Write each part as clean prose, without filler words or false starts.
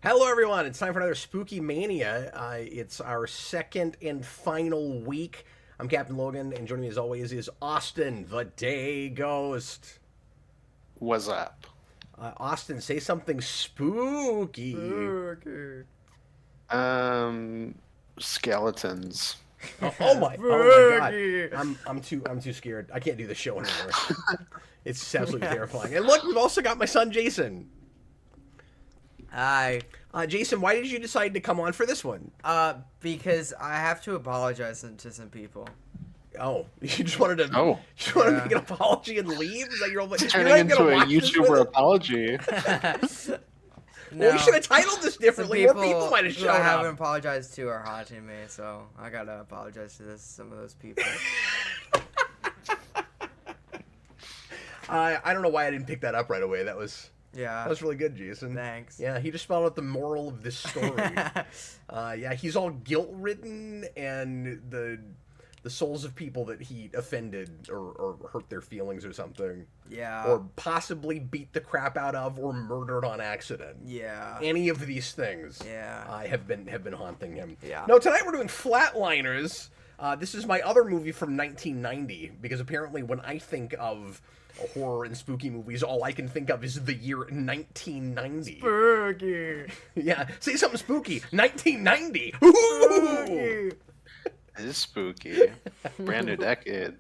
Hello, everyone. It's time for another Spooky Mania. It's our second and final week. I'm Captain Logan, and joining me as always is Austin, the Day Ghost. What's up? Austin, say something spooky. Burger. Um, Skeletons. Oh my God. Burger. I'm too scared. I can't do the show anymore. It's just absolutely terrifying. And look, we've also got my son Jason. Hi. Jason, why did you decide to come on for this one? Because I have to apologize to some people. Oh, you just wanted to. Oh. You just wanted to Yeah. make an apology and leave? Is that your own? It's turning into a YouTuber apology. Well, we should have titled this differently. More people might have who shown I haven't up. apologized to are haunting me, so I gotta apologize to some of those people. I don't know why I didn't pick that up right away. That was Yeah. really good, Jason. Thanks. Yeah, he just spelled out the moral of this story. Yeah, he's all guilt-ridden, and the souls of people that he offended or hurt their feelings or something, Yeah. or possibly beat the crap out of, or murdered on accident. Yeah. Any of these things, Yeah. have been haunting him. Yeah. No, tonight we're doing Flatliners. This is my other movie from 1990, because apparently when I think of horror and spooky movies, all I can think of is the year 1990. Burger. Yeah, say something spooky. 1990. Ooh! Burger. It is spooky. Brand new decade.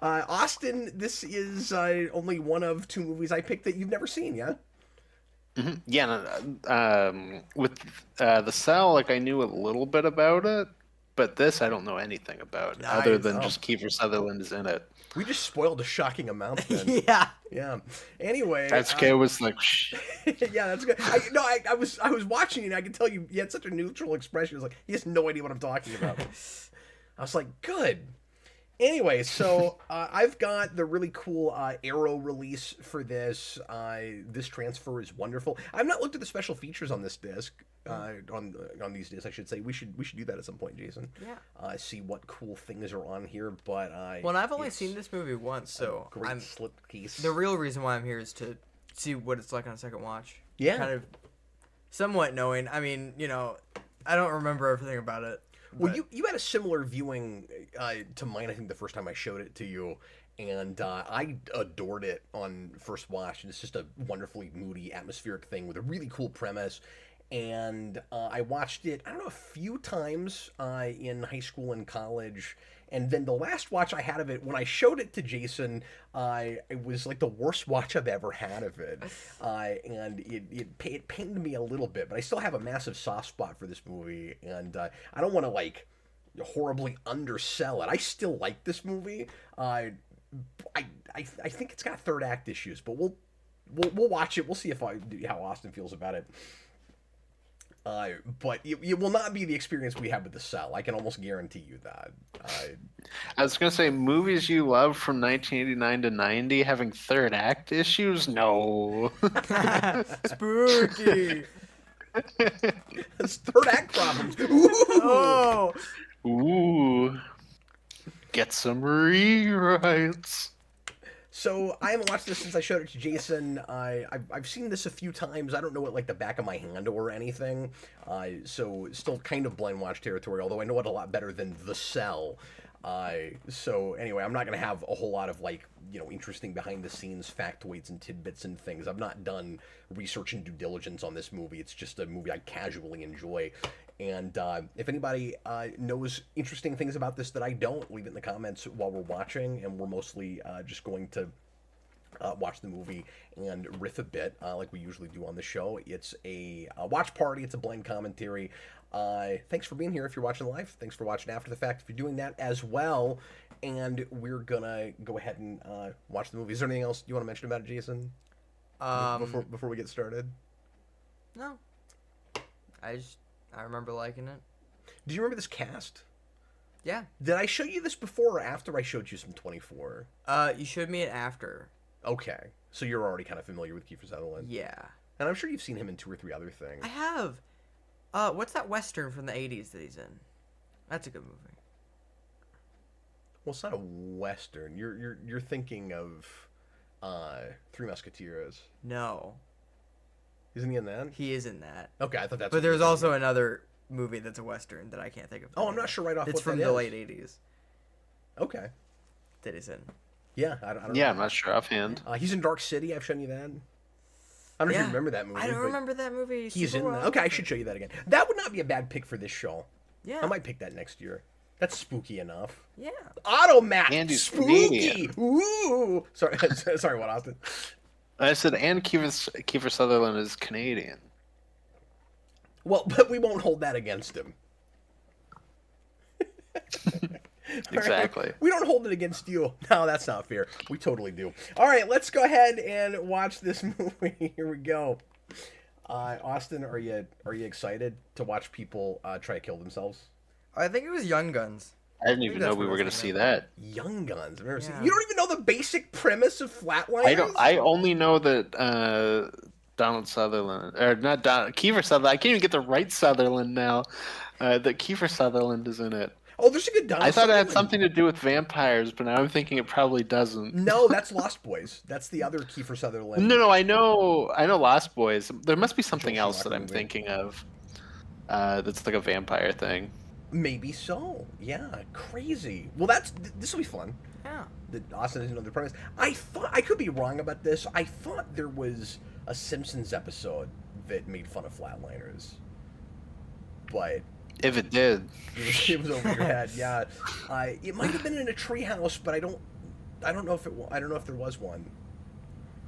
Austin, this is only one of two movies I picked that you've never seen, yeah? Yeah, with The Cell, like I knew a little bit about it, but this I don't know anything about, other Nice. than Oh. just Kiefer Sutherland is in it. We just spoiled a shocking amount then. Yeah. Yeah. Anyway. That's okay. Was like, shh. Yeah, that's good. I was watching it, and I could tell you had such a neutral expression. It was like, he has no idea what I'm talking about. I was like, good. Anyway, so I've got the really cool Arrow release for this. This transfer is wonderful. I've not looked at the special features on this disc. On these discs, I should say. We should do that at some point, Jason. Yeah. See what cool things are on here. But Well, and I've only it's seen this movie once, so a great I'm slip piece. the real reason why I'm here is to see what it's like on a second watch. Yeah. Kind of somewhat knowing. I mean, I don't remember everything about it. Well, but- you had a similar viewing to mine. I think the first time I showed it to you, and I adored it on first watch. And it's just a wonderfully moody, atmospheric thing with a really cool premise. And I watched it, I don't know, a few times in high school and college. And then the last watch I had of it, when I showed it to Jason, it was like the worst watch I've ever had of it. And it pained me a little bit, but I still have a massive soft spot for this movie. And I don't want to, like, horribly undersell it. I still like this movie. I think it's got third act issues, but we'll watch it. We'll see how Austin feels about it. But it will not be the experience we had with The Cell. I can almost guarantee you that. I was gonna say movies you love from 1989 to 90 having third act issues. No. Spooky. It's third act problems. Ooh. Oh. Ooh. Get some rewrites. So I haven't watched this since I showed it to Jason. I've seen this a few times. I don't know it like the back of my hand or anything. So still kind of blind watch territory. Although I know it a lot better than The Cell. So anyway, I'm not gonna have a whole lot of interesting behind the scenes factoids and tidbits and things. I've not done research and due diligence on this movie. It's just a movie I casually enjoy. And if anybody knows interesting things about this that I don't, leave it in the comments while we're watching. And we're mostly just going to watch the movie and riff a bit like we usually do on the show. It's a watch party. It's a blind commentary. Thanks for being here if you're watching live. Thanks for watching after the fact if you're doing that as well. And we're going to go ahead and watch the movie. Is there anything else you want to mention about it, Jason? Before we get started? No. I remember liking it. Do you remember this cast? Yeah. Did I show you this before or after I showed you some 24? You showed me it after. Okay. So you're already kind of familiar with Kiefer Sutherland. Yeah. And I'm sure you've seen him in 2 or 3 other things. I have. What's that Western from the 80s that he's in? That's a good movie. Well, it's not a Western. You're thinking of Three Musketeers. No. Isn't he in that? He is in that. Okay, I thought that's. But what there's he was also another movie that's a western that I can't think of. the Oh, I'm name not of. sure right off. It's what from that the is. late '80s Okay. that he's in. Yeah, I don't Yeah, know. I'm not sure offhand. He's in Dark City. I've shown you that. I don't know if you remember that movie. I don't but remember that movie. He's super in that. well, Okay, I but- should show you that again. That would not be a bad pick for this show. Yeah. I might pick that next year. That's spooky enough. Yeah. Automat. Andy's Spooky. Canadian. Ooh. Sorry, sorry, what, Austin? I said, and Kiefer Sutherland is Canadian. Well, but we won't hold that against him. Exactly. Right? We don't hold it against you. No, that's not fair. We totally do. All right, let's go ahead and watch this movie. Here we go. Austin, are you excited to watch people try to kill themselves? I think it was Young Guns. I didn't think even that's know we what were I going was to see thinking that. Young Guns. I've never seen. Yeah. You don't even know the basic premise of Flatliners? I only know that Donald Sutherland, or not Donald, Kiefer Sutherland. I can't even get the right Sutherland now. That Kiefer Sutherland is in it. Oh, there's a good Donald I thought it had Sutherland. something to do with vampires, but now I'm thinking it probably doesn't. No, that's Lost Boys. That's the other Kiefer Sutherland. No, I know Lost Boys. There must be something Joel else that Schumacher I'm movie. thinking of. That's like a vampire thing. Maybe so. Yeah, crazy. Well, this will be fun. Yeah. Austin doesn't know the premise. I could be wrong about this. I thought there was a Simpsons episode that made fun of Flatliners, but If it did, it was over your head. Yeah, it might have been in a treehouse, but I don't know if I don't know if there was one,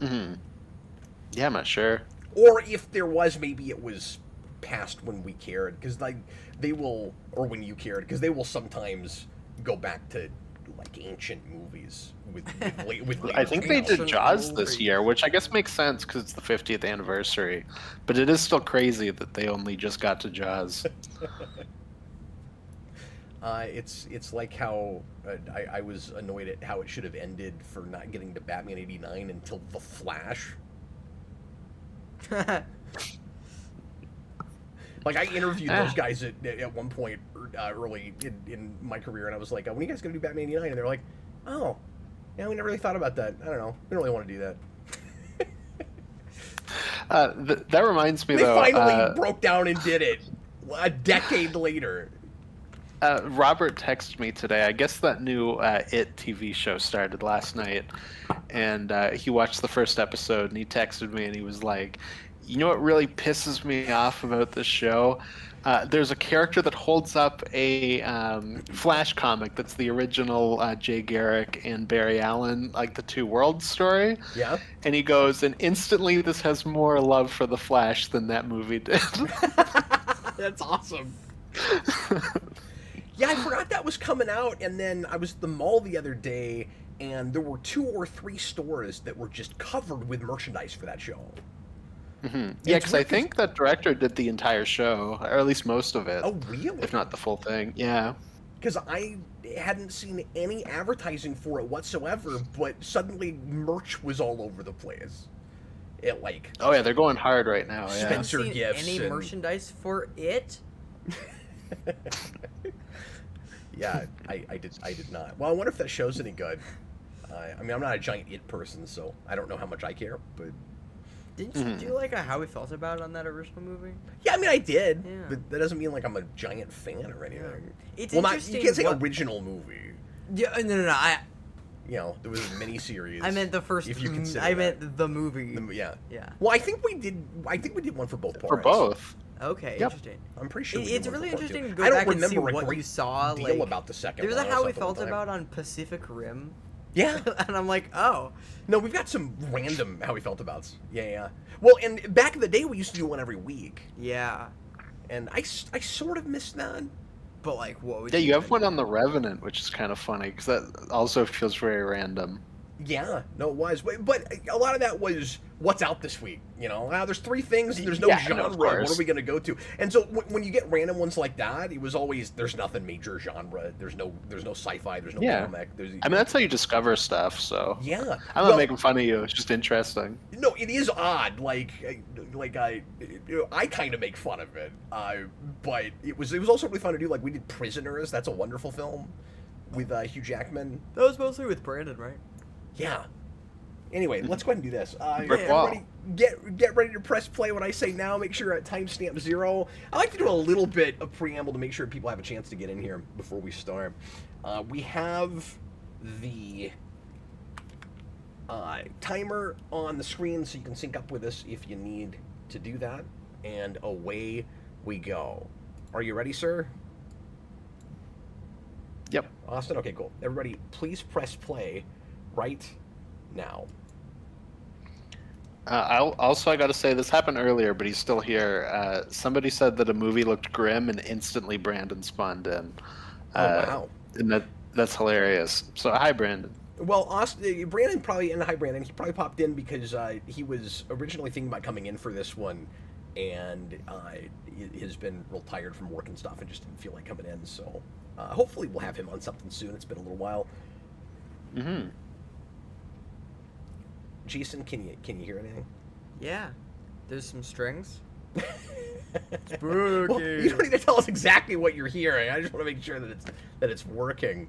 yeah, I'm not sure. or if there was, maybe it was past when we cared, because like they will, or when you cared, because they will sometimes go back to like ancient movies with I think they did Ancient Jaws this movies. year, which I guess makes sense because it's the 50th anniversary. But it is still crazy that they only just got to Jaws. It's like how I was annoyed at how it should have ended for not getting to Batman '89 until The Flash. Like, I interviewed those guys at one point early in my career, and I was like, when are you guys going to do Batman '89? And they're like, oh, yeah, we never really thought about that. I don't know. We don't really want to do that. That reminds me, They though. finally broke down and did it a decade later. Robert texted me today. I guess that new It TV show started last night, and he watched the first episode, and he texted me, and he was like, you know what really pisses me off about this show? There's a character that holds up a Flash comic that's the original Jay Garrick and Barry Allen, like the Two Worlds story. Yeah. And he goes, and instantly this has more love for the Flash than that movie did. That's awesome. Yeah, I forgot that was coming out, and then I was at the mall the other day, and there were 2 or 3 stores that were just covered with merchandise for that show. Yeah, It's because I weird 'cause- think that director did the entire show, or at least most of it, Oh, really? if not the full thing. Yeah. Because I hadn't seen any advertising for it whatsoever, but suddenly merch was all over the place. It like Oh yeah, they're going hard right now. Yeah. Spencer Seen gifts any and- merchandise for it? Yeah, I did not. Well, I wonder if that show's any good. I mean, I'm not a giant It person, so I don't know how much I care. But Didn't you do like how we felt about it on that original movie? yeah, I mean, I did. Yeah. But that doesn't mean like I'm a giant fan or anything. It's Well, not you interesting can't say what- original movie. Yeah, no. You know, there was a miniseries. I meant the first. If you consider I that. meant the movie. Yeah. Yeah. Well, I think we did one for both parts. For both. Okay, Yep. interesting. I'm pretty sure. we It's did one really for part two. interesting to I go don't back and see remember a what great you saw. deal Like, about the second there's one. a I how also we have the felt time. about on Pacific Rim, Yeah. and I'm like, oh, No, we've got some random how we felt about. Yeah. Well, and back in the day, we used to do one every week, yeah. and I sort of missed that. But like, what would Yeah, you have even- one on The Revenant, which is kind of funny because that also feels very random. Yeah, no, it was, but a lot of that was what's out this week. You know, there's 3 things and there's no Yeah, no, genre. of What course. are we gonna go to? And so when you get random ones like that, it was always there's nothing major genre. There's no sci-fi. There's no Yeah. comic. I mean, that's how you discover stuff. So yeah. I'm not making fun of you. It's just interesting. No, it is odd. I kind of make fun of it, but it was also really fun to do. Like we did Prisoners. That's a wonderful film with Hugh Jackman. That was mostly with Brandon, right? Yeah, Anyway, let's go ahead and do this. Brick wall. Everybody, get ready to press play when I say now. Make sure at timestamp 0. I like to do a little bit of preamble to make sure people have a chance to get in here before we start. We have the timer on the screen, so you can sync up with us if you need to do that. And away we go. Are you ready, sir? Yep. Austin? Okay, cool. Everybody, please press play right now. I got to say, this happened earlier, but he's still here. Somebody said that a movie looked grim, and instantly Brandon spawned in. Wow. And that's hilarious. So, hi, Brandon. Well, Austin, Brandon probably, and hi, Brandon, he probably popped in because he was originally thinking about coming in for this one, and he has been real tired from work and stuff and just didn't feel like coming in, so hopefully we'll have him on something soon. It's been a little while. Mm-hmm. Jason, can you hear anything? Yeah. There's some strings. Well, you don't need to tell us exactly what you're hearing. I just want to make sure that it's working.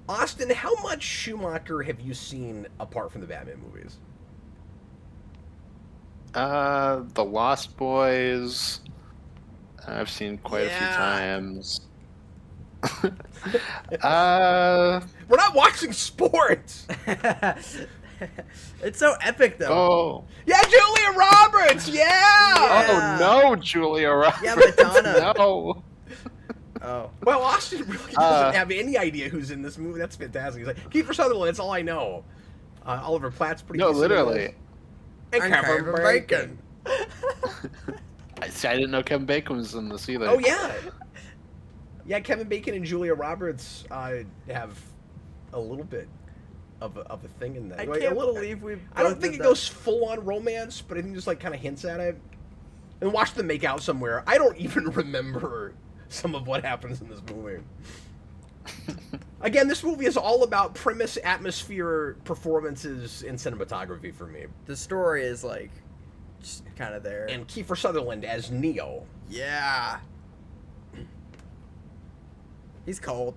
Austin, how much Schumaker have you seen apart from the Batman movies? The Lost Boys. I've seen quite a few times. We're not watching sports. It's so epic, though. Oh. Yeah, Julia Roberts. Yeah. Yeah. Oh no, Julia Roberts. Yeah, Madonna. No. Oh. Well, Austin really doesn't have any idea who's in this movie. That's fantastic. He's like, Kiefer Sutherland, that's all I know. Oliver Platt's pretty No, decent. literally. And Kevin Bacon. I didn't know Kevin Bacon was in this either. Oh, yeah. Yeah, Kevin Bacon and Julia Roberts have a little bit of a thing in that. I Like, can't a little, believe we. I don't think it goes full-on romance, but I think just, like, kind of hints at it. And watch them make out somewhere. I don't even remember some of what happens in this movie. Again, this movie is all about premise, atmosphere, performances, and cinematography for me. The story is like just kind of there. And Kiefer Sutherland as Neo. Yeah. He's cold.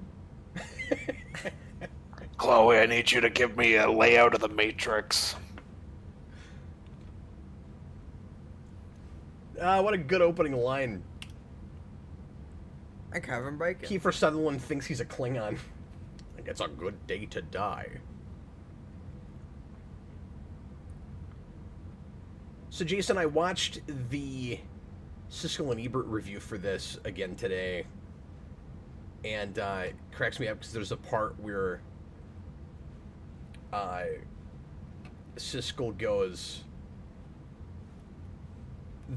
Chloe, I need you to give me a layout of the Matrix. What a good opening line. And Kevin Bacon. Kiefer Sutherland thinks he's a Klingon. Like, it's a good day to die. So, Jason, I watched the Siskel and Ebert review for this again today. And it cracks me up because there's a part where Siskel goes...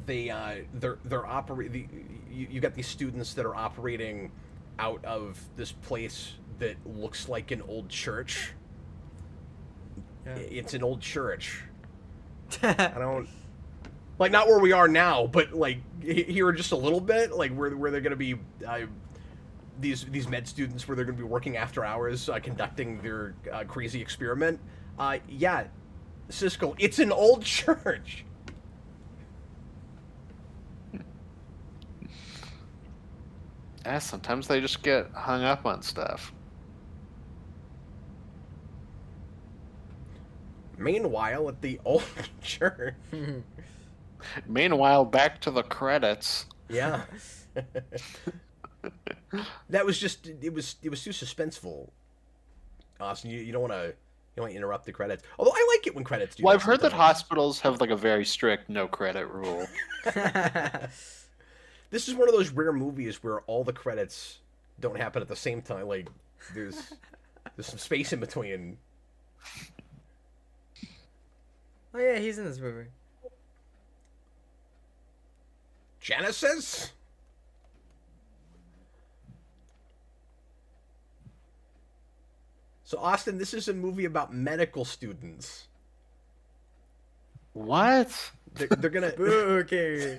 they're operating. You got these students that are operating out of this place that looks like an old church. Yeah. It's an old church. I don't like not where we are now, but like here just a little bit, like where they're gonna be these med students where they're gonna be working after hours, conducting their crazy experiment. Yeah, Siskel, it's an old church. Yeah, sometimes they just get hung up on stuff. Meanwhile, at the old church. Meanwhile, back to the credits. Yeah. That was just it was too suspenseful. Austin, you don't want to interrupt the credits. Although I like it when credits do. Well, that I've heard that sometimes. hospitals have like a very strict no credit rule. This is one of those rare movies where all the credits don't happen at the same time. Like there's some space in between. Oh yeah, he's in this movie. Genesis? So, Austin, this is a movie about medical students. What? They're gonna... Okay.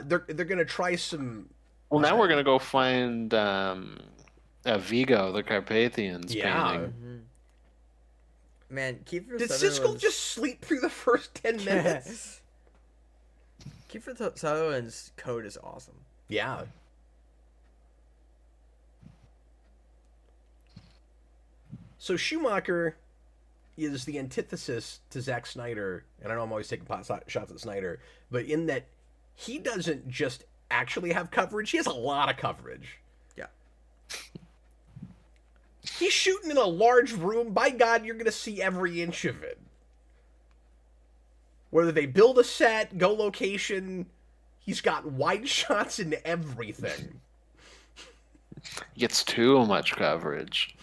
they're gonna try some... Well, now we're gonna go find Vigo, the Carpathians Yeah. painting. Mm-hmm. Man, Kiefer Did Sutherland's... Siskel just sleep through the first 10 minutes? Kiefer Sutherland's code is awesome. Yeah. So Schumacher is the antithesis to Zack Snyder, and I know I'm always taking shots at Snyder, but in that he doesn't just actually have coverage, he has a lot of coverage. Yeah. He's shooting in a large room. By God, you're going to see every inch of it. Whether they build a set, go location, he's got wide shots in everything. He gets too much coverage.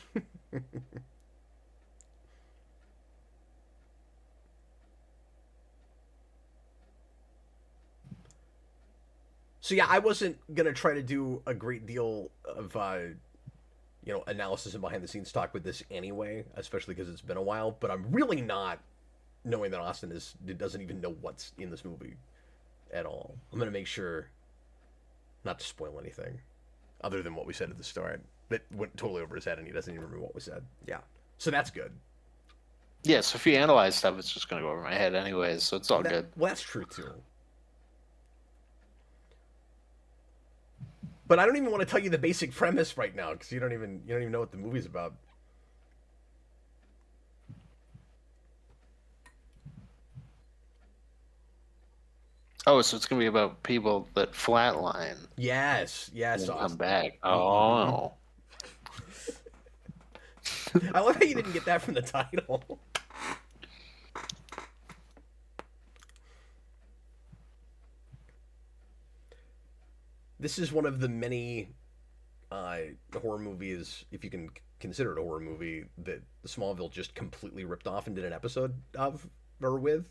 So yeah, I wasn't gonna try to do a great deal of analysis and behind the scenes talk with this anyway, especially because it's been a while. But I'm really not, knowing that Austin doesn't even know what's in this movie at all. I'm gonna make sure not to spoil anything, other than what we said at the start. That went totally over his head, and he doesn't even remember what we said. Yeah. So that's good. Yeah, so if you analyze stuff, it's just going to go over my head anyways, so it's all good. Well, that's true too. But I don't even want to tell you the basic premise right now because you don't even know what the movie's about. Oh, so it's gonna be about people that flatline. Yes. And come back. Oh. I love how you didn't get that from the title. This is one of the many horror movies, if you can consider it a horror movie, that Smallville just completely ripped off and did an episode of or with.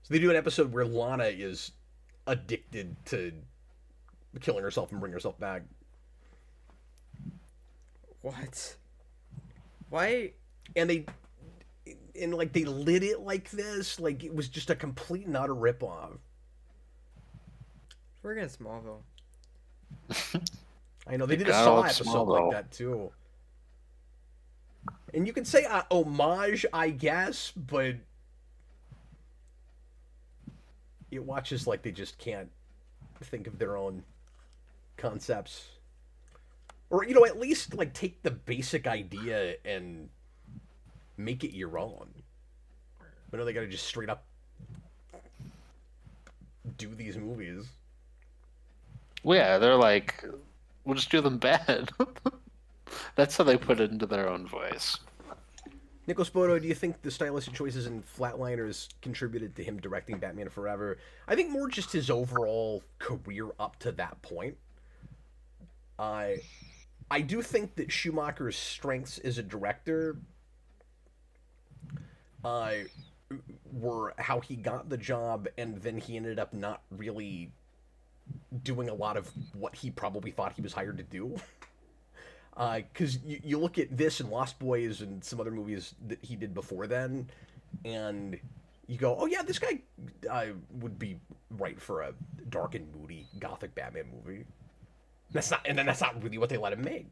So they do an episode where Lana is addicted to killing herself and bringing herself back. What? Why? And they lit it like this, like it was just a complete and utter ripoff. We're against Smallville. I know they did a God, Saw it's episode Smallville. like that too. And you could say homage, I guess, but it watches like they just can't think of their own concepts. Or, at least like take the basic idea and make it your own. But no, they gotta just straight up do these movies. Well, yeah, they're like, we'll just do them bad. That's how they put it into their own voice. Nicholas Bodo, do you think the stylistic choices in Flatliners contributed to him directing Batman Forever? I think more just his overall career up to that point. I do think that Schumacher's strengths as a director were how he got the job, and then he ended up not really doing a lot of what he probably thought he was hired to do. Because you look at this and Lost Boys and some other movies that he did before then, and you go, oh yeah, this guy would be right for a dark and moody gothic Batman movie. That's not really what they let him make.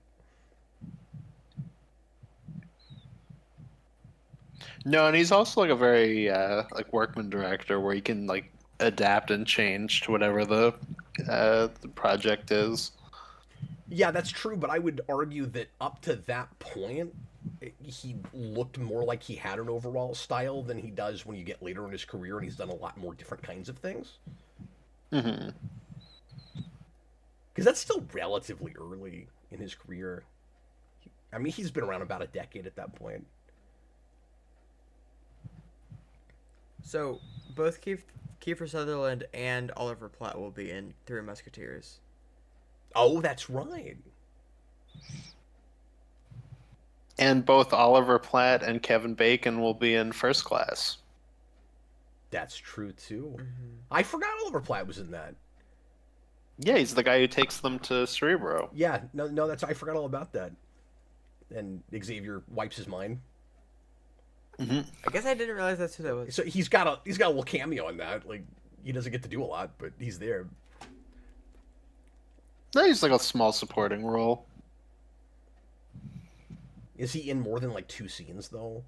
No, and he's also like a very workman director where he can like adapt and change to whatever the project is. Yeah, that's true, but I would argue that up to that point, he looked more like he had an overall style than he does when you get later in his career, and he's done a lot more different kinds of things. Mm-hmm. Because that's still relatively early in his career. I mean, he's been around about a decade at that point. So, both Kiefer Sutherland and Oliver Platt will be in Three Musketeers. Oh, that's right. And both Oliver Platt and Kevin Bacon will be in First Class. That's true, too. Mm-hmm. I forgot Oliver Platt was in that. Yeah, he's the guy who takes them to Cerebro. Yeah, no, I forgot all about that. And Xavier wipes his mind. Mm-hmm. I guess I didn't realize that's who that was. So he's got a little cameo in that. Like, he doesn't get to do a lot, but he's there. No, he's like a small supporting role. Is he in more than like 2 scenes though?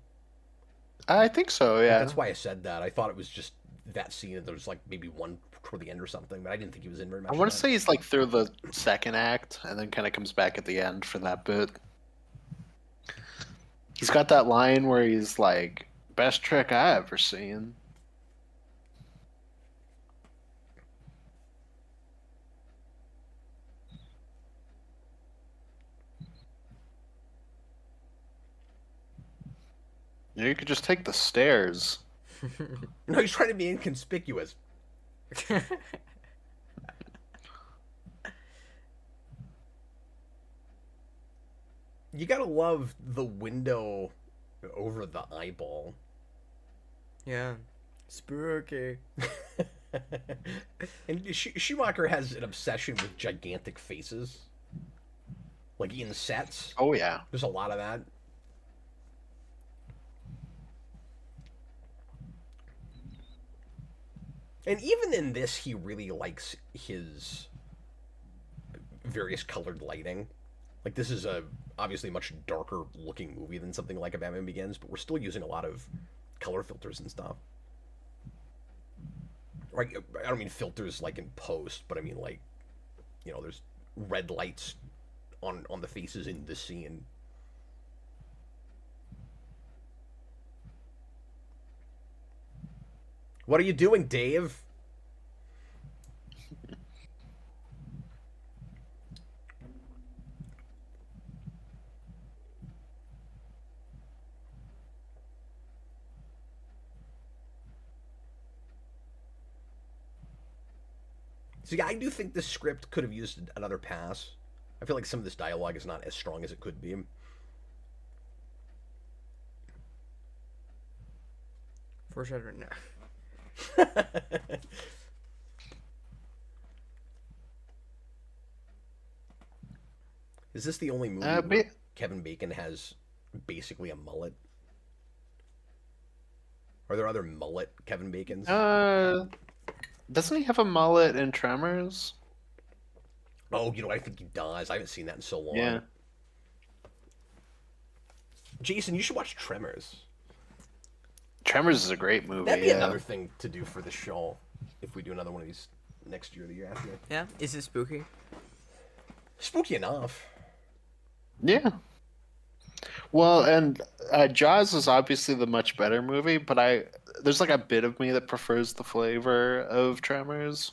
I think so, yeah. That's why I said that. I thought it was just that scene, and there's like maybe one toward the end or something, but I didn't think he was in very much. I want to say he's like through the second act and then kind of comes back at the end for that bit. He's got that line where he's like, "Best trick I ever seen." You know, you could just take the stairs. No, he's trying to be inconspicuous. You gotta love the window over the eyeball. Yeah. Spooky. And Schumacher has an obsession with gigantic faces. Like in sets. Oh yeah. There's a lot of that. And even in this, he really likes his various colored lighting. Like, this is a obviously much darker looking movie than something like A Batman Begins, but we're still using a lot of color filters and stuff. Right? I don't mean filters like in post, but I mean like, you know, there's red lights on the faces in this scene. What are you doing, Dave? So yeah, I do think this script could have used another pass. I feel like some of this dialogue is not as strong as it could be. Foreshadowing. No. Is this the only movie where Kevin Bacon has basically a mullet? Are there other mullet Kevin Bacons? Doesn't he have a mullet in Tremors? Oh, you know, I think he does. I haven't seen that in so long. Yeah. Jason, you should watch Tremors. Tremors is a great movie. That'd be another thing to do for the show if we do another one of these next year or the year after. Yeah. Is it spooky? Spooky enough. Yeah. Well, and Jaws is obviously the much better movie, but there's like a bit of me that prefers the flavor of Tremors.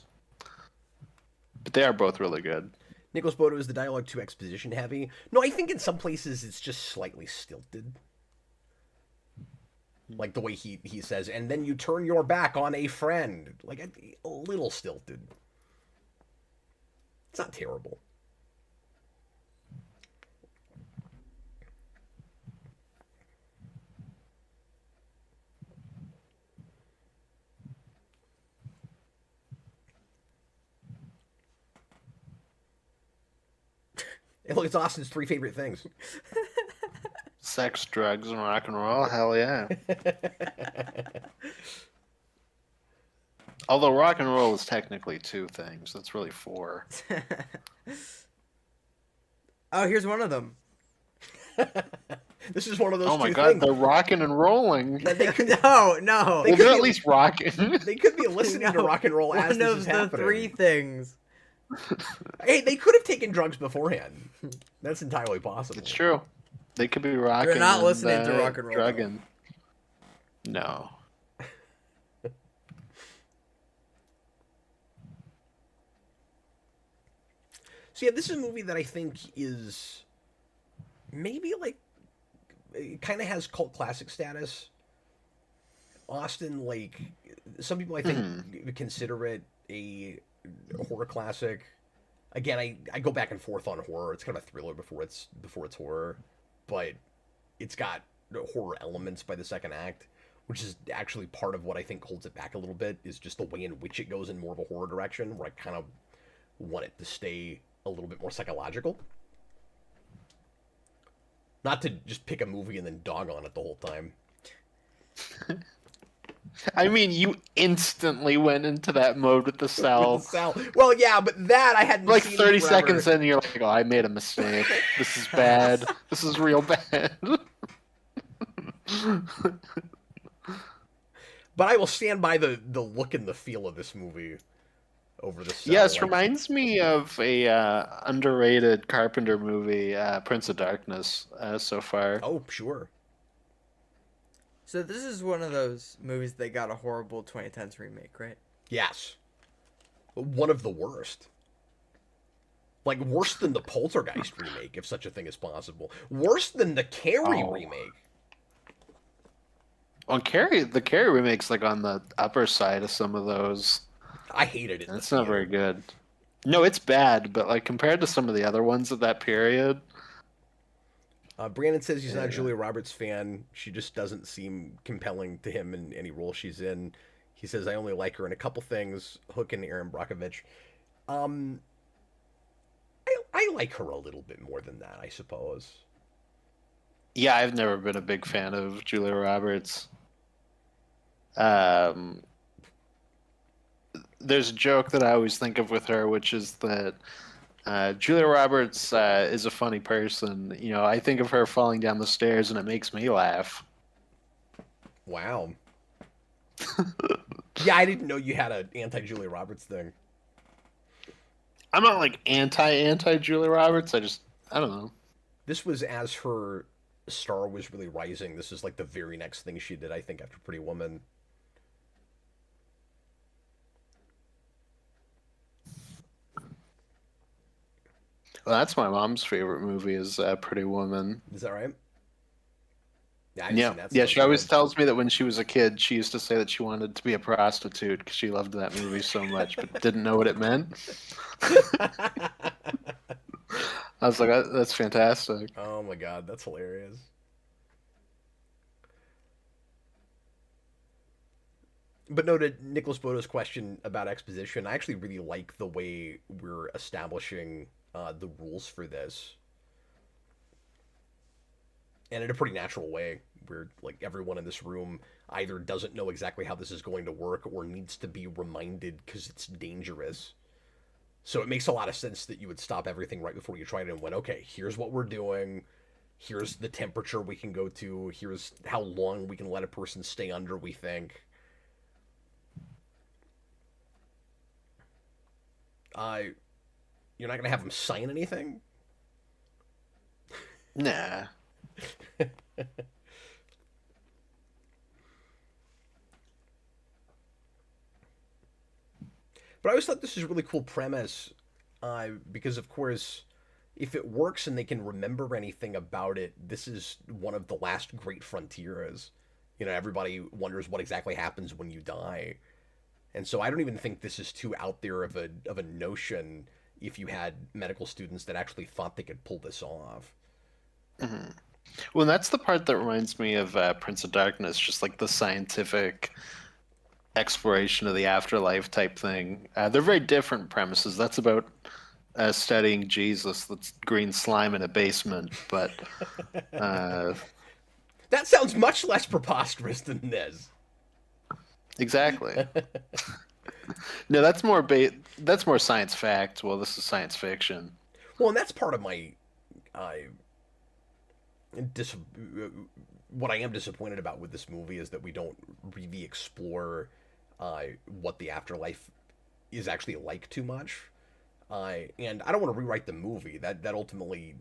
But they are both really good. Nicholas Bodo, is the dialogue too exposition heavy? No, I think in some places it's just slightly stilted. Like the way he says, and then you turn your back on a friend. Like a little stilted. It's not terrible. Hey, look, it's Austin's 3 favorite things. Sex, drugs, and rock and roll? Hell yeah. Although rock and roll is technically 2 things. That's really 4. Oh, here's one of them. This is one of those. Oh my 2 god, things. they're rocking and rolling. They could, No. They Well, could they're be- at least rocking. They could be listening to rock and roll as One this of is the happening. 3 things. Hey, they could have taken drugs beforehand. That's entirely possible. It's true. They could be rocking. They're not and, listening to rock and roll, Drugging. No. So yeah, this is a movie that I think is maybe like it kind of has cult classic status. Austin, like some people I think consider it a horror classic. Again, I go back and forth on horror. It's kind of a thriller before it's horror, but it's got horror elements by the second act, which is actually part of what I think holds it back a little bit, is just the way in which it goes in more of a horror direction, where I kind of want it to stay a little bit more psychological. Not to just pick a movie and then dog on it the whole time. I mean, you instantly went into that mode with the cell. With the cell. Well, yeah, but that I hadn't Like seen 30 forever. seconds in, you're like, oh, I made a mistake. This is bad. This is real bad. But I will stand by the look and the feel of this movie over the cell. Yes, Like, reminds me of a underrated Carpenter movie, Prince of Darkness, so far. oh, sure. So this is one of those movies that got a horrible 2010s remake, right? Yes. One of the worst. Like, worse than the Poltergeist remake, if such a thing is possible. Worse than the Carrie Oh. remake. On Carrie, the Carrie remake's like on the upper side of some of those. I hated it in And the it's not theater. very good. No, it's bad, but like compared to some of the other ones of that period, Brandon says he's not a yeah. Julia Roberts fan. She just doesn't seem compelling to him in any role she's in. He says, I only like her in a couple things, Hook and Aaron Brockovich. Um, I like her a little bit more than that, I suppose. Yeah, I've never been a big fan of Julia Roberts. Um, there's a joke that I always think of with her, which is that Julia Roberts is a funny person. You know, I think of her falling down the stairs and it makes me laugh. Wow. Yeah, I didn't know you had an anti-Julia Roberts thing. I'm not like anti Julia Roberts. I don't know. This was as her star was really rising. This is like the very next thing she did, I think, after Pretty Woman. Well, that's my mom's favorite movie is Pretty Woman. Is that right? Yeah, I've Yeah, seen that yeah. stuff She always too. tells me that when she was a kid, she used to say that she wanted to be a prostitute because she loved that movie so much, but didn't know what it meant. I was like, That's fantastic." Oh my god, that's hilarious. But no, to Nicholas Bodo's question about exposition, I actually really like the way we're establishing the rules for this, and in a pretty natural way, where like everyone in this room either doesn't know exactly how this is going to work or needs to be reminded because it's dangerous. So it makes a lot of sense that you would stop everything right before you try it and went, okay, here's what we're doing. Here's the temperature we can go to. Here's how long we can let a person stay under, we think. You're not going to have them sign anything? Nah. But I always thought this was a really cool premise because, of course, if it works and they can remember anything about it, this is one of the last great frontiers. You know, everybody wonders what exactly happens when you die. And so I don't even think this is too out there of a notion if you had medical students that actually thought they could pull this off. Hmm. Well, that's the part that reminds me of Prince of Darkness, just like the scientific exploration of the afterlife type thing. They're very different premises. That's about studying Jesus, that's green slime in a basement, but uh, That sounds much less preposterous than this. exactly. No, that's more science fact. Well, this is science fiction. Well, and that's part of my uh, dis- what I am disappointed about with this movie is that we don't really explore what the afterlife is actually like too much. And I don't want to rewrite the movie. That ultimately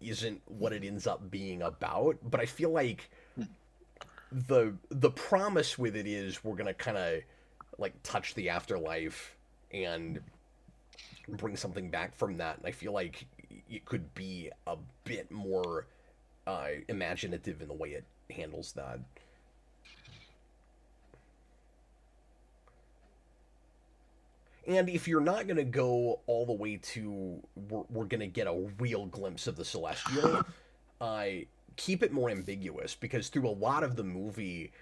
isn't what it ends up being about. But I feel like the promise with it is we're gonna kind of like touch the afterlife and bring something back from that. And I feel like it could be a bit more imaginative in the way it handles that. And if you're not going to go all the way to, we're going to get a real glimpse of the celestial, uh, keep it more ambiguous because through a lot of the movie,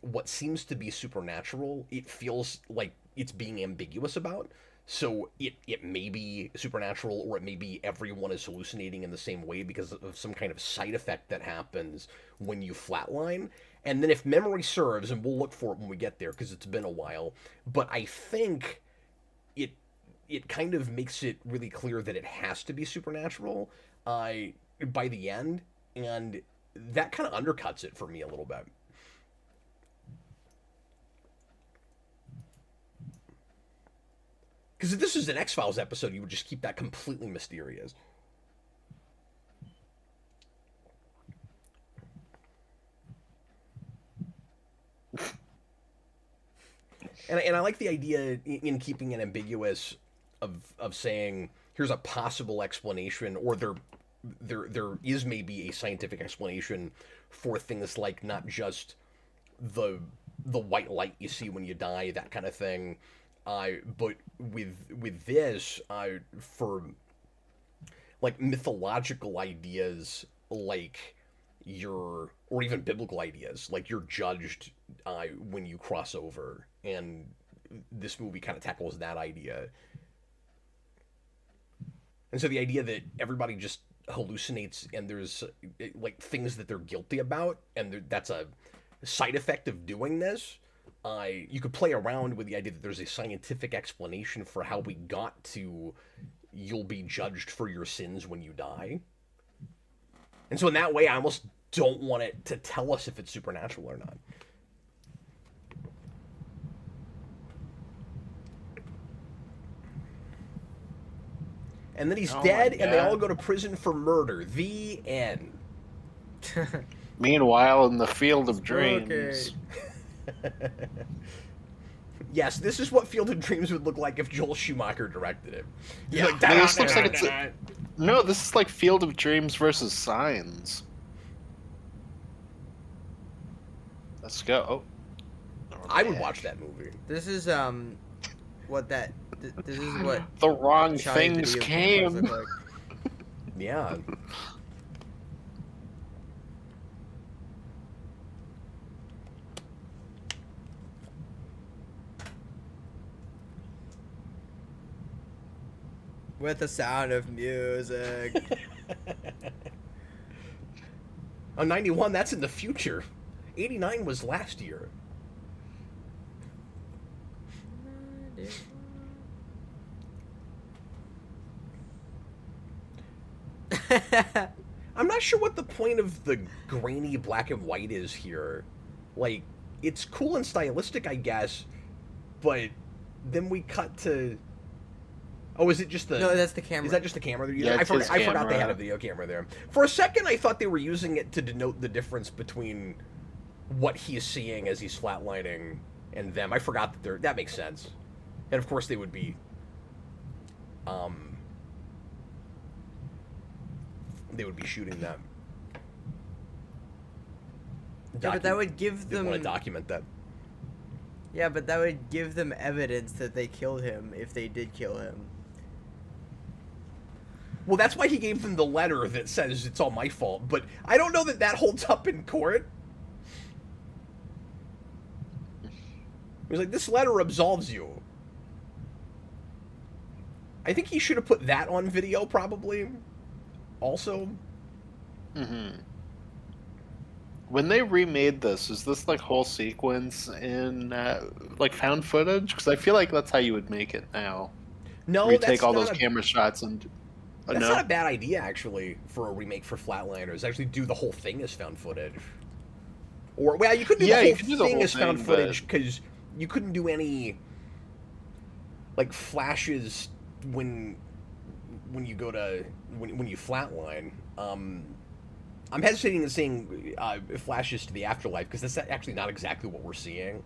what seems to be supernatural, it feels like it's being ambiguous about. So it may be supernatural or it may be everyone is hallucinating in the same way because of some kind of side effect that happens when you flatline. And then if memory serves, and we'll look for it when we get there because it's been a while, but I think it it kind of makes it really clear that it has to be supernatural by the end, and that kind of undercuts it for me a little bit. Because if this was an X Files episode, you would just keep that completely mysterious. And I like the idea in keeping it ambiguous of saying here's a possible explanation, or there is maybe a scientific explanation for things like not just the white light you see when you die, that kind of thing. But with this, for like mythological ideas, like or even biblical ideas, like you're judged when you cross over, and this movie kind of tackles that idea. And so the idea that everybody just hallucinates and there's like things that they're guilty about, and that's a side effect of doing this. You could play around with the idea that there's a scientific explanation for how we got to you'll be judged for your sins when you die. And so in that way, I almost don't want it to tell us if it's supernatural or not. And then he's dead, and they all go to prison for murder. The end. Meanwhile, in the Field of Dreams. Yes, this is what Field of Dreams would look like if Joel Schumaker directed it. Yeah, like, this looks like it's no. This is like Field of Dreams versus Signs. Let's go. Oh, I would watch that movie. This is what that. This is what the wrong things came. Like. Yeah. With the sound of music. Oh, 91, that's in the future. 89 was last year. I'm not sure what the point of the grainy black and white is here. Like, it's cool and stylistic, I guess, but then we cut to... Oh, is it just the... No, that's the camera. Is that just the camera they're using? Yeah, I forgot they had a video camera there. For a second, I thought they were using it to denote the difference between what he's seeing as he's flatlining and them. I forgot that they're... That makes sense. And of course they would be... They would be shooting them. Yeah, but that would give them... They want to document that. Yeah, but that would give them evidence that they killed him if they did kill him. Well, that's why he gave them the letter that says it's all my fault, but I don't know that that holds up in court. He's like, this letter absolves you. I think he should have put that on video, probably. Also. Mm-hmm. When they remade this, is this like whole sequence in like found footage? Because I feel like that's how you would make it now. No, you that's take all not those camera shots and. That's not a bad idea, actually, for a remake for Flatliners. Actually, do the whole thing as found footage. Or, well, you could do the whole thing as found footage because you couldn't do any like flashes when you go to when you flatline. I'm hesitating in saying flashes to the afterlife because that's actually not exactly what we're seeing.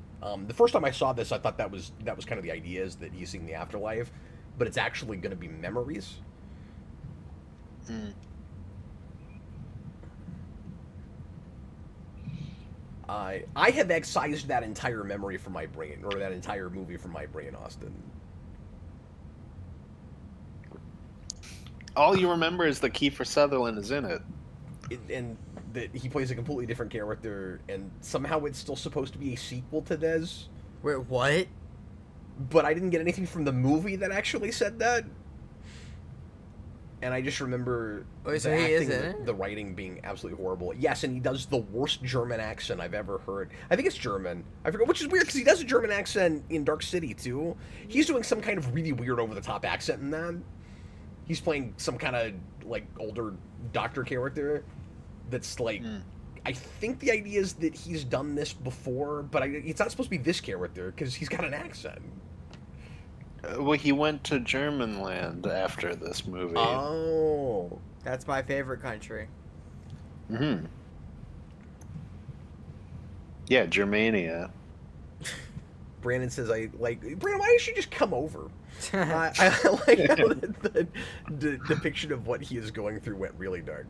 The first time I saw this, I thought that was kind of the idea, is that he's seeing the afterlife, but it's actually going to be memories. I have excised that entire memory from my brain, or that entire movie from my brain, Austin. All you remember is that Kiefer Sutherland is in it. And that he plays a completely different character, and somehow it's still supposed to be a sequel to this. Wait, what? But I didn't get anything from the movie that actually said that. And I just remember the writing being absolutely horrible. Yes, and he does the worst German accent I've ever heard. I think it's German. I forget, which is weird because he does a German accent in Dark City too. He's doing some kind of really weird over-the-top accent in that. He's playing some kind of like older doctor character that's like... I think the idea is that he's done this before, but it's not supposed to be this character because he's got an accent. Well, he went to German land after this movie. Oh. That's my favorite country. Yeah, Germania. Brandon says, "I like Brandon. Why don't you just come over?" I like how the depiction of what he is going through went really dark.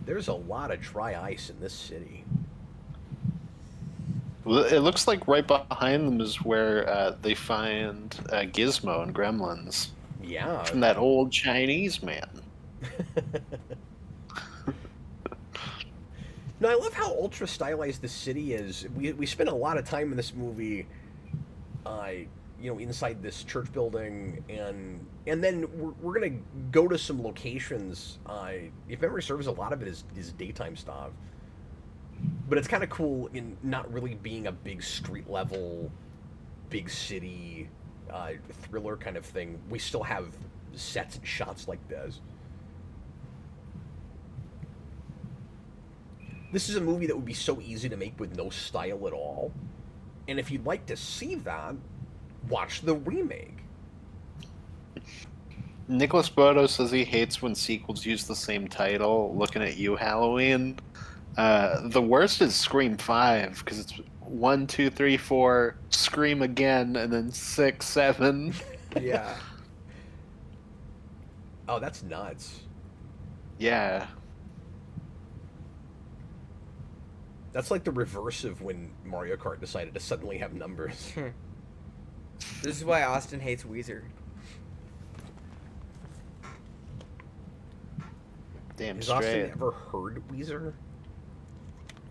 There's a lot of dry ice in this city. Well, it looks like right behind them is where they find Gizmo and Gremlins Yeah. from that old Chinese man. No, I love how ultra stylized the city is. We spend a lot of time in this movie, uh, inside this church building, and then we're gonna go to some locations. If memory serves, a lot of it is daytime stuff, but it's kind of cool in not really being a big street level, big city thriller kind of thing. We still have sets and shots like this. This is a movie that would be so easy to make with no style at all. And if you'd like to see that, watch the remake. Nicholas Bodo says he hates when sequels use the same title. Looking at you, Halloween. The worst is Scream 5 because it's 1, 2, 3, 4, Scream again, and then 6, 7. Yeah. Oh, that's nuts. Yeah. That's like the reverse of when Mario Kart decided to suddenly have numbers. This is why Austin hates Weezer. Damn Has straight. Austin ever heard Weezer?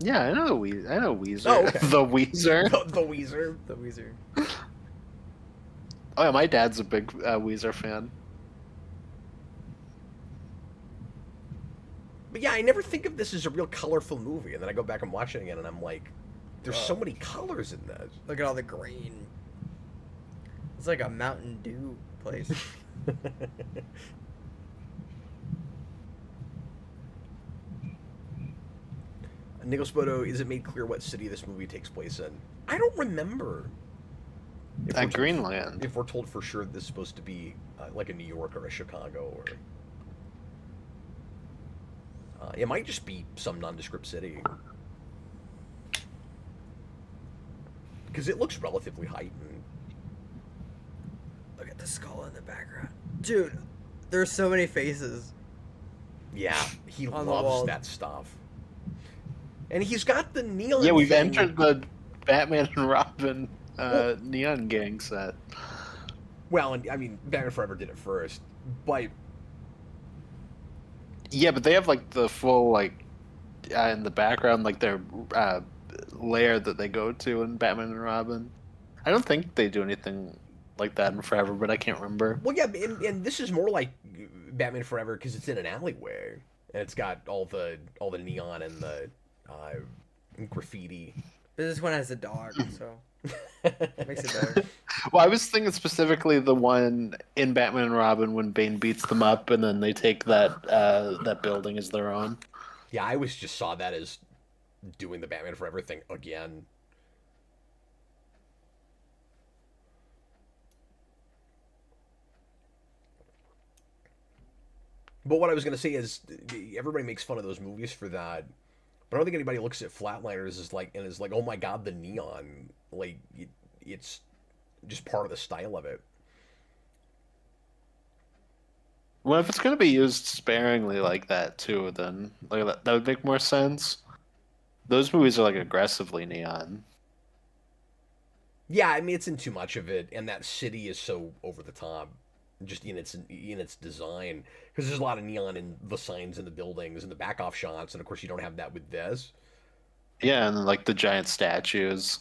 Yeah, I know Weezer. Oh, okay. The Weezer. The Weezer. The Weezer. Oh yeah, my dad's a big Weezer fan. But yeah, I never think of this as a real colorful movie, and then I go back and watch it again, and I'm like, there's so many colors in this. Look at all the green. It's like a Mountain Dew place. Nicholas Bodo, is it made clear what city this movie takes place in? I don't remember. If we're told- Greenland. If we're told for sure this is supposed to be like a New York or a Chicago, or it might just be some nondescript city, because it looks relatively heightened. Look at the skull in the background. Dude, there's so many faces. Yeah, he On the loves wall. that stuff. And he's got the neon. Yeah, we've thing. entered the Batman and Robin neon gang set. Well, and I mean, Batman Forever did it first, but Yeah, but they have like the full like in the background, like their lair that they go to in Batman and Robin. I don't think they do anything like that in Forever, but I can't remember. well, yeah, and this is more like Batman Forever because it's in an alleyway and it's got all the neon and the graffiti. But this one has a dog, so makes it better. Well, I was thinking specifically the one in Batman and Robin when Bane beats them up, and then they take that building as their own. Yeah, I always just saw that as doing the Batman Forever thing again. But what I was going to say is, everybody makes fun of those movies for that. But I don't think anybody looks at Flatliners as like, oh my god, the neon. Like, it's just part of the style of it. Well, if it's going to be used sparingly like that too, then like that would make more sense. Those movies are like aggressively neon. Yeah, I mean, it's in too much of it, and that city is so over the top, just in its design, because there's a lot of neon in the signs in the buildings and the back off shots, and of course you don't have that with this. Yeah, and like the giant statues.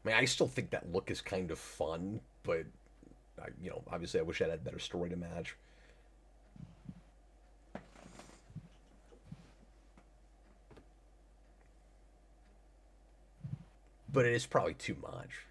I mean, I still think that look is kind of fun, but obviously I wish I had a better story to match. But it is probably too much.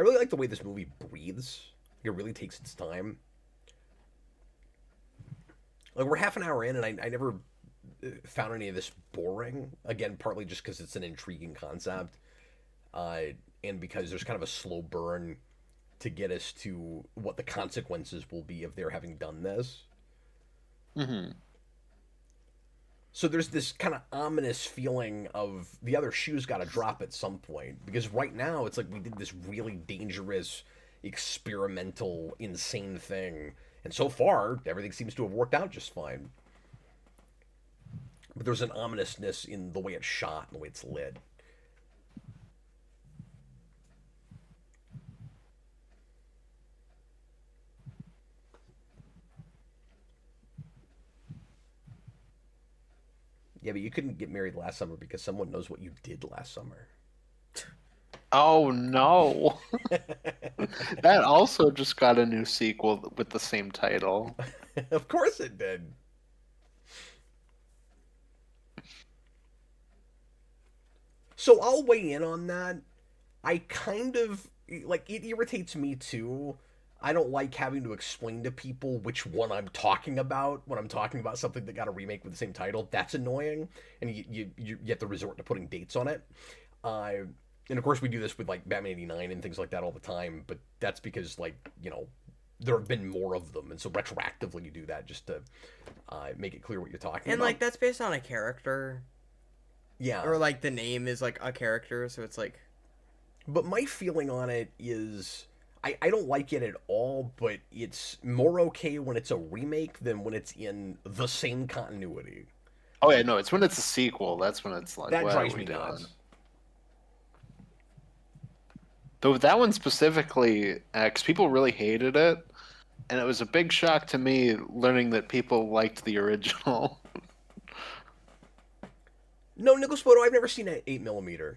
I really like the way this movie breathes. It really takes its time. Like, we're half an hour in, and I never found any of this boring. Again, partly just because it's an intriguing concept, uh, and because there's kind of a slow burn to get us to what the consequences will be of their having done this. Mm-hmm. So there's this kind of ominous feeling of the other shoe's got to drop at some point, because right now it's like we did this really dangerous, experimental, insane thing, and so far everything seems to have worked out just fine. But there's an ominousness in the way it's shot and the way it's lit. Yeah, but you couldn't get married last summer because someone knows what you did last summer. Oh no. That also just got a new sequel with the same title. Of course it did. So I'll weigh in on that. I kind of like it irritates me too. I don't like having to explain to people which one I'm talking about when I'm talking about something that got a remake with the same title. That's annoying, and you have to resort to putting dates on it. Uh, and of course we do this with like Batman '89 and things like that all the time. But that's because like there have been more of them, and so retroactively you do that just to make it clear what you're talking And about. like that's based on a character, Yeah, or like the name is like a character, so it's like but my feeling on it is I don't like it at all, but it's more okay when it's a remake than when it's in the same continuity. Oh yeah, no, it's when it's a sequel. That's when it's like, That what are drives we me doing? nuts. Though that one specifically, because people really hated it, and it was a big shock to me learning that people liked the original. No, Nicholas Photo, I've never seen an 8mm.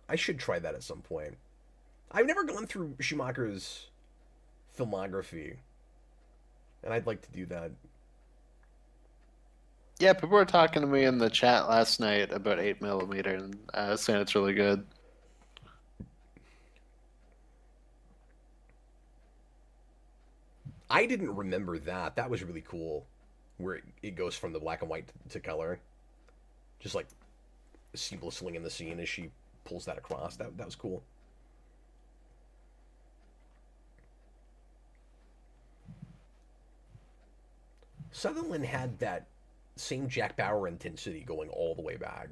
I should try that at some point. I've never gone through Schumacher's filmography, and I'd like to do that. Yeah, people were talking to me in the chat last night about 8mm and saying it's really good. I didn't remember that. That was really cool, where it goes from the black and white to color, just like seamlessly in the scene as she pulls that across. That was cool. Sutherland had that same Jack Bauer intensity going all the way back.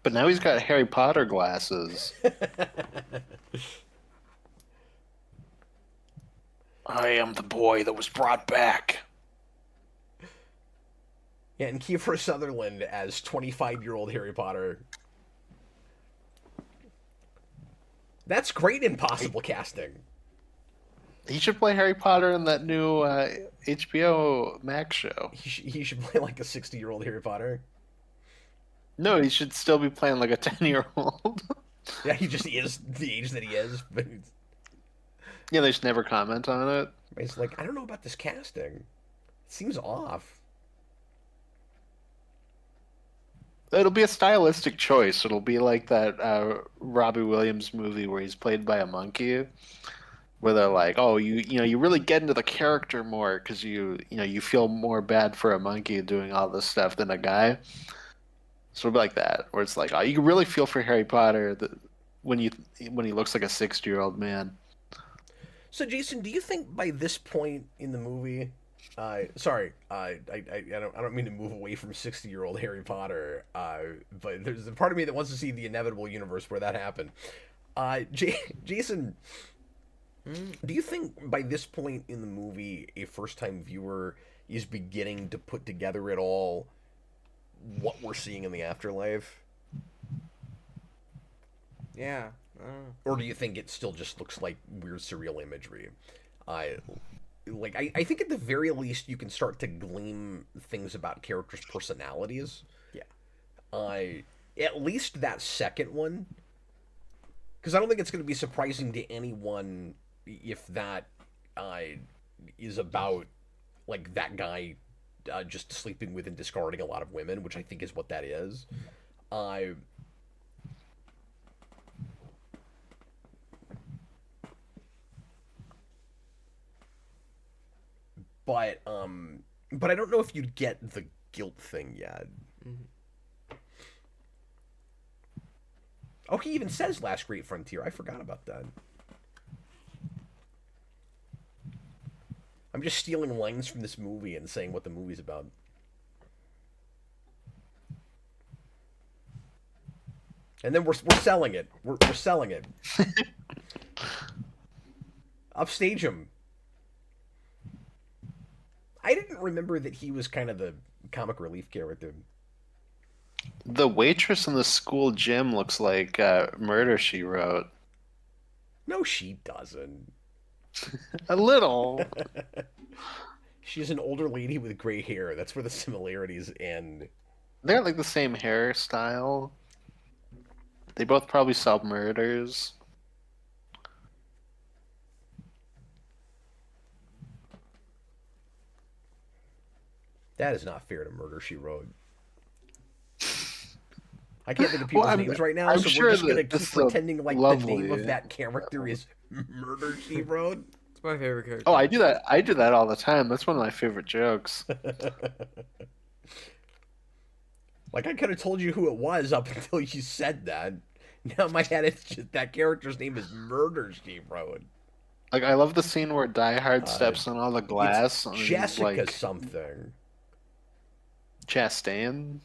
But now he's got Harry Potter glasses. I am the boy that was brought back. Yeah, and Kiefer Sutherland as 25-year-old Harry Potter. That's great impossible casting. He should play Harry Potter in that new HBO Max show. He should play like a 60-year-old Harry Potter. No, he should still be playing like a 10-year-old. Yeah, he just is the age that he is, but Yeah, they just never comment on it. he's like, I don't know about this casting. It seems off. It'll be a stylistic choice. It'll be like that Robbie Williams movie where he's played by a monkey, where they're like, "Oh, you really get into the character more because you feel more bad for a monkey doing all this stuff than a guy." So it'll be like that, where it's like, "Oh, you really feel for Harry Potter when he looks like a 60-year-old man." So, Jason, do you think by this point in the movie, I don't mean to move away from 60-year-old Harry Potter, but there's a part of me that wants to see the inevitable universe where that happened. Jason, do you think by this point in the movie, a first-time viewer is beginning to put together at all what we're seeing in the afterlife? yeah. Or do you think it still just looks like weird surreal imagery? I think at the very least you can start to glean things about characters' personalities. Yeah. At least that second one, because I don't think it's going to be surprising to anyone if that is about like that guy just sleeping with and discarding a lot of women, which I think is what that is. but I don't know if you'd get the guilt thing yet. Mhm. Oh, he even says Last Great Frontier. I forgot about that. I'm just stealing lines from this movie and saying what the movie's about. And then we're selling it. We're selling it. Upstage him. I didn't remember that he was kind of the comic relief character. The waitress in the school gym looks like Murder, She Wrote. No, she doesn't. A little. She's an older lady with gray hair. That's where the similarities end. They got like the same hairstyle. They both probably solve murders. That is not fair to Murder, She Wrote. I can't think of people's names right now, I'm so sure we're just going to that keep this is pretending like the lovely. name of that character is Murder, She Wrote. It's my favorite character. Oh, I do that. I do that all the time. That's one of my favorite jokes. Like, I could have told you who it was up until you said that. Now in my head, it's just that character's name is Murder, She Wrote. Like, I love the scene where Die Hard steps on all the glass. It's and, Jessica like, something. Chastain.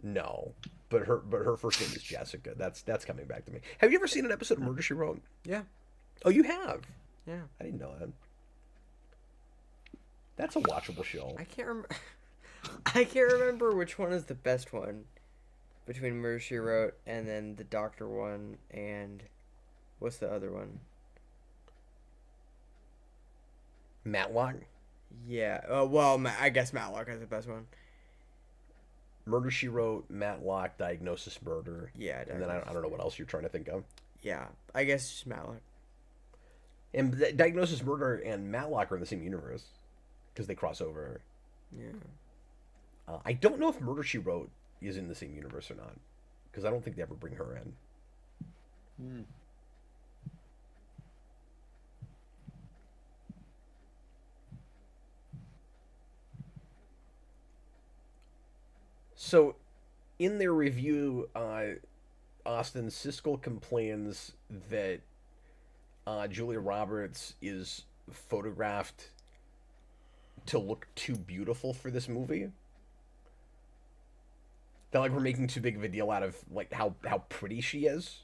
No, but her first name is Jessica. That's coming back to me. Have you ever seen an episode of Murder, She Wrote? Yeah. Oh, you have? Yeah. I didn't know that. That's a watchable show. I can't remember. I can't remember which one is the best one between Murder, She Wrote and then the Doctor one and what's the other one? Matlock. Yeah. Well, I guess Matlock is the best one. Murder, She Wrote, Matlock, Diagnosis Murder. Yeah. And then I don't know what else you're trying to think of. Yeah. I guess just Matlock. And Diagnosis Murder and Matlock are in the same universe because they cross over. Yeah. I don't know if Murder, She Wrote is in the same universe or not because I don't think they ever bring her in. Hmm. So, in their review, Austin Siskel complains that Julia Roberts is photographed to look too beautiful for this movie. That like we're making too big of a deal out of like how pretty she is,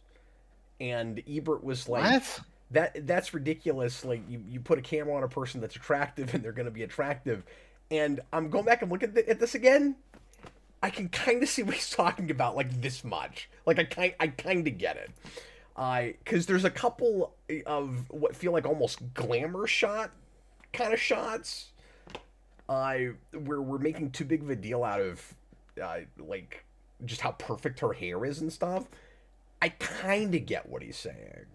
and Ebert was like, What? That's ridiculous. Like you put a camera on a person that's attractive and they're going to be attractive, and I'm going back and looking at this again. I can kind of see what he's talking about, like this much. Like I kind of get it, because there's a couple of what feel like almost glamour shot kind of shots, where we're making too big of a deal out of, like just how perfect her hair is and stuff. I kind of get what he's saying.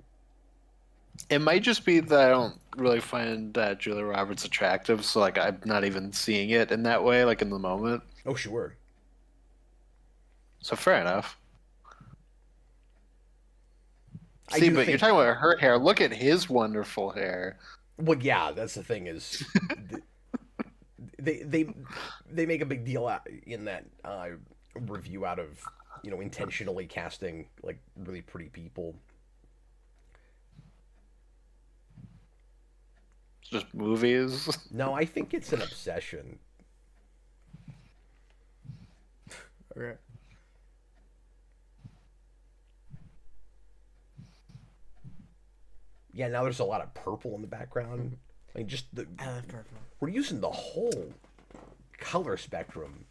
It might just be that I don't really find Julia Roberts attractive, so like I'm not even seeing it in that way, like in the moment. Oh sure. So fair enough. I See, do but think- you're talking about her hair. Look at his wonderful hair. Well, yeah, that's the thing is, they make a big deal in that review out of intentionally casting like really pretty people. It's just movies. No, I think it's an obsession. Okay. Yeah, now there's a lot of purple in the background. I mean, just I love purple. we're using the whole color spectrum.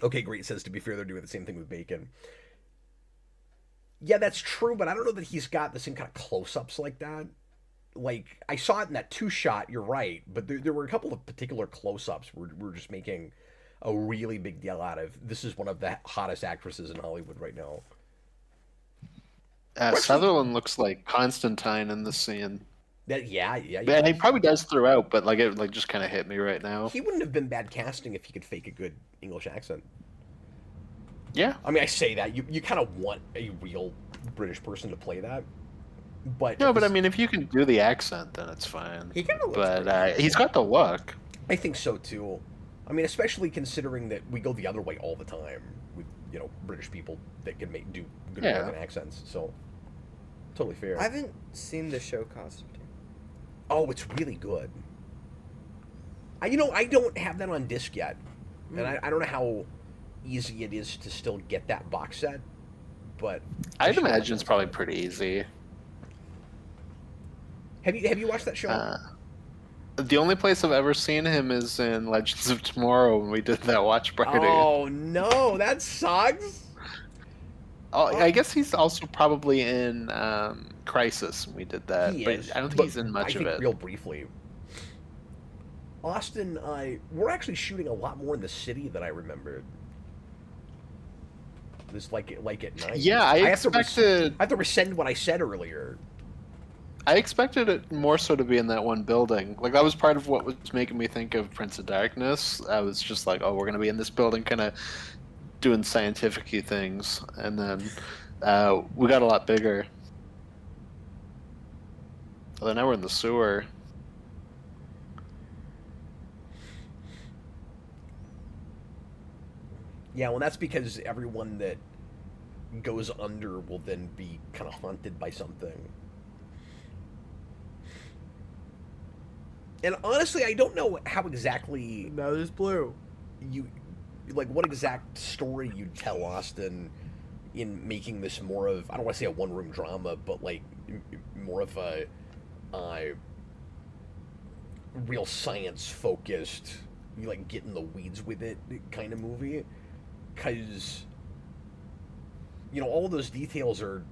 Okay, great. Says to be fair, they're doing the same thing with Bacon. Yeah, that's true, but I don't know that he's got the same kind of close-ups like that. Like, I saw it in that two-shot, you're right, but there were a couple of particular close-ups where we're just making a really big deal out of, this is one of the hottest actresses in Hollywood right now. Sutherland looks like Constantine in this scene. Yeah. And he probably does throughout, but like it like just kind of hit me right now. He wouldn't have been bad casting if he could fake a good English accent. Yeah. I mean, I say that. You kind of want a real British person to play that. But No, but I mean, if you can do the accent, then it's fine. He kind of looks But pretty. he's got the look. I think so too. I mean, especially considering that we go the other way all the time with British people that can do good Yeah. American accents. So totally fair. I haven't seen the show Constantine. Oh, it's really good. I don't have that on disc yet, and I don't know how easy it is to still get that box set. But I'd imagine it's probably pretty easy. Have you watched that show? The only place I've ever seen him is in Legends of Tomorrow when we did that watch party. Oh no, that sucks. Oh, I guess he's also probably in Crisis when we did that, He but is, I don't think but he's in much I of think it. real briefly. Austin, we're actually shooting a lot more in the city than I remembered. This like at night. Yeah, I expected. I have to rescind what I said earlier. I expected it more so to be in that one building. Like that was part of what was making me think of Prince of Darkness. I was just like, oh, we're gonna be in this building, kind of doing scientific-y things, and then we got a lot bigger. Although now we're in the sewer. Yeah, well, that's because everyone that goes under will then be kind of haunted by something. And honestly, I don't know how exactly Now there's blue. you like what exact story you'd tell Austin in making this more of, I don't want to say a one-room drama, but like more of a real science focused, you like get in the weeds with it kind of movie, because all those details are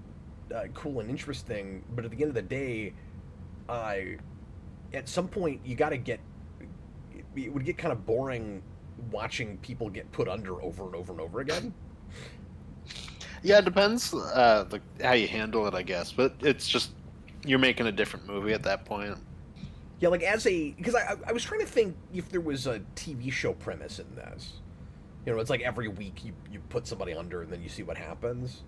cool and interesting, but at the end of the day, at some point you got to get, it would get kind of boring watching people get put under over and over and over again. Yeah, it depends like how you handle it, I guess. But it's just you're making a different movie at that point. Yeah, like because I was trying to think if there was a TV show premise in this. It's like every week you put somebody under and then you see what happens.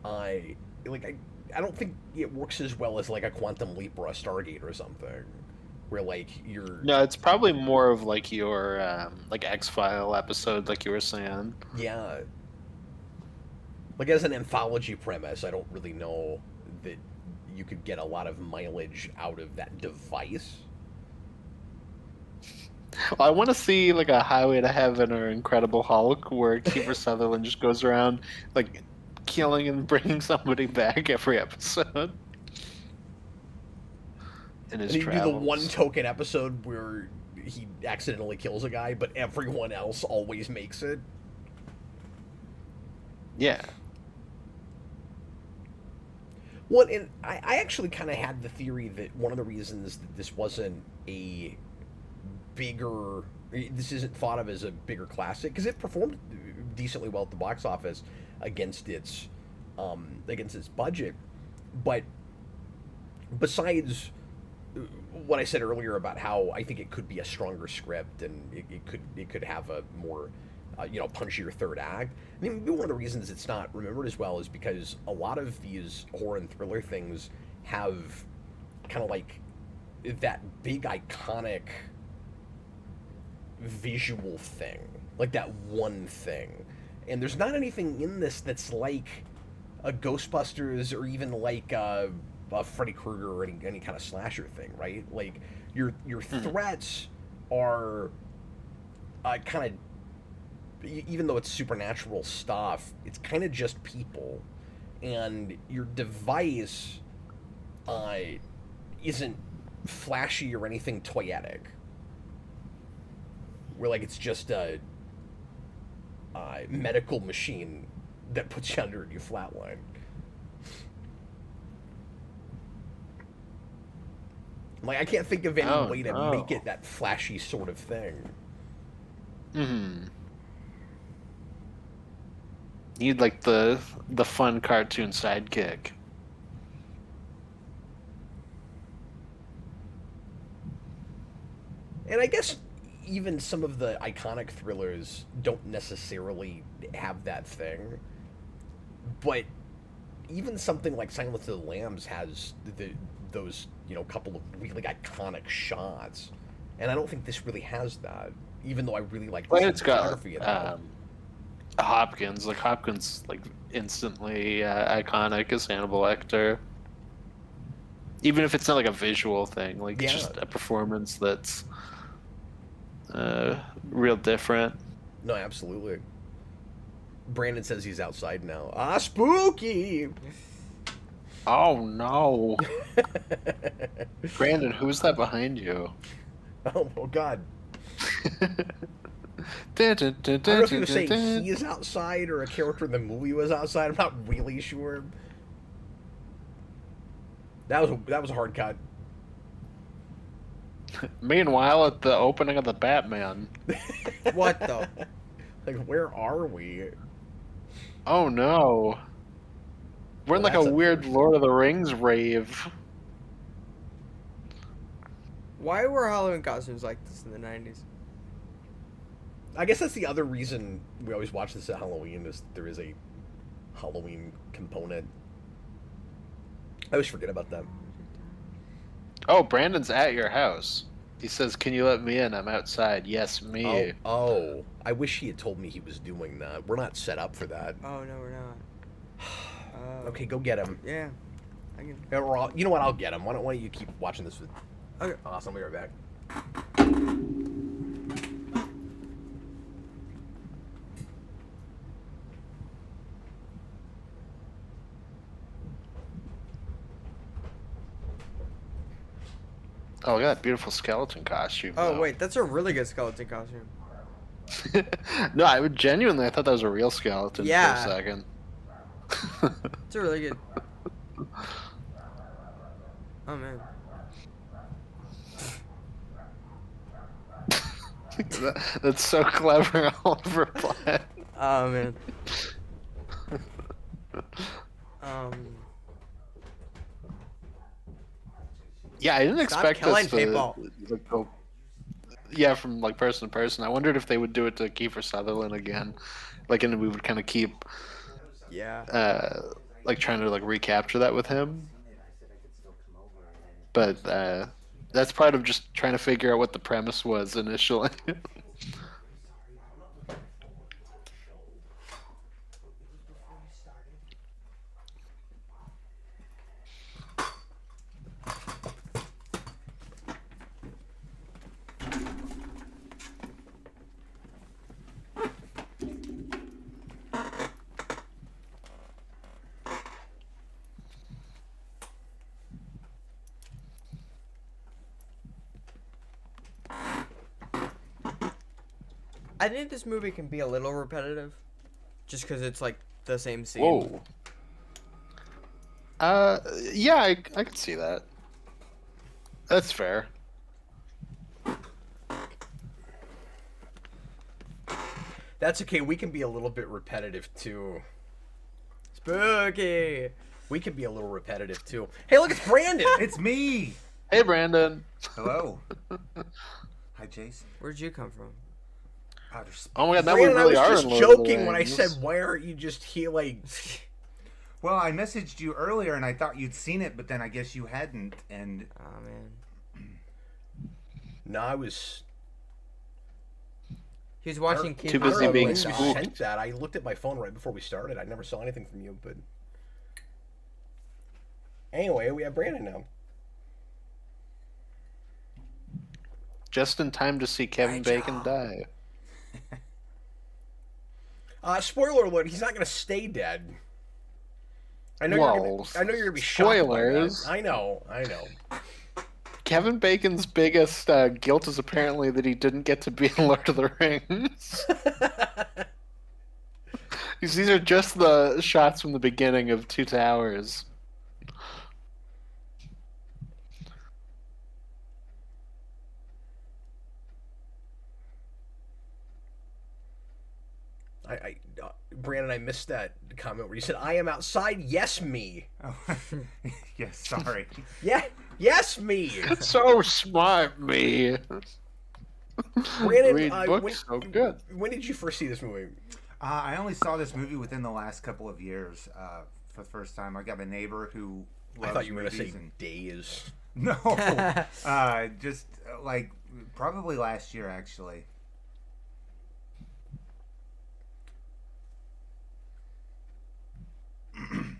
I don't think it works as well as like a Quantum Leap or a Stargate or something, where like you're. No, it's probably more of like your like X-File episode, like you were saying. Yeah. Like as an anthology premise, I don't really know that you could get a lot of mileage out of that device. Well, I want to see like a Highway to Heaven or Incredible Hulk, where Kiefer Sutherland just goes around like killing and bringing somebody back every episode. In his And you do the travels. one token episode where he accidentally kills a guy, but everyone else always makes it. Yeah. Well, and I actually kind of had the theory that one of the reasons that this wasn't a bigger, this isn't thought of as a bigger classic, because it performed decently well at the box office against its budget, but besides what I said earlier about how I think it could be a stronger script and it could have a more punchier third act. I mean, maybe one of the reasons it's not remembered as well is because a lot of these horror and thriller things have kind of like that big iconic visual thing, like that one thing. And there's not anything in this that's like a Ghostbusters or even like a Freddy Krueger or any kind of slasher thing, right? Like your threats are kind of, even though it's supernatural stuff, it's kind of just people, and your device isn't flashy or anything toyetic. Where like it's just a medical machine that puts you under and you flatline. Like I can't think of any way to make it that flashy sort of thing. Mm-hmm. Need like the fun cartoon sidekick. And I guess even some of the iconic thrillers don't necessarily have that thing. But even something like Silence of the Lambs has those couple of really iconic shots, and I don't think this really has that. Even though I really like the Well, it's got cinematography of that. Hopkins. Like Hopkins, like instantly iconic as Hannibal Lecter. Even if it's not like a visual thing, like Yeah. just a performance that's real different. No, absolutely. Brandon says he's outside now. Ah, spooky! Oh no, Brandon, who's that behind you? Oh God. Dun, dun, dun, I don't know if dun, you were saying dun, he is outside or a character in the movie was outside. I'm not really sure. That was a hard cut. Meanwhile, at the opening of the Batman. What the? Like, where are we? Oh no. We're in Well, like a that's weird Lord of the Rings rave. Why were Halloween costumes like this in the 90s? I guess that's the other reason we always watch this at Halloween is there is a Halloween component. I always forget about that. Oh, Brandon's at your house. He says, "Can you let me in? I'm outside." Yes, me. Oh, I wish he had told me he was doing that. We're not set up for that. Oh no, we're not. Okay, go get him. Yeah, I can. Yeah, you know what? I'll get him. Why don't you keep watching this with? Okay. Awesome. We'll be right back. Oh, yeah, beautiful skeleton costume. Oh though. wait, that's a really good skeleton costume. No, I would genuinely. I thought that was a real skeleton Yeah. for a second. It's a really good. Oh man. That's so clever, Oliver Platt. Oh man. Um. Yeah, I didn't Stop expect killing this to people. like, go. Yeah, from like person to person. I wondered if they would do it to Kiefer Sutherland again, like, and we would kind of keep, Yeah. like trying to like recapture that with him. But that's part of just trying to figure out what the premise was initially. I think this movie can be a little repetitive, just because it's like the same scene. Whoa. Yeah, I can see that. That's fair. That's okay. We can be a little bit repetitive too. Spooky. We can be a little repetitive too. Hey, look, it's Brandon. It's me. Hey, Brandon. Hello. Hi, Jason. Where'd you come from? Outer space. Oh my God, now Brandon, we really I are was in just Lord of the joking when I Rings. said, "Why aren't you just here?" Like, Well, I messaged you earlier, and I thought you'd seen it, but then I guess you hadn't. And Oh man. no, I was He was watching Too Kid I don't busy know being when you spooked. sent that. I looked at my phone right before we started. I never saw anything from you, but anyway, we have Brandon now. Just in time to see Kevin Right, Bacon Joel. die. Spoiler alert: he's not going to stay dead. I know Well, I know you're going to be shocked by that. spoilers. I know. Kevin Bacon's biggest guilt is apparently that he didn't get to be in Lord of the Rings. These are just the shots from the beginning of Two Towers. Brandon, I missed that comment where you said, "I am outside." Yes, me. oh, yes, sorry. Yeah, yes, me. So smart, me. Brandon, Read books when, so good. when did you first see this movie? I only saw this movie within the last couple of years. for the first time. I got a neighbor who I loves thought you were going to movies say and... days. No, just like probably last year actually.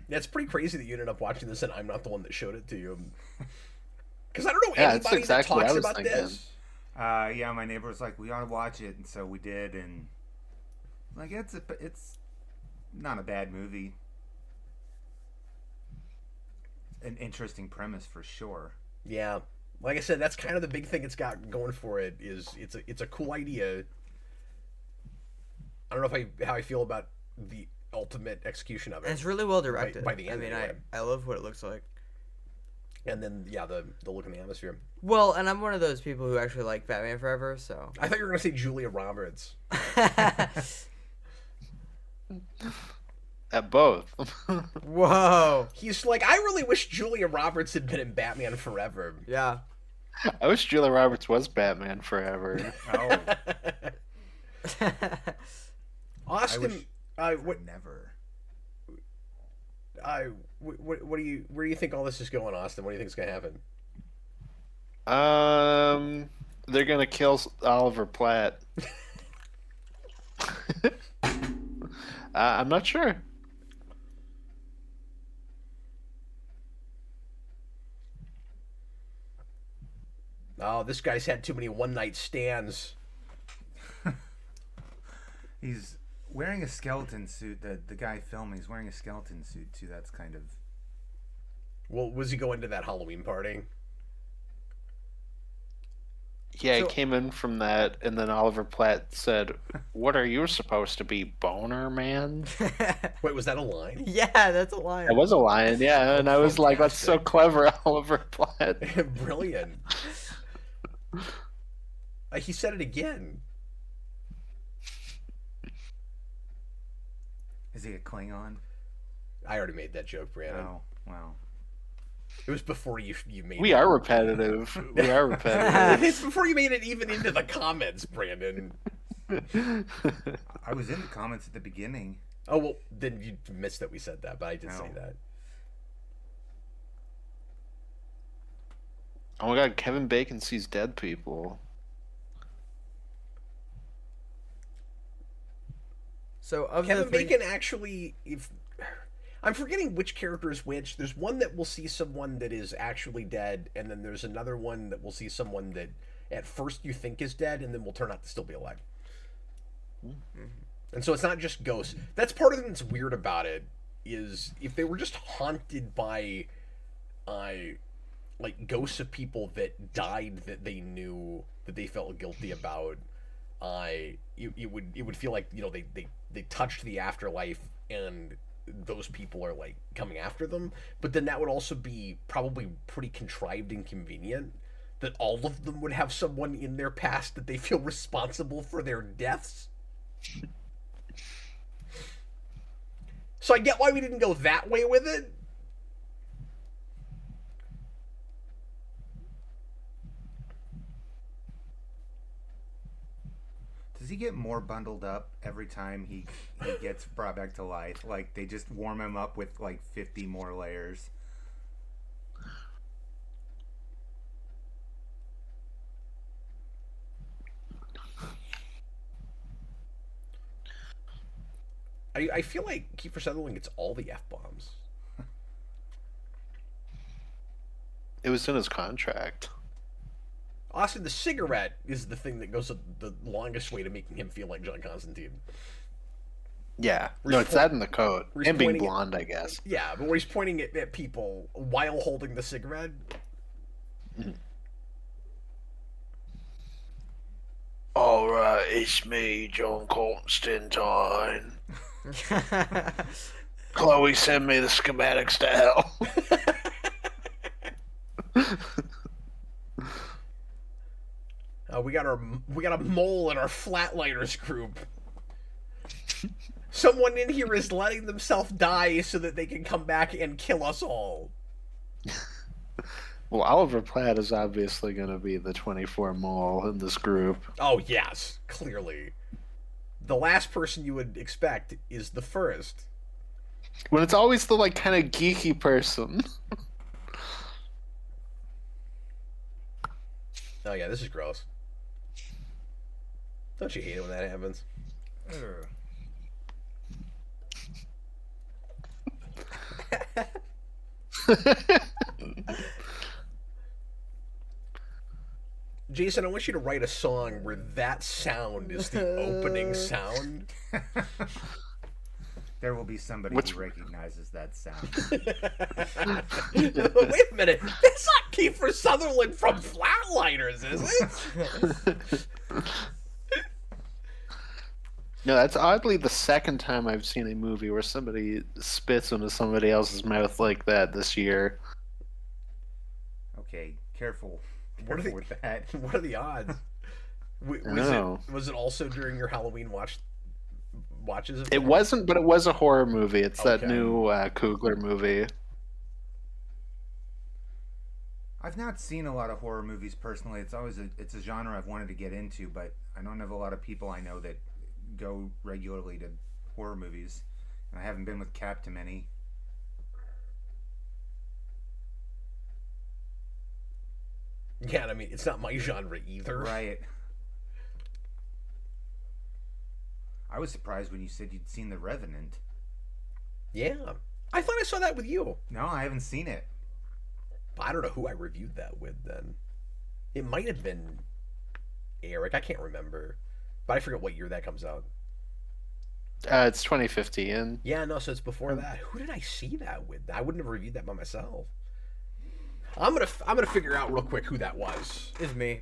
Yeah, it's pretty crazy that you ended up watching this and I'm not the one that showed it to you. Because I don't know Yeah, that's anybody exactly that what I talks was about thinking. this. Yeah, my neighbor was like, "We ought to watch it," and so we did. And like, it's not a bad movie. An interesting premise for sure. Yeah, like I said, that's kind of the big thing it's got going for it. Is it's a cool idea. I don't know how I feel about the ultimate execution of it. And it's really well directed. by the end I mean, anyway. I love what it looks like. And then yeah, the look in the atmosphere. Well, and I'm one of those people who actually like Batman Forever, so. I thought you were gonna say Julia Roberts. At both. Whoa. He's like, I really wish Julia Roberts had been in Batman Forever. Yeah. I wish Julia Roberts was Batman Forever. Oh, Austin, would never. what do you where do you think all this is going, Austin? What do you think is gonna happen? They're gonna kill Oliver Platt. I'm not sure. Oh, this guy's had too many one night stands. He's wearing a skeleton suit. The guy filming is wearing a skeleton suit too. That's kind of... Well, was he going to that Halloween party? Yeah, So- he came in from that, and then Oliver Platt said, "What are you supposed to be, boner man?" Wait, was that a line? Yeah, that's a line. It was a lion, yeah, and I was like, "That's so Fantastic. clever, Oliver Platt." Brilliant. He said it again. Is he a Klingon? I already made that joke, Brandon. Oh, wow. It was before you made We it. are repetitive. We are repetitive. It's before you made it even into the comments, Brandon. I was in the comments at the beginning. Oh, well, then you missed that we said that, but I did say No. that. Oh my god, Kevin Bacon sees dead people. So of Kevin the thing, Bacon actually, if I'm forgetting which character is which, there's one that will see someone that is actually dead, and then there's another one that will see someone that at first you think is dead, and then will turn out to still be alive. And so it's not just ghosts. That's part of the thing that's weird about it, is if they were just haunted by, like ghosts of people that died that they knew that they felt guilty about, it would feel like, you know, they touched the afterlife and those people are like coming after them. But then that would also be probably pretty contrived and convenient that all of them would have someone in their past that they feel responsible for their deaths. So I get why we didn't go that way with it. Does he get more bundled up every time he gets brought back to life? Like, they just warm him up with like 50 more layers. I feel like Kiefer Sutherland gets all the F-bombs. It was in his contract. Austin, the cigarette is the thing that goes the longest way to making him feel like John Constantine. Yeah. Where No, he's it's that in the coat. where he's And being pointing at- blonde, I guess. Yeah, but where he's pointing at people while holding the cigarette. Alright, it's me, John Constantine. Chloe, send me the schematics to hell. We got a mole in our Flatliners group. Someone in here is letting themselves die so that they can come back and kill us all. Well, Oliver Platt is obviously going to be the 24 mole in this group. Oh yes, clearly. The last person you would expect is the first. When it's always the like kind of geeky person. Oh yeah, this is gross. Don't you hate it when that happens? Jason, I want you to write a song where that sound is the opening sound. There will be somebody who recognizes that sound. Wait a minute. That's not Kiefer Sutherland from Flatliners, is it? No, that's oddly the second time I've seen a movie where somebody spits into somebody else's mouth like that this year. Okay, careful. What are Careful with that. What are the odds? Was it also during your Halloween watches? Of It wasn't, but it was a horror movie. It's that Okay. new Coogler movie. I've not seen a lot of horror movies personally. It's a genre I've wanted to get into, but I don't have a lot of people I know that go regularly to horror movies, and I haven't been with Cap to many. Yeah, I mean, it's not my genre either. Right. I was surprised when you said you'd seen The Revenant. Yeah. I thought I saw that with you. No, I haven't seen it. I don't know who I reviewed that with then. It might have been Eric. I can't remember. But I forget what year that comes out. It's 2015. Yeah, no, so it's before that. Who did I see that with? I wouldn't have reviewed that by myself. I'm gonna figure out real quick who that was. It's me.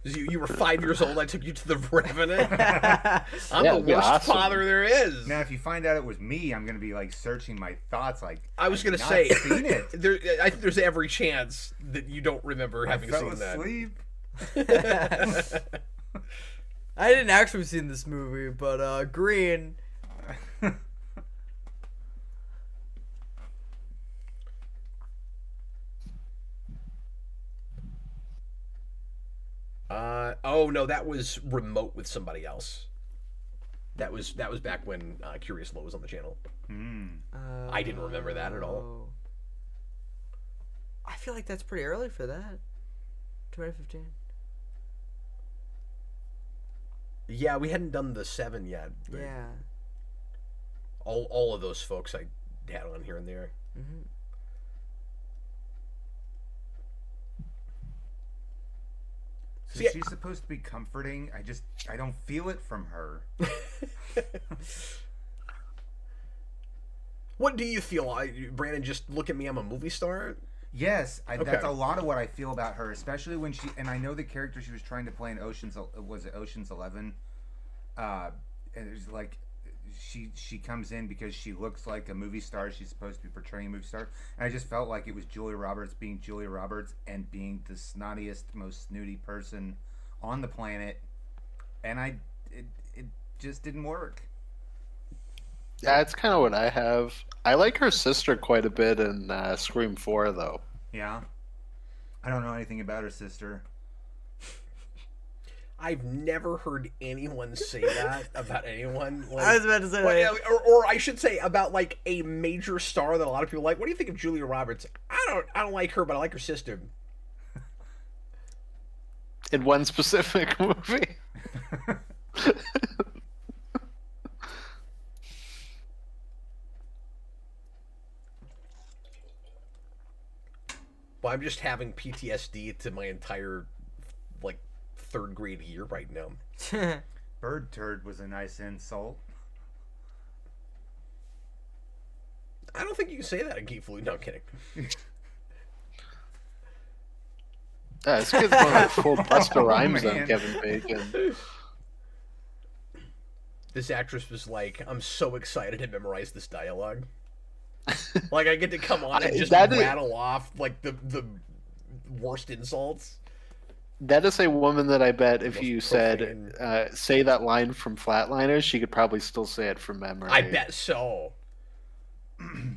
You were 5 years old. I took you to the Revenant. I'm Yeah, the it'd be worst awesome. father there is. Now, if you find out it was me, I'm gonna be like searching my thoughts. Like I was gonna I've say, not seen it. I think there's every chance that you don't remember having I fell seen that. asleep. I didn't actually see this movie, but Green. Oh no, that was remote with somebody else. That was back when Curious Low was on the channel. I didn't remember that at all. I feel like that's pretty early for that. 2015. Yeah, we hadn't done the 7 yet. But Yeah. all of those folks I had on here and there. Mm-hmm. So See, she's supposed to be comforting. I don't feel it from her. What do you feel? Brandon, just look at me. I'm a movie star. Yes, Okay. that's a lot of what I feel about her, especially when and I know the character she was trying to play in Ocean's 11? And it's like she comes in because she looks like a movie star. She's supposed to be portraying a movie star, and I just felt like it was Julia Roberts being Julia Roberts and being the snottiest, most snooty person on the planet, and it just didn't work. Yeah, it's kind of what I have. I like her sister quite a bit in Scream 4, though. Yeah, I don't know anything about her sister. I've never heard anyone say that about anyone. Like, I was about to say that. or I should say about like a major star that a lot of people like. What do you think of Julia Roberts? I don't like her, but I like her sister. In one specific movie. Well, I'm just having PTSD to my entire like 3rd grade year right now. Bird turd was a nice insult. I don't think you can say that in Geek Fluid. No, I'm kidding. Yeah, this kid's going like full Buster Rhymes on man. Kevin Bacon. This actress was like, "I'm so excited to memorize this dialogue." Like I get to come on and just rattle off like the worst insults. That is a woman that I bet if Most you profane. said, say that line from Flatliners, she could probably still say it from memory. I bet so.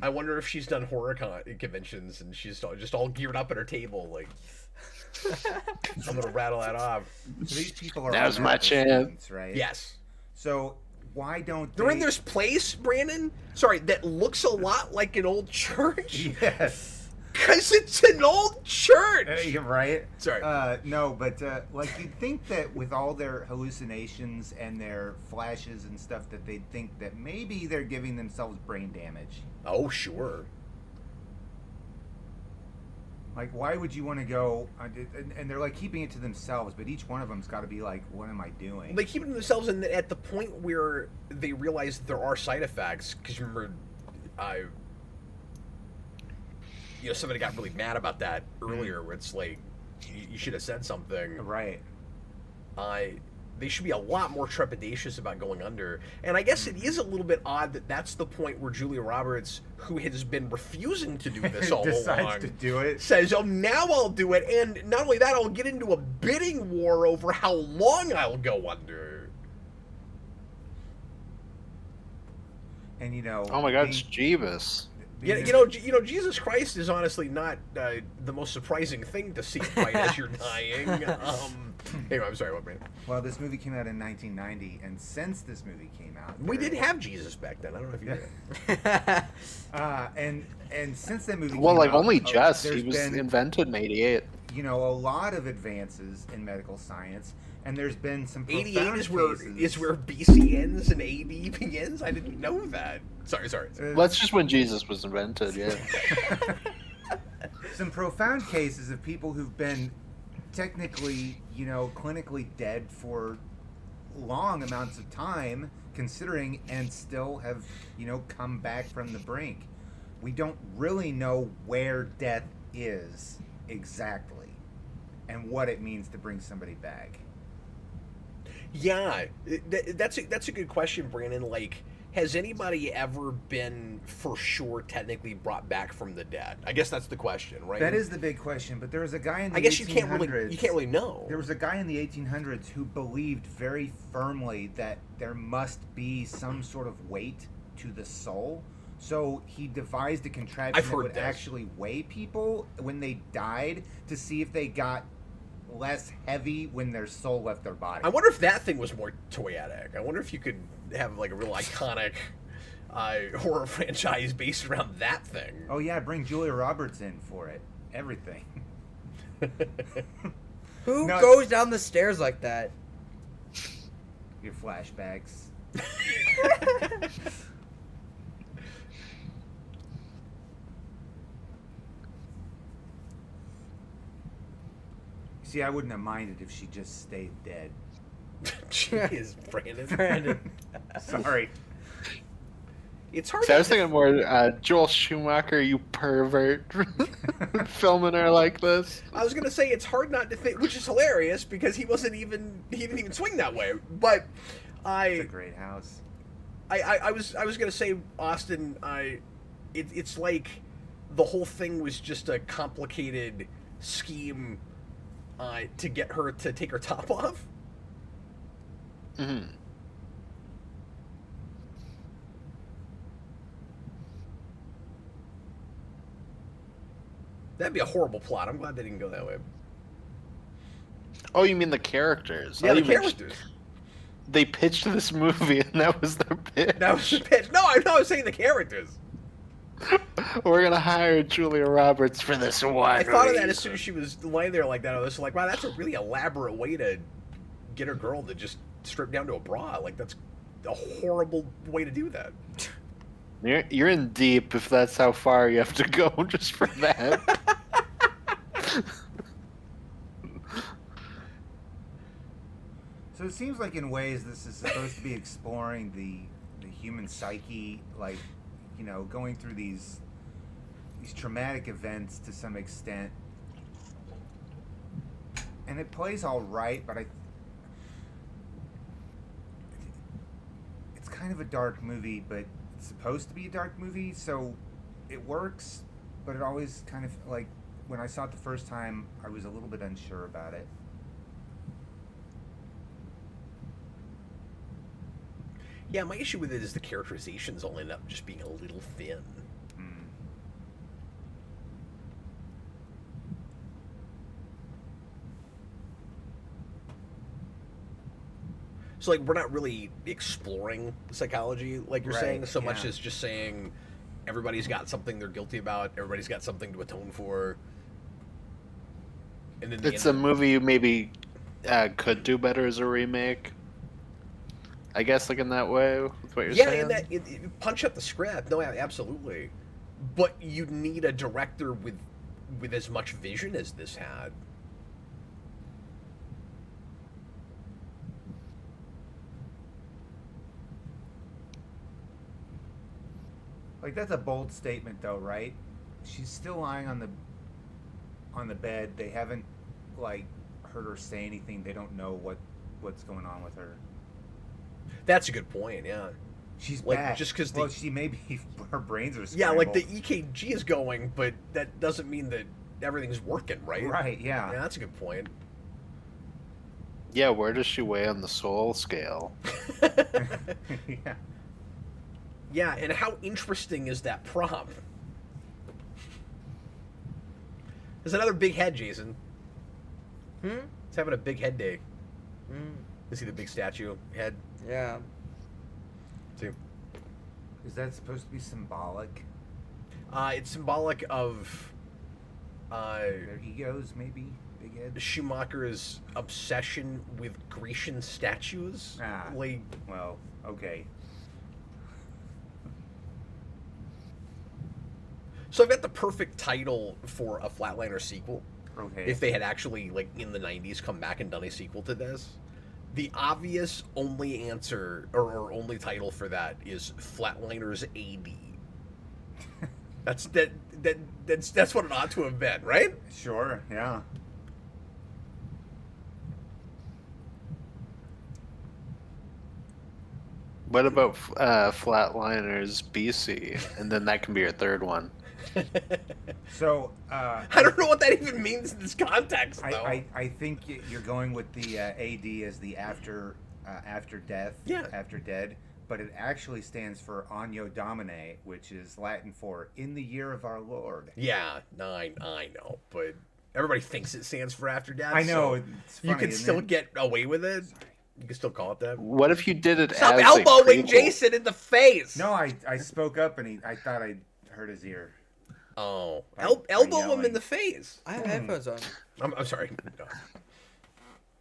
I wonder if she's done horror conventions and she's just all geared up at her table like. I'm gonna rattle that off. So these people are Now's all my medical chance. students, right? Yes. So why don't They're in they- this place, Brandon. Sorry, that looks a lot like an old church. Yes. Because it's an old church. You're right. Sorry. No, but like you'd think that with all their hallucinations and their flashes and stuff, that they'd think that maybe they're giving themselves brain damage. Oh, sure. Like, why would you want to go? And they're like keeping it to themselves, but each one of them's got to be like, "What am I doing?" They keep it to themselves, and at the point where they realize that there are side effects, because remember, somebody got really mad about that earlier, where it's like, you should have said something. Right. They should be a lot more trepidatious about going under. And I guess it is a little bit odd that that's the point where Julia Roberts, who has been refusing to do this all decides along, to do it. says, "Oh, now I'll do it." And not only that, I'll get into a bidding war over how long I'll go under. And Oh my God, it's Jeebus. Jesus Christ is honestly not the most surprising thing to see right as you're dying. Anyway, I'm sorry, what, Brandon? Well, this movie came out in 1990, and since this movie came out, We did have Jesus back then. I don't know if you did. and since that movie, Well, came like out, only just. there's He was been, invented in '88. a lot of advances in medical science, and there's been some 88 profound is where BC ends and AD begins? I didn't know that. Sorry. That's just when Jesus was invented. Yeah. Some profound cases of people who've been technically, clinically dead for long amounts of time, considering, and still have, come back from the brink. We don't really know where death is exactly and what it means to bring somebody back. Yeah, that's a good question, Brandon. Like, has anybody ever been for sure technically brought back from the dead? I guess that's the question, right? That is the big question, but there was a guy in the I guess 1800s, you can't really know. There was a guy in the 1800s who believed very firmly that there must be some sort of weight to the soul. So he devised a contraption I've that heard would this. actually weigh people when they died to see if they got less heavy when their soul left their body. I wonder if that thing was more toyetic. I wonder if you could have like a real iconic horror franchise based around that thing. Oh yeah, bring Julia Roberts in for it. Everything. Who No. goes down the stairs like that? Your flashbacks. See, I wouldn't have minded if she just stayed dead. Jeez, Brandon. Brandon. Sorry. It's hard. So I was thinking more Joel Schumacher, you pervert, filming her like this. I was gonna say it's hard not to think, which is hilarious because he didn't even swing that way. But It's a great house. I was gonna say, Austin, it's like the whole thing was just a complicated scheme to get her to take her top off. Mm-hmm. That'd be a horrible plot. I'm glad they didn't go that way. Oh, you mean the characters? Yeah, I the even- characters. They pitched this movie, and that was their pitch. That was the pitch. No, I was saying the characters. We're gonna hire Julia Roberts for this one. I thought of that as soon as she was laying there like that. I was like, wow, that's a really elaborate way to get a girl to just strip down to a bra. Like, that's a horrible way to do that. You're in deep if that's how far you have to go just for that. So it seems like in ways this is supposed to be exploring the human psyche, like, going through these traumatic events to some extent. And it plays all right, but it's kind of a dark movie, but it's supposed to be a dark movie, so it works, but it always kind of, like, when I saw it the first time, I was a little bit unsure about it. Yeah, my issue with it is the characterizations all end up just being a little thin. Mm. So like we're not really exploring psychology, like you're saying, Right, so much yeah. as just saying everybody's got something they're guilty about, everybody's got something to atone for, and then the It's end a movie you maybe could do better as a remake. I guess, like in that way, with what you're yeah, saying. and that punch up the script. No, absolutely, but you need a director with as much vision as this had. Like that's a bold statement, though, right? She's still lying on the bed. They haven't like heard her say anything. They don't know what's going on with her. That's a good point. Yeah. She's Like, back. just 'cause well, the- she maybe her brains are Yeah, like the scrambled. EKG is going, but that doesn't mean that everything's working, right? Right? Yeah, Yeah. that's a good point. Yeah, where does she weigh on the soul scale? Yeah. Yeah, and how interesting is that prop? There's another big head, Jason. It's having a big head day. Hmm. You see the big statue head? Yeah. See? Is that supposed to be symbolic? It's symbolic of Their egos, maybe. Big head. Schumacher's obsession with Grecian statues. Ah. Like, Well, okay. so I've got the perfect title for a Flatliner sequel. Okay. If they had actually, like, in the 90s come back and done a sequel to this. The obvious only answer, or only title for that is Flatliners AD. That's what it ought to have been, right? Sure. Yeah. What about Flatliners BC? And then that can be your third one. So. I don't know what that even means in this context, though. I think you're going with the AD as the after death, Yeah. after dead, but it actually stands for Anno Domini, which is Latin for in the year of our Lord. Yeah, no, I know, but everybody thinks it stands for after death. I know, so it's funny, you can isn't still it? get away with it. You can still call it that. What if you did it Stop as a elbowing prequel? Jason in the face. No, I spoke up and I thought I hurt his ear. Oh, By elbow him in yelling. the face. I have headphones on. I'm sorry.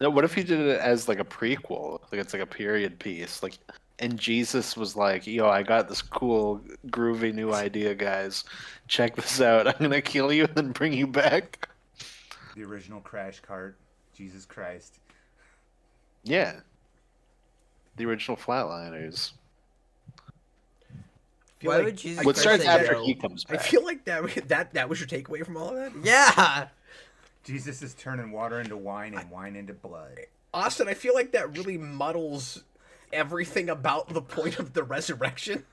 No, what if you did it as like a prequel? Like it's like a period piece. Like, and Jesus was like, "Yo, I got this cool, groovy new idea, guys. Check this out. I'm gonna kill you and then bring you back." The original crash cart, Jesus Christ. Yeah. The original Flatliners. feel Why like- would Jesus What Christ starts say after no? he comes I back. feel like that was your takeaway from all of that. Yeah. Jesus is turning water into wine and wine into blood. Austin, I feel like that really muddles everything about the point of the resurrection.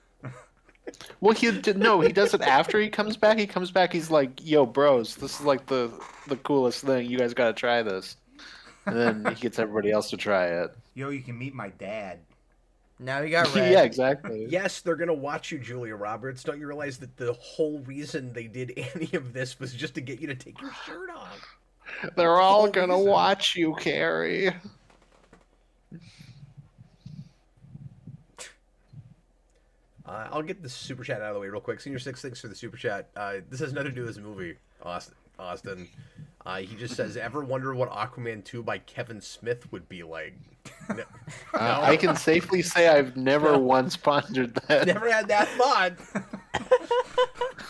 Well, he does it after he comes back. He comes back. He's like, "Yo, bros, this is like the coolest thing. You guys gotta try this." And then he gets everybody else to try it. Yo, you can meet my dad. Now he got red. Yeah, exactly. Yes, they're gonna watch you, Julia Roberts. Don't you realize that the whole reason they did any of this was just to get you to take your shirt off? They're all Whole gonna reason. watch you, Carrie. I'll get the super chat out of the way real quick. Senior Six, thanks for the super chat. This has nothing to do with this movie, Austin. He just says, "Ever wonder what Aquaman 2 by Kevin Smith would be like?" No, I can safely say I've never once pondered that. never had that thought.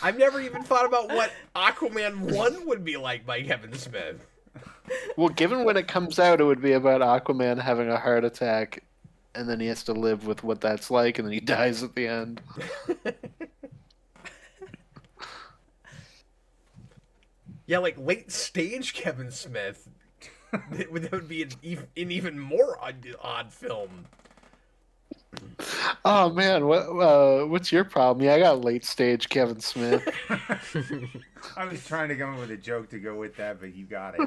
I've never even thought about what Aquaman 1 would be like by Kevin Smith. Well, given when it comes out, it would be about Aquaman having a heart attack, and then he has to live with what that's like, and then he dies at the end. Yeah, like late stage Kevin Smith. That would be an even more odd film. Oh man, what's your problem? Yeah, I got late stage Kevin Smith. I was trying to come up with a joke to go with that, but you got it.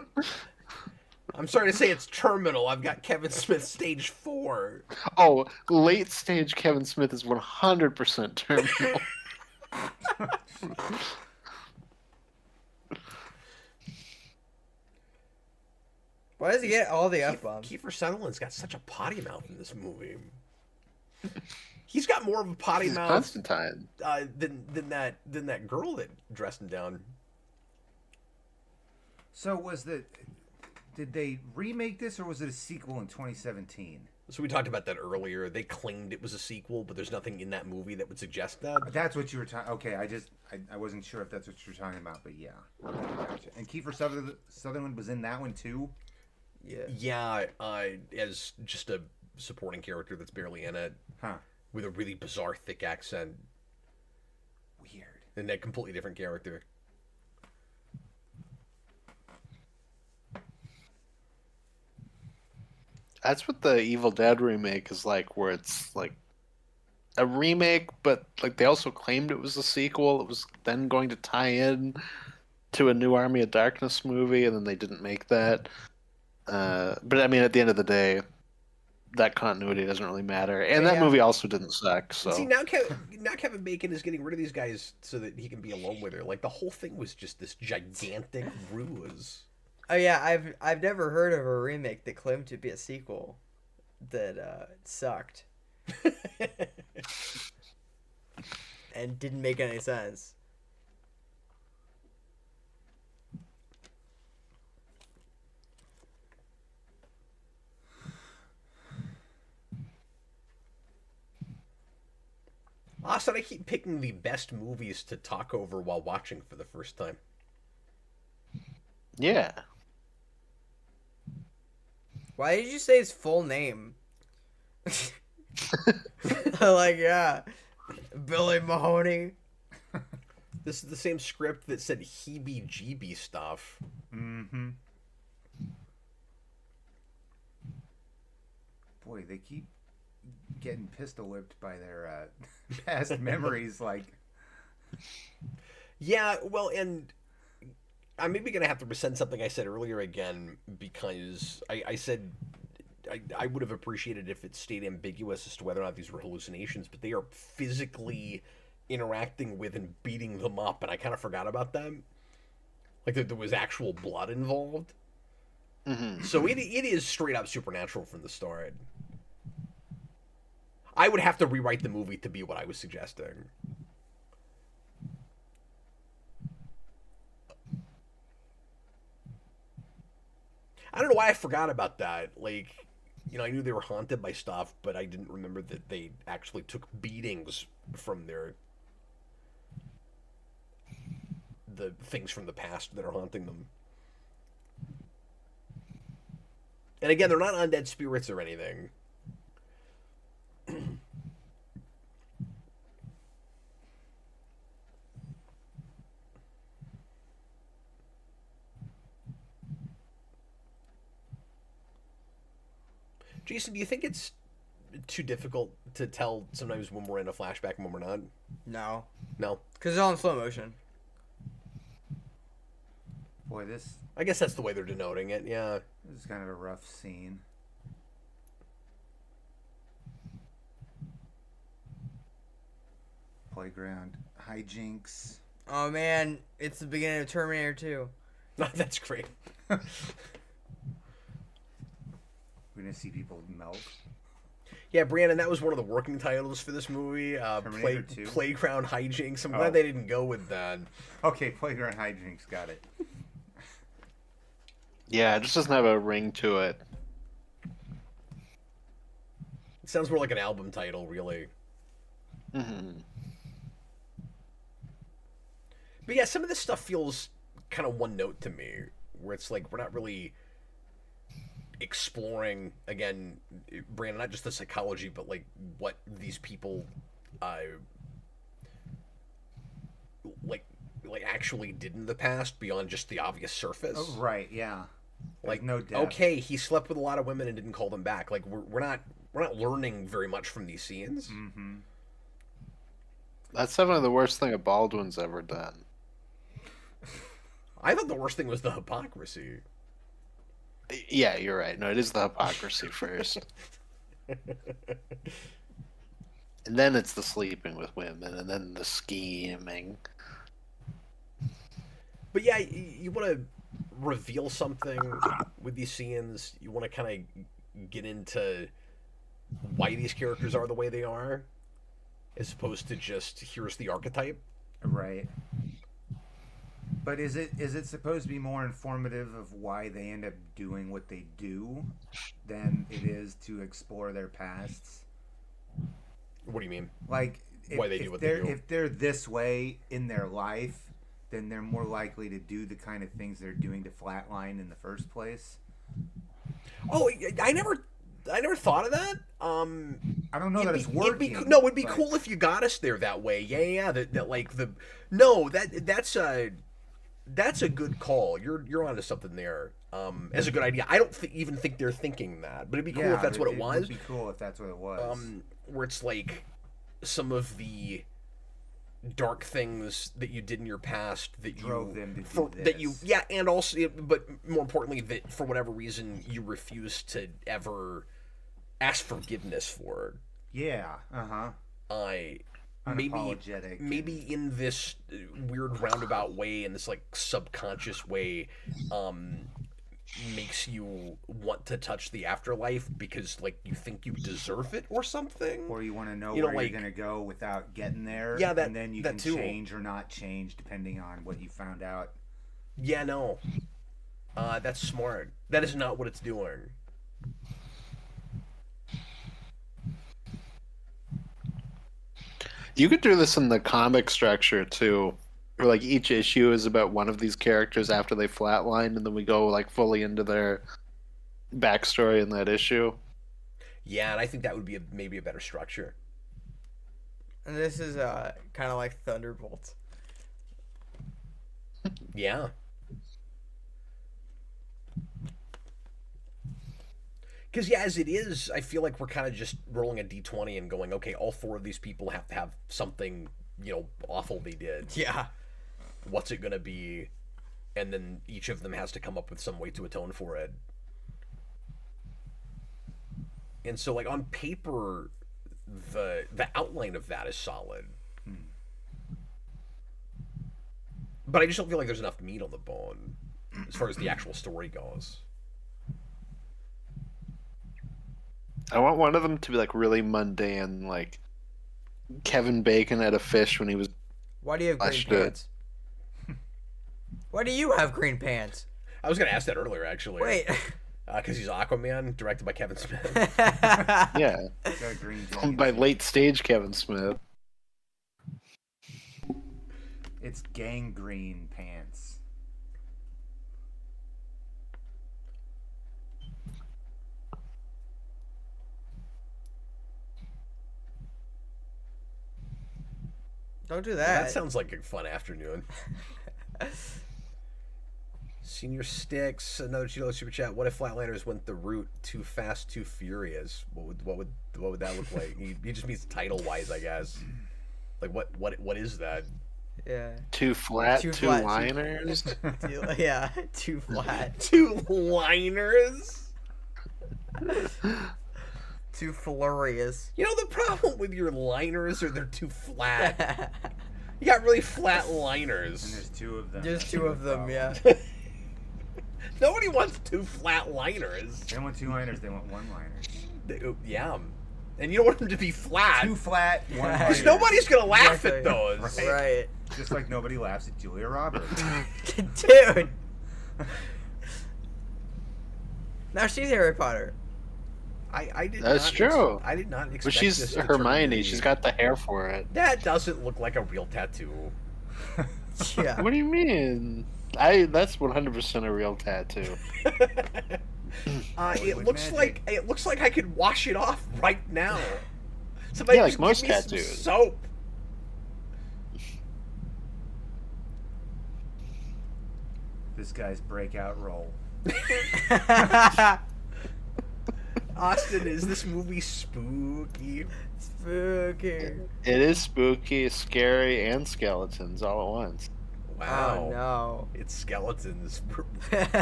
I'm sorry to say it's terminal. I've got Kevin Smith stage 4. Oh, late stage Kevin Smith is 100% terminal. Why does he get all the F-bombs? Kiefer Sutherland's got such a potty mouth in this movie. He's got more of a potty He's mouth Constantine. than that girl that dressed him down. So did they remake this, or was it a sequel in 2017? So we talked about that earlier. They claimed it was a sequel, but there's nothing in that movie that would suggest that. That's what you were talking. Okay, I wasn't sure if that's what you were talking about, but yeah. Okay, gotcha. And Kiefer Sutherland was in that one too. Yeah. Yeah, as just a supporting character that's barely in it, Huh. with a really bizarre, thick accent, Weird. and a completely different character. That's what the Evil Dead remake is like, where it's like a remake, but like they also claimed it was a sequel. It was then going to tie in to a new Army of Darkness movie, and then they didn't make that. But I mean, at the end of the day, that continuity doesn't really matter. And that Yeah. movie also didn't suck. So See, now Kevin Bacon is getting rid of these guys so that he can be alone with her. Like, the whole thing was just this gigantic ruse. Oh yeah, I've never heard of a remake that claimed to be a sequel that sucked and didn't make any sense. Austin, I keep picking the best movies to talk over while watching for the first time. yeah. Why did you say his full name? Like, yeah, Billy Mahoney. This is the same script that said heebie-jeebie stuff. Mm-hmm. Boy, they keep getting pistol whipped by their past memories. Like, Yeah, well, and I'm maybe going to have to rescind something I said earlier again, because I said I would have appreciated if it stayed ambiguous as to whether or not these were hallucinations, but they are physically interacting with and beating them up, and I kind of forgot about that. Like, there was actual blood involved. Mm-hmm. So it is straight up supernatural from the start. I would have to rewrite the movie to be what I was suggesting. I don't know why I forgot about that. Like, you know, I knew they were haunted by stuff, but I didn't remember that they actually took beatings from the things from the past that are haunting them. And again, they're not undead spirits or anything. Jason, do you think it's too difficult to tell sometimes when we're in a flashback and when we're not? No, No. because it's all in slow motion. boy, this I guess that's the way they're denoting it, yeah. is kind of a rough scene. Playground hijinks. Oh man, it's the beginning of Terminator 2. That's great. We're gonna see people melt. Yeah, Brandon, that was one of the working titles for this movie. Terminator 2? Playground hijinks. I'm Oh. glad they didn't go with that. Okay, playground hijinks. Got it. Yeah, it just doesn't have a ring to it. It sounds more like an album title, really. Mm-hmm. But yeah, some of this stuff feels kind of one note to me, where it's like we're not really exploring, again, Brandon, not just the psychology, but like what these people like actually did in the past beyond just the obvious surface. Oh, right. Yeah. Like, no depth. okay, he slept with a lot of women and didn't call them back. Like, we're not learning very much from these scenes. Mm-hmm. That's definitely the worst thing a Baldwin's ever done. I thought the worst thing was the hypocrisy. Yeah, you're right. No, it is the hypocrisy first. And then it's the sleeping with women, and then the scheming. But yeah, you want to reveal something with these scenes. You want to kind of get into why these characters are the way they are, as opposed to just here's the archetype. Right. But is it supposed to be more informative of why they end up doing what they do than it is to explore their pasts? What do you mean? Like, Why they do what they do. If they're this way in their life, then they're more likely to do the kind of things they're doing to Flatline in the first place. Oh, I never thought of that. I don't know that it's working. It'd be cool if you got us there that way. Yeah. That's a good call. You're onto something there. As a good idea. I don't even think they're thinking that, but it'd be cool if that's what it was. It'd be cool if that's what it was. Where it's like some of the dark things that you did in your past that drove them to do this. that you and also, but more importantly, that for whatever reason you refuse to ever ask forgiveness for. Yeah. Maybe in this weird roundabout way, in this like subconscious way, makes you want to touch the afterlife because like you think you deserve it or something, or you want to know where you're going to go without getting there. Yeah, and then you can change or not change depending on what you found out. Yeah, no, that's smart. That is not what it's doing. You could do this in the comic structure too, where like each issue is about one of these characters after they flatline, and then we go like fully into their backstory in that issue. Yeah, and I think that would be maybe a better structure. And this is kind of like Thunderbolts. Yeah. Because, yeah, as it is, I feel like we're kind of just rolling a d20 and going, okay, all four of these people have to have something, awful they did. Yeah. What's it going to be? And then each of them has to come up with some way to atone for it. And so, like, on paper, the outline of that is solid. But I just don't feel like there's enough meat on the bone as far as the actual story goes. I want one of them to be like really mundane, like Kevin Bacon had a fish when he was. Why do you have green pants? Why do you have green pants? I was gonna ask that earlier, actually. Wait. Because he's Aquaman, directed by Kevin Smith. Yeah. By late stage Kevin Smith. It's gangrene pants. Don't do that. That sounds like a fun afternoon. Senior Sticks, another $2 super chat. What if Flatliners went the route Too Fast, Too Furious? What would that look like? He just means title wise, I guess. Like what is that? Yeah. Too flat, two liners. Yeah, too flat. Two liners. Too flurious. The problem with your liners are they're too flat. You got really flat liners. And there's two of them. There's two of them, yeah. Nobody wants two flat liners. They don't want two liners, they want one liners. Yeah. And you don't want them to be flat. Two flat, one liner. Because nobody's going to laugh at those. Right. Just like nobody laughs at Julia Roberts. Dude. Now she's Harry Potter. I did That's not true. I did not expect But she's this to Hermione. turn She's got the hair for it. That doesn't look like a real tattoo. Yeah. What do you mean? That's 100% a real tattoo. It looks like I could wash it off right now. Yeah, like most tattoos. Soap. This guy's breakout role. Austin, is this movie spooky? Spooky. It is spooky, scary, and skeletons all at once. Wow. Oh, no. It's skeletons.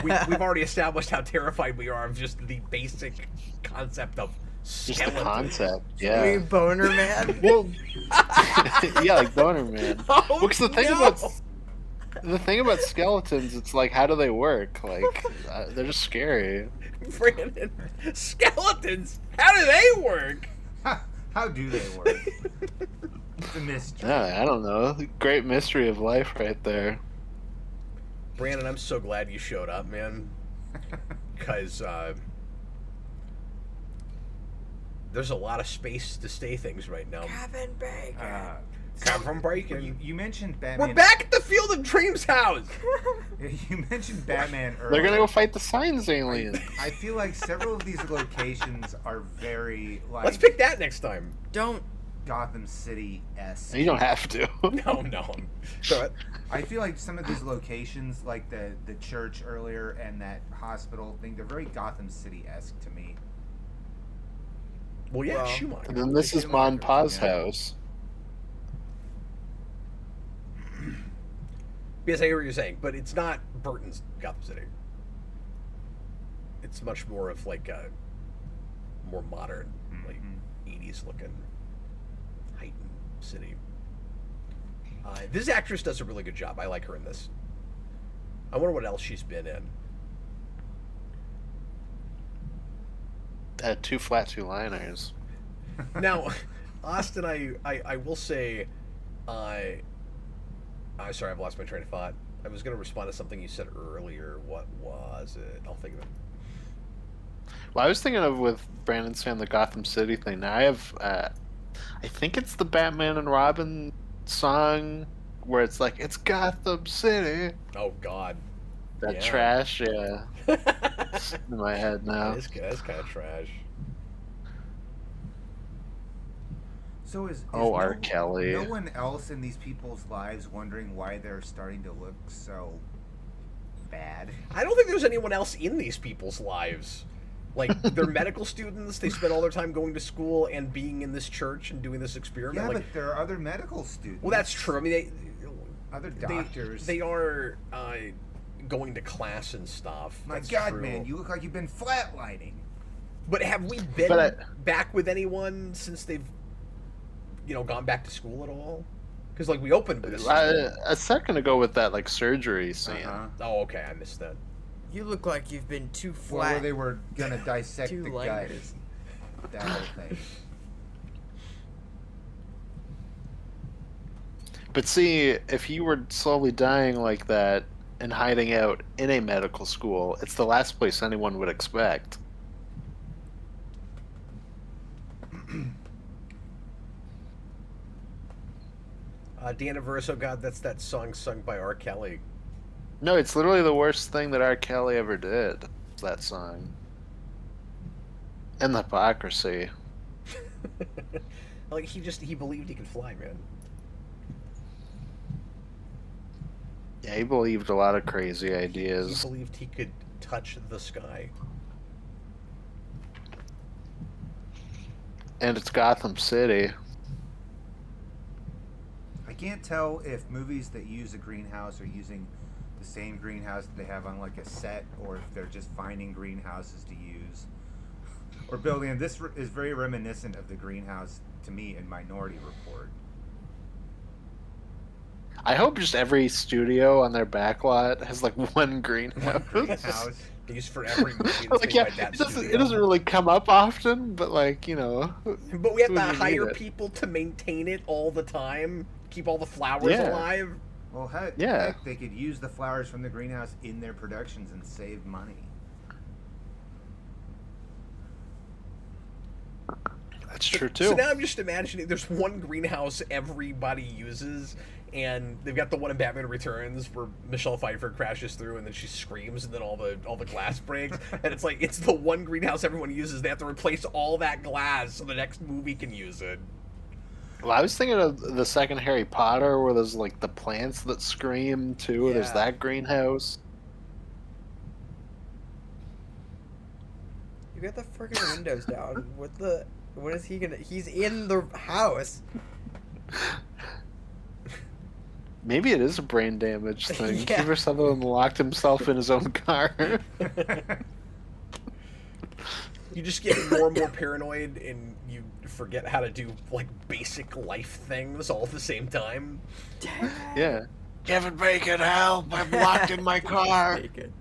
We've already established how terrified we are of just the basic concept of Just skeletons. the concept, You yeah. mean Boner Man? Well, yeah, like Boner Man. Oh, Because the thing no. about The thing about skeletons, it's like, how do they work? Like, they're just scary. Brandon, skeletons. How do they work? How do they work? It's a mystery. Yeah, I don't know. Great mystery of life right there. Brandon, I'm so glad you showed up, man. Because there's a lot of space to stay things right now. Kevin Bacon. Come from breaking. You mentioned Batman. We're back at the Field of Dreams house. You mentioned Batman earlier. They're gonna go fight the Signs aliens. I feel like several of these locations are very like Let's pick that next time. Don't. Gotham City-esque. You don't have to. No. But I feel like some of these locations, like the church earlier and that hospital thing, they're very Gotham City-esque to me. well, yeah, Well, Schumacher. And then this is Mon Pa's house. Because I hear what you're saying, but it's not Burton's Gotham City. It's much more of like a more modern, like 80s looking heightened city. This actress does a really good job. I like her in this. I wonder what else she's been in. Two Flatliners. Now, Austin, I will say, I'm sorry, I've lost my train of thought. I was going to respond to something you said earlier. What was it? I'll think of it. Well, I was thinking of with Brandon saying the Gotham City thing. Now I have, I think it's the Batman and Robin song where it's like, it's Gotham City. Oh, God. That Yeah. trash, yeah. It's in my head now. That's kind of trash. So is Oh, no, R. Kelly. No one else in these people's lives wondering why they're starting to look so bad? I don't think there's anyone else in these people's lives. Like, they're medical students. They spend all their time going to school and being in this church and doing this experiment. Yeah, like, but there are other medical students. well, that's true. I mean, Other doctors. They are going to class and stuff. My That's God, true. man, you look like you've been flatlining. But have we been But back with anyone since they've, gone back to school at all? Because like we opened with this. A second ago with that like surgery scene. Oh, okay, I missed that. You look like you've been too Well, flat. where they were gonna dissect Two the gut. liners. That whole thing. But see, if you were slowly dying like that and hiding out in a medical school, it's the last place anyone would expect. Dana Verso, God, that's that song sung by R. Kelly. No, it's literally the worst thing that R. Kelly ever did. That song. And the hypocrisy. Like he believed he could fly, man. Yeah, he believed a lot of crazy He ideas. believed he could touch the sky. And it's Gotham City. I can't tell if movies that use a greenhouse are using the same greenhouse that they have on like a set, or if they're just finding greenhouses to use or building. And this is very reminiscent of the greenhouse to me in Minority Report. I hope just every studio on their backlot has like one greenhouse. Greenhouse. Used for every movie that's Like, made yeah, by that it doesn't studio. really come up often, but like, But we have to when you need hire it. people to maintain it all the time, keep all the flowers Yeah. alive. Well, heck, Yeah. heck, they could use the flowers from the greenhouse in their productions and save money. That's true So too. now I'm just imagining there's one greenhouse everybody uses, and they've got the one in Batman Returns where Michelle Pfeiffer crashes through and then she screams and then all the glass breaks, and it's like it's the one greenhouse everyone uses. They have to replace all that glass so the next movie can use it. Well, I was thinking of the second Harry Potter where there's like the plants that scream too. There's Yeah. that greenhouse. You got the freaking windows down. What is he gonna? He's in the house. Maybe it is a brain damage thing. Yeah. Kiefer Sutherland locked himself in his own car. You just get more and more paranoid, and you forget how to do like basic life things all at the same time. Yeah. Kevin Bacon, help! I'm locked in my car. Bacon.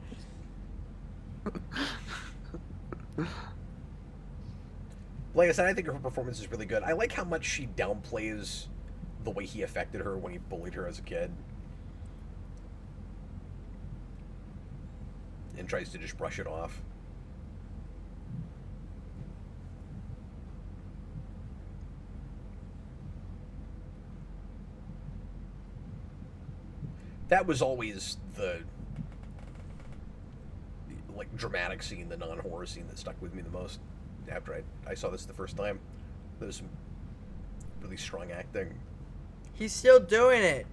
Like I said, I think her performance is really good. I like how much she downplays the way he affected her when he bullied her as a kid. And tries to just brush it off. That was always the like dramatic scene, the non-horror scene that stuck with me the most after I saw this the first time. There was some really strong acting. He's still doing it.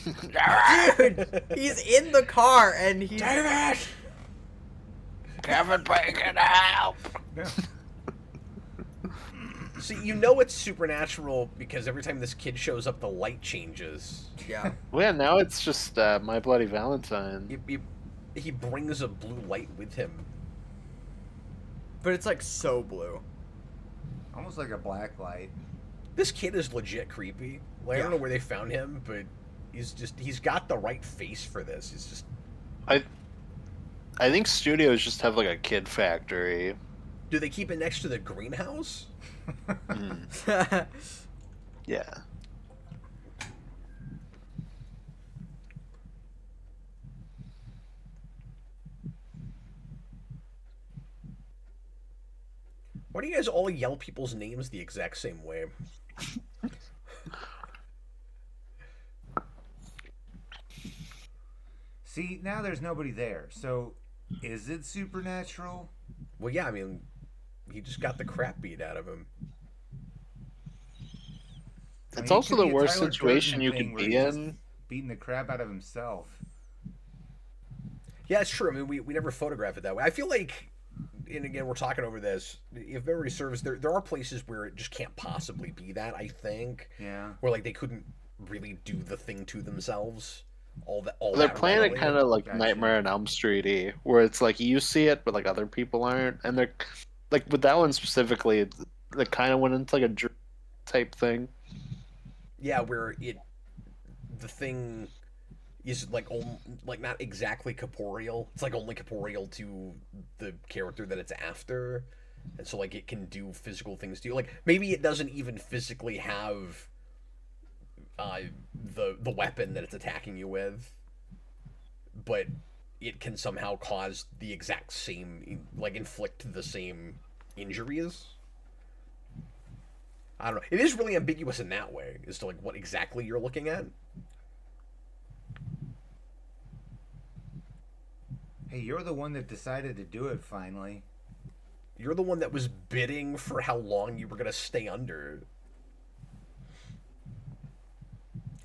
Dude, he's in the car and he's... David! Kevin Bacon, help! See, you know it's supernatural because every time this kid shows up, the light changes. Yeah. Well, yeah, now it's just My Bloody Valentine. He brings a blue light with him. But it's like so blue. Almost like a black light. This kid is legit creepy. Like, I don't know where they found him, but he's got the right face for this. He's just... I think studios just have like a kid factory. Do they keep it next to the greenhouse? Yeah. Why do you guys all yell people's names the exact same way? See, now there's nobody there. So, is it supernatural? Well, yeah, I mean, he just got the crap beat out of him. It's it also could the be a worst Tyler situation Durden you thing could where be he's just in. beating the crap out of himself. Yeah, it's true. I mean, we never photograph it that way. I feel like, and again, we're talking over this, if memory serves, there are places where it just can't possibly be that, I think. Yeah. Where, like, they couldn't really do the thing to themselves. They're playing it readily. kind of like Gotcha. Nightmare on Elm Street-y, where it's like you see it, but like other people aren't, and they're like with that one specifically, they kind of went into like a type thing. Yeah, where the thing is like not exactly corporeal. It's like only corporeal to the character that it's after, and so like it can do physical things to you. Like maybe it doesn't even physically have the weapon that it's attacking you with, but it can somehow cause the exact same, like inflict the same injuries. I don't know. It is really ambiguous in that way as to like what exactly you're looking at. Hey, you're the one that decided to do it finally. You're the one that was bidding for how long you were gonna stay under.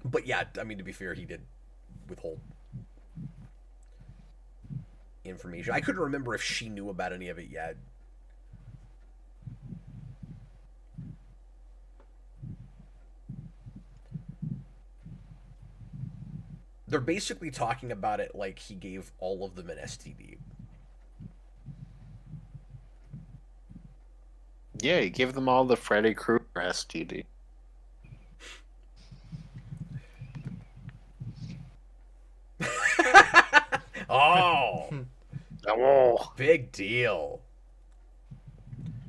But yeah, I mean, to be fair, he did withhold information. I couldn't remember if she knew about any of it yet. They're basically talking about it like he gave all of them an STD. Yeah, you give them all the Freddy Krueger STD. Oh, Oh, big deal.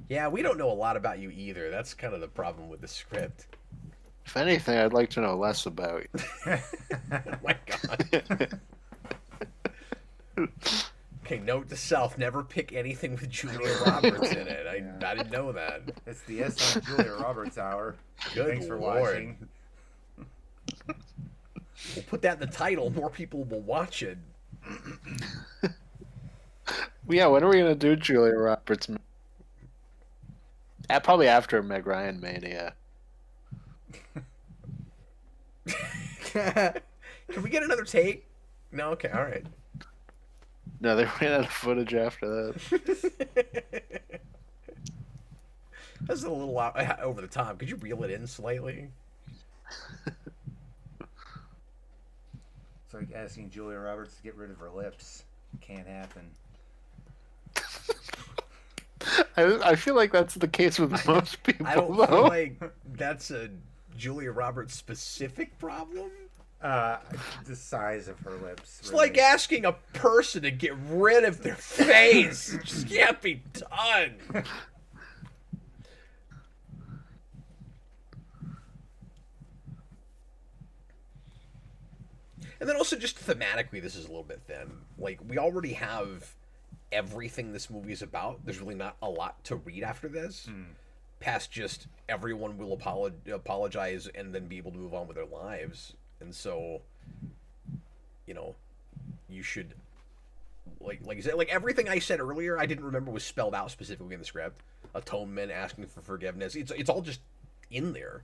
Yeah, we don't know a lot about you either. That's kind of the problem with the script. if anything, I'd like to know less about you. Oh my god. Okay, note to self: never pick anything with Julia Roberts in it. I didn't know that. It's the S on Julia Roberts hour. Good Thanks for Lord. watching. We'll put that in the title. More people will watch it. Yeah, when are we gonna do Julia Roberts? Probably after Meg Ryan Mania. Can we get another take? No? Okay, alright. No, they ran out of footage after that. That's a little over the top. Could you reel it in slightly? It's like asking Julia Roberts to get rid of her lips. Can't happen. I feel like that's the case with most people. I don't though. feel like that's a Julia Roberts specific problem. The size of her lips. It's really. like asking a person to get rid of their face. It just can't be done. And then also just thematically, this is a little bit thin. Like, we already have everything this movie is about. There's really not a lot to read after this. Past just everyone will apologize and then be able to move on with their lives. And so, you know, you should, like I said, like everything I said earlier, I didn't remember was spelled out specifically in the script. Atonement, asking for forgiveness. It's all just in there.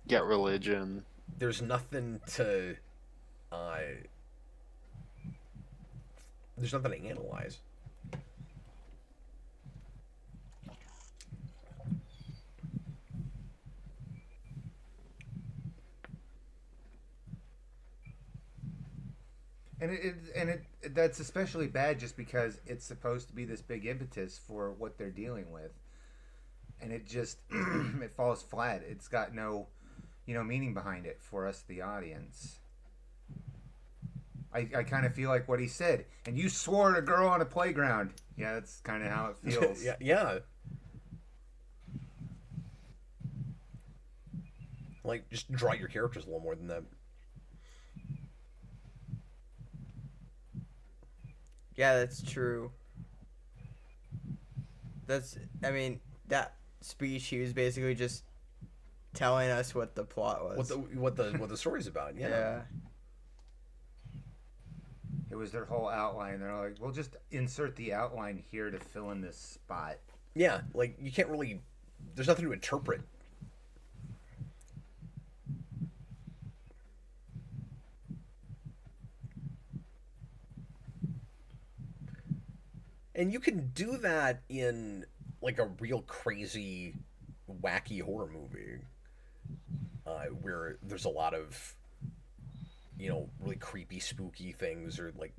Get religion. There's nothing to there's nothing to analyze. And that's especially bad just because it's supposed to be this big impetus for what they're dealing with, and it just it falls flat. It's got no, meaning behind it for us, the audience. I kind of feel like what he said. And you swore at a girl on a playground. Yeah, that's kind of how it feels. Yeah. Like, just draw your characters a little more than that. Yeah, that's true. I mean, that speech, he was basically just telling us what the plot was. What the story's about. Yeah. It was their whole outline. They're like, we'll just insert the outline here to fill in this spot. Yeah, like, you can't really... There's nothing to interpret. And you can do that in, like, a real crazy, wacky horror movie. Where there's a lot of... really creepy, spooky things, or like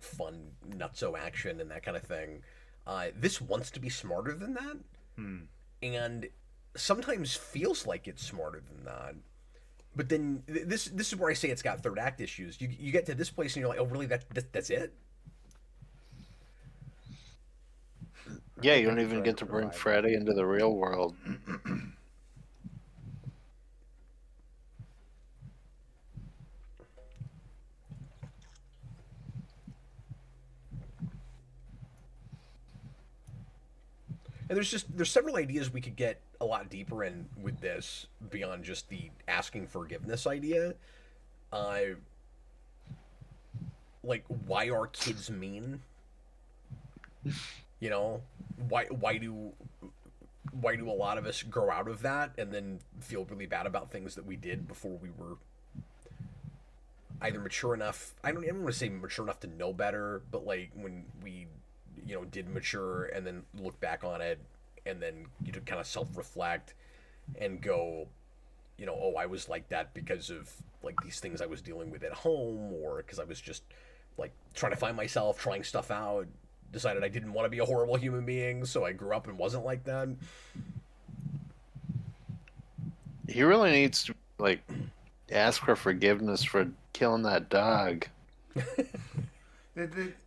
fun, nutso action and that kind of thing. This wants to be smarter than that, and sometimes feels like it's smarter than that. But then this is where I say it's got third act issues. You get to this place and you're like, oh, really? That's it? Yeah, you don't even get to bring Freddy into the real world. And there's several ideas we could get a lot deeper in with this beyond just the asking forgiveness idea. Like, why are kids mean? Why do a lot of us grow out of that and then feel really bad about things that we did before we were either mature enough? I don't want to say mature enough to know better, but like when we did mature and then look back on it and then kind of self-reflect and go, oh, I was like that because of like these things I was dealing with at home, or because I was just like trying to find myself, trying stuff out, decided I didn't want to be a horrible human being, so I grew up and wasn't like that. He really needs to like ask for forgiveness for killing that dog.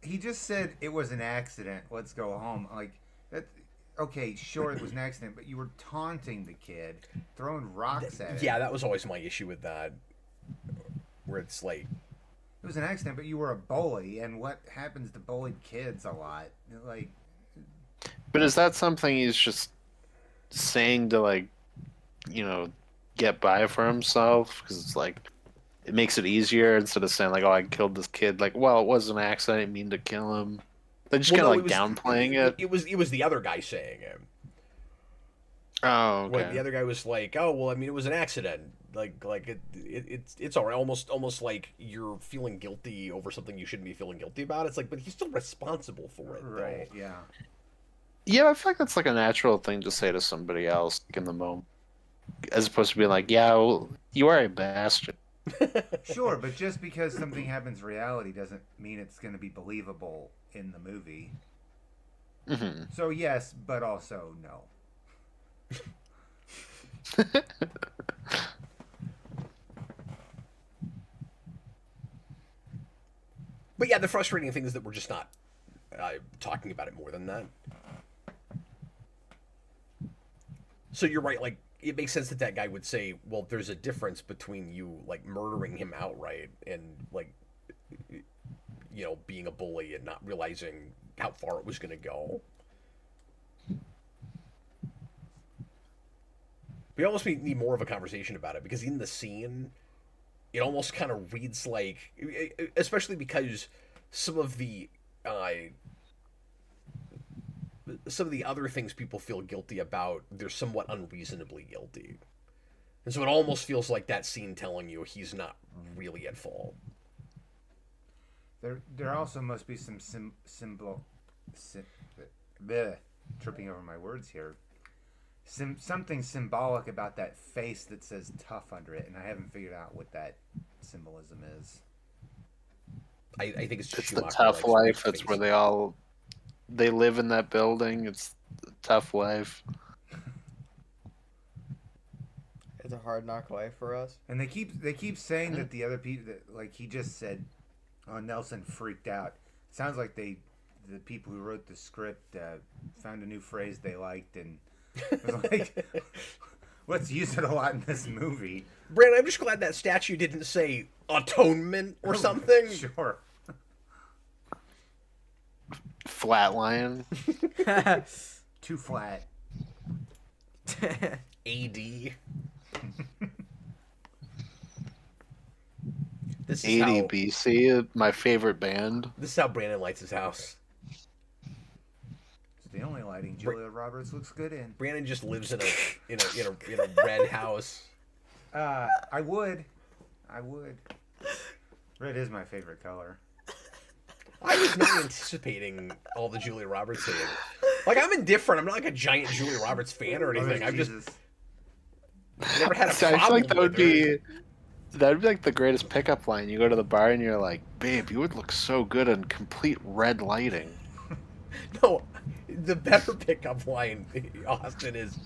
He just said it was an accident. Let's go home. Like that. Okay, sure, it was an accident, but you were taunting the kid, throwing rocks at him. Yeah, that was always my issue with that. Where it's like, it was an accident, but you were a bully, and what happens to bullied kids a lot? Like, but is that something he's just saying to like, get by for himself? Because it's like, it makes it easier instead of saying like, "Oh, I killed this kid." Like, well, it was an accident. I didn't mean to kill him. They're just kind of downplaying it. It was the other guy saying it. Oh, okay. Like the other guy was like, "Oh, well, I mean, it was an accident. Like it's all right." Almost like you're feeling guilty over something you shouldn't be feeling guilty about. It's like, but he's still responsible for it, right? though. Yeah. Yeah, I feel like that's like a natural thing to say to somebody else in the moment, as opposed to being like, "Yeah, well, you are a bastard." Sure, but just because something happens in reality doesn't mean it's going to be believable in the movie. Mm-hmm. So yes, but also no. But yeah, the frustrating thing is that we're just not talking about it more than that. So you're right, like, it makes sense that that guy would say, well, there's a difference between you, like, murdering him outright and, like, you know, being a bully and not realizing how far it was going to go. We almost need more of a conversation about it, because in the scene, it almost kind of reads like, especially because some of the other things people feel guilty about, they're somewhat unreasonably guilty. And so it almost feels like that scene telling you he's not really at fault. There also must be some tripping over my words here. Something symbolic about that face that says tough under it, and I haven't figured out what that symbolism is. I think it's just the tough life. That's where they live in that building. It's the tough life. It's a hard knock life for us. And they keep saying that the other people, that, like he just said, oh, Nelson freaked out. Sounds like the people who wrote the script found a new phrase they liked and was like, let's use it a lot in this movie. Brandon, I'm just glad that statue didn't say atonement or something. Sure. Flatline. Too flat. AD. This is ADBC, my favorite band. This is how Brandon lights his house. It's the only lighting Julia Roberts looks good in. Brandon just lives in a red house. I would. Red is my favorite color. I was not anticipating all the Julia Roberts thing. Like, I'm indifferent. I'm not like a giant Julia Roberts fan or anything. I've just never had a problem. I feel like that would with her. be like the greatest pickup line. You go to the bar and you're like, babe, you would look so good in complete red lighting. No, the better pickup line, Austin, is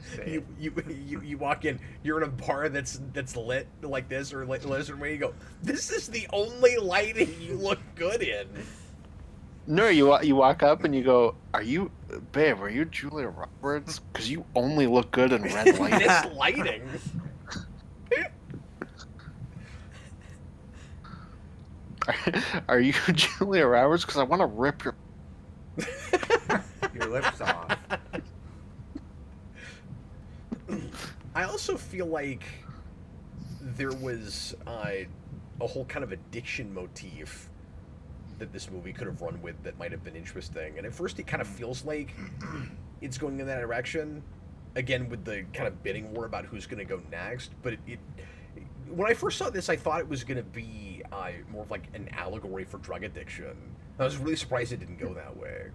you walk in, you're in a bar that's lit like this or lit where you go, this is the only lighting you look good in. No, you walk up and you go, are you Julia Roberts? Because you only look good in red lighting. This lighting. Are you Julia Roberts? Because I want to rip your lips off. I also feel like there was a whole kind of addiction motif that this movie could have run with that might have been interesting. And at first it kind of feels like it's going in that direction, again with the kind of bidding war about who's going to go next. But when I first saw this, I thought it was going to be more of like an allegory for drug addiction. I was really surprised it didn't go that way.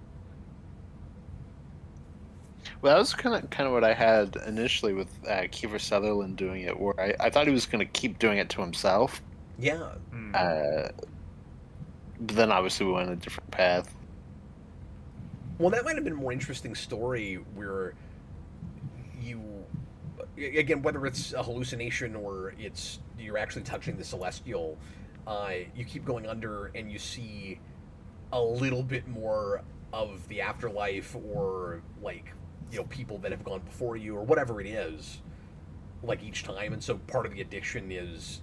Well, that was kind of what I had initially with Kiefer Sutherland doing it, where I thought he was going to keep doing it to himself. Yeah. But then obviously we went a different path. Well, that might have been a more interesting story where you, again, whether it's a hallucination or you're actually touching the celestial, you keep going under and you see a little bit more of the afterlife, or like, you know, people that have gone before you or whatever it is, like each time. And so part of the addiction is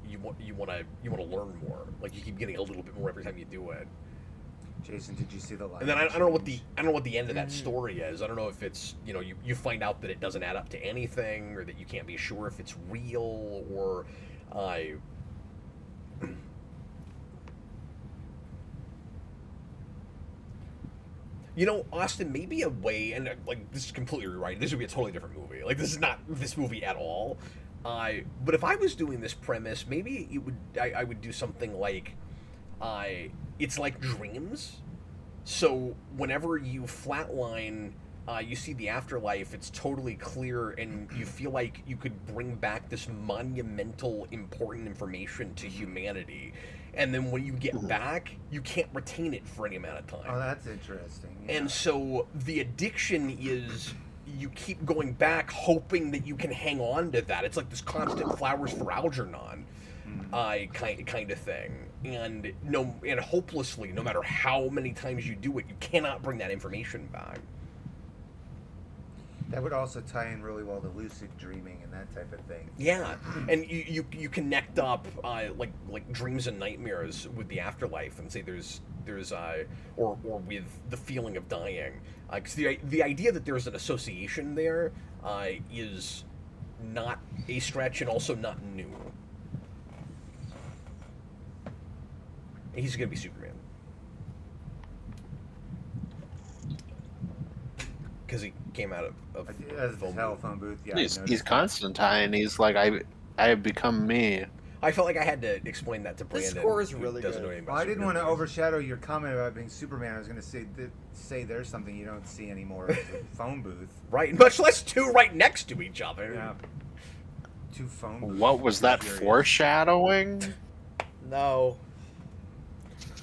you want to learn more. Like, you keep getting a little bit more every time you do it. Jason, did you see the light? And then I don't know what the end of that story is. I don't know if it's, you know, you find out that it doesn't add up to anything, or that you can't be sure if it's real, or you know, Austin, maybe a way, and like, this is completely right. This would be a totally different movie. Like, this is not this movie at all. But if I was doing this premise, maybe I would do something like, it's like dreams. So whenever you flatline, you see the afterlife, it's totally clear, and you feel like you could bring back this monumental, important information to humanity. And then when you get back, you can't retain it for any amount of time. Oh, that's interesting. Yeah. And so the addiction is, you keep going back hoping that you can hang on to that. It's like this constant Flowers for Algernon. kind of thing. And hopelessly, no matter how many times you do it, you cannot bring that information back. That would also tie in really well to lucid dreaming and that type of thing. Yeah, and you connect up like dreams and nightmares with the afterlife, and say there's or with the feeling of dying, because the idea that there's an association there is not a stretch and also not new. He's gonna be Superman. Because he came out of As the telephone booth, yeah. He's Constantine. He's like, I have become me. I felt like I had to explain that to Brandon. The score is who really doesn't good. know anything about Well, I didn't want to superheroes. overshadow your comment about being Superman. I was going to say there's something you don't see anymore. It's a phone booth. Right, much less two right next to each other. Yeah. Two phone booths. What was that Furious. foreshadowing? No.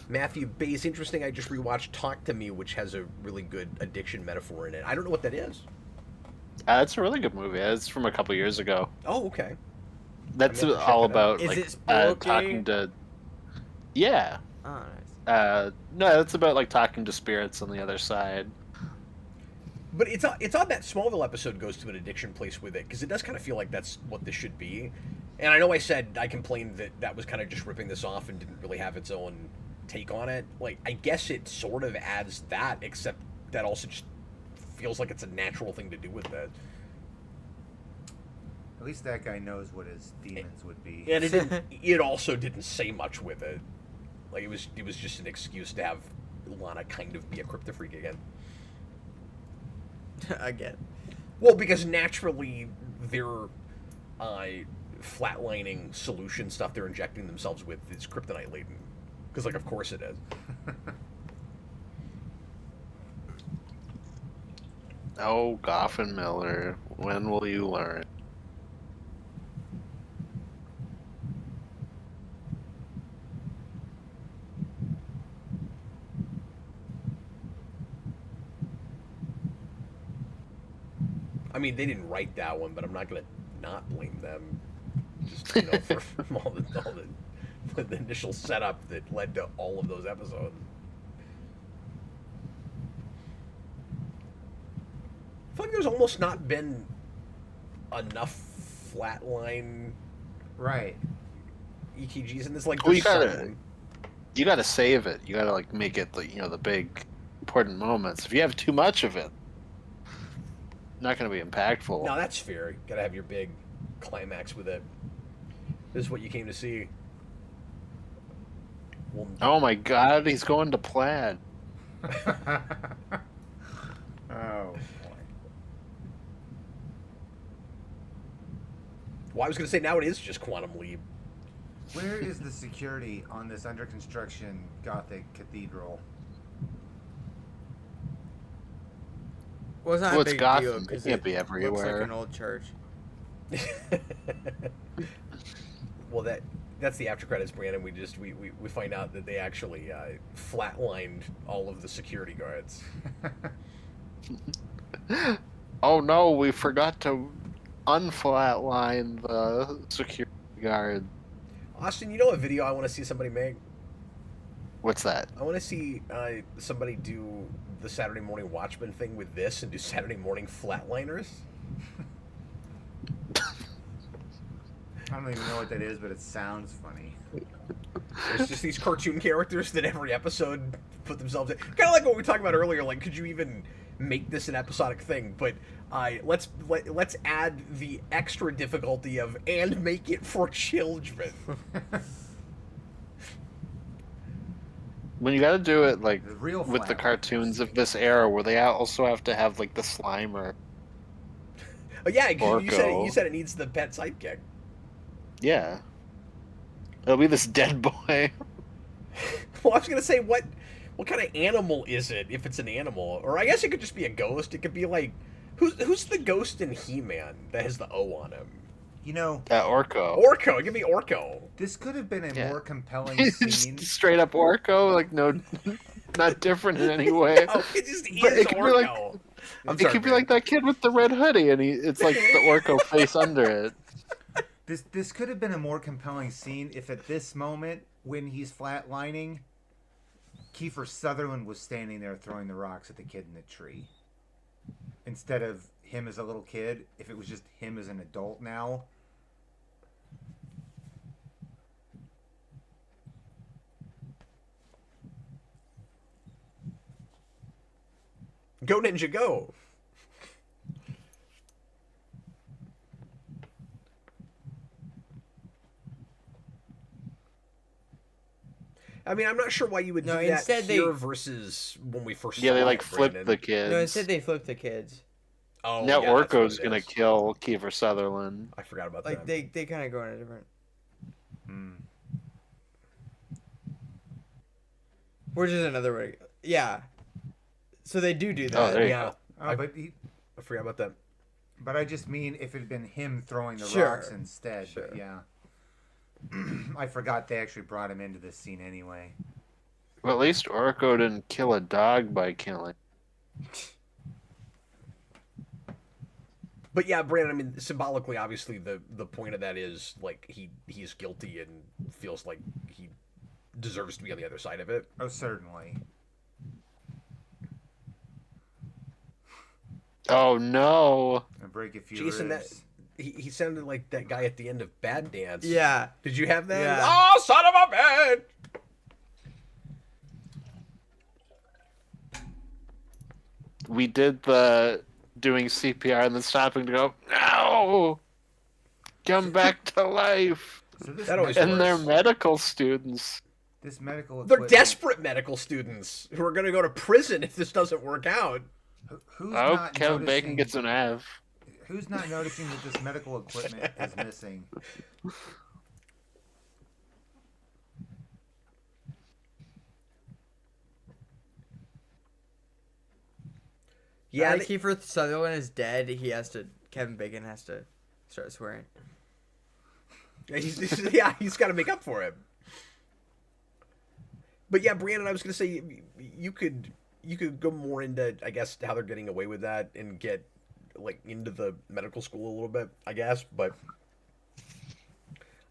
Matthew Bay's interesting. I just rewatched Talk to Me, which has a really good addiction metaphor in it. I don't know what that is. It's a really good movie. It's from a couple years ago. Oh, okay. That's I'm gonna check all it out. about Is like it spooky? talking to. Yeah. Oh, nice. No, it's about like talking to spirits on the other side. But it's odd that Smallville episode goes to an addiction place with it, because it does kind of feel like that's what this should be. And I know I complained that was kind of just ripping this off and didn't really have its own take on it. Like, I guess it sort of adds that, except that also just feels like it's a natural thing to do with it. At least that guy knows what his demons would be. And it also didn't say much with it. Like, it was just an excuse to have Lana kind of be a crypto freak again. Again. Well, because naturally their flatlining solution stuff they're injecting themselves with is kryptonite laden. Because, like, of course it is. Oh, Goffin Miller, when will you learn? I mean, they didn't write that one, but I'm not going to not blame them. Just, you know, for all the initial setup that led to all of those episodes. I feel like there's almost not been enough flatline Right. EKGs in this. Like, Well, there's you gotta save it. You gotta like make it the big important moments. If you have too much of it, not gonna be impactful. No, that's fair. You gotta have your big climax with it. This is what you came to see. Well, Oh my God, he's going to Plaid. Oh boy. well, I was gonna say now it is just Quantum Leap. Where is the security on this under construction Gothic cathedral? Well, it's not Well, a it's big Gotham. deal It because can't be looks like everywhere. an old church. Well, that's the after credits, Brandon. We find out that they actually flatlined all of the security guards. Oh no, we forgot to unflatline the security guard. Austin, you know a video I want to see somebody make? What's that? I want to see somebody do the Saturday Morning Watchmen thing with this and do Saturday Morning Flatliners. I don't even know what that is, but it sounds funny. It's just these cartoon characters that every episode put themselves in. Kind of like what we talked about earlier. Like, could you even make this an episodic thing? But let's add the extra difficulty of and make it for children. When you gotta do it like The real with the Flatliners. cartoons of this era, where they also have to have like the Slimer. Oh yeah, 'cause you Orko. said it needs the pet sidekick. Yeah. It'll be this dead boy. Well, I was gonna say what kind of animal is it if it's an animal? Or I guess it could just be a ghost. It could be like who's the ghost in He-Man that has the O on him? You know, Orko. Orko. It could be Orko. this could have been a Yeah. more compelling Just scene. straight up Orko, like no, not different in any way. Oh, it just But is it could be like- Orko. I'm It sorry, could be man. like that kid with the red hoodie, and it's like the Orko face under it. This could have been a more compelling scene if at this moment when he's flatlining, Kiefer Sutherland was standing there throwing the rocks at the kid in the tree. Instead of him as a little kid, if it was just him as an adult now. Go Ninja Go! I mean, I'm not sure why you would No, do that instead here versus when we first Yeah, saw they like it, flip Brandon. the kids. No, instead they flip the kids. Oh, Now yeah, that's what Orko's it gonna is. kill Kiefer Sutherland. I forgot about Like that. they kind of go in a different. Which is another way. Yeah. So they do that. Oh, there you Yeah, go. Oh, I forgot about that. but I just mean if it had been him throwing the Sure. rocks instead. Sure. But yeah. I forgot they actually brought him into this scene anyway. Well, at least Orko didn't kill a dog by killing. But yeah, Brandon, I mean, symbolically, obviously, the point of that is, like, he's guilty and feels like he deserves to be on the other side of it. Oh, certainly. Oh no! And break a few Jason, ribs. he sounded like that guy at the end of Bad Dance. Yeah. Did you have that? Yeah. Oh, son of a bitch! We did the doing CPR and then stopping to go, no! Come back to life! So this, That always med- works. And they're medical students. this medical They're equipment, desperate medical students who are going to go to prison if this doesn't work out. Who's Oh, not Kevin noticing, Bacon gets an F. Who's not noticing that this medical equipment is missing? Yeah, Now that Kiefer Sutherland is dead, Kevin Bacon has to start swearing. he's got to make up for it. But yeah, Brandon, I was going to say you could go more into, I guess, how they're getting away with that and get like into the medical school a little bit, I guess. But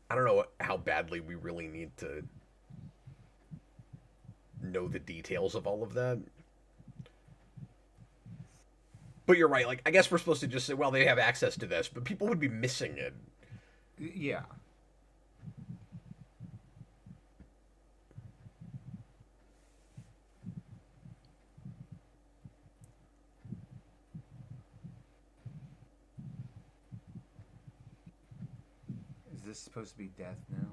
I don't know how badly we really need to know the details of all of that. But you're right. Like, I guess we're supposed to just say, well, they have access to this, but people would be missing it. Yeah. Is this supposed to be death now?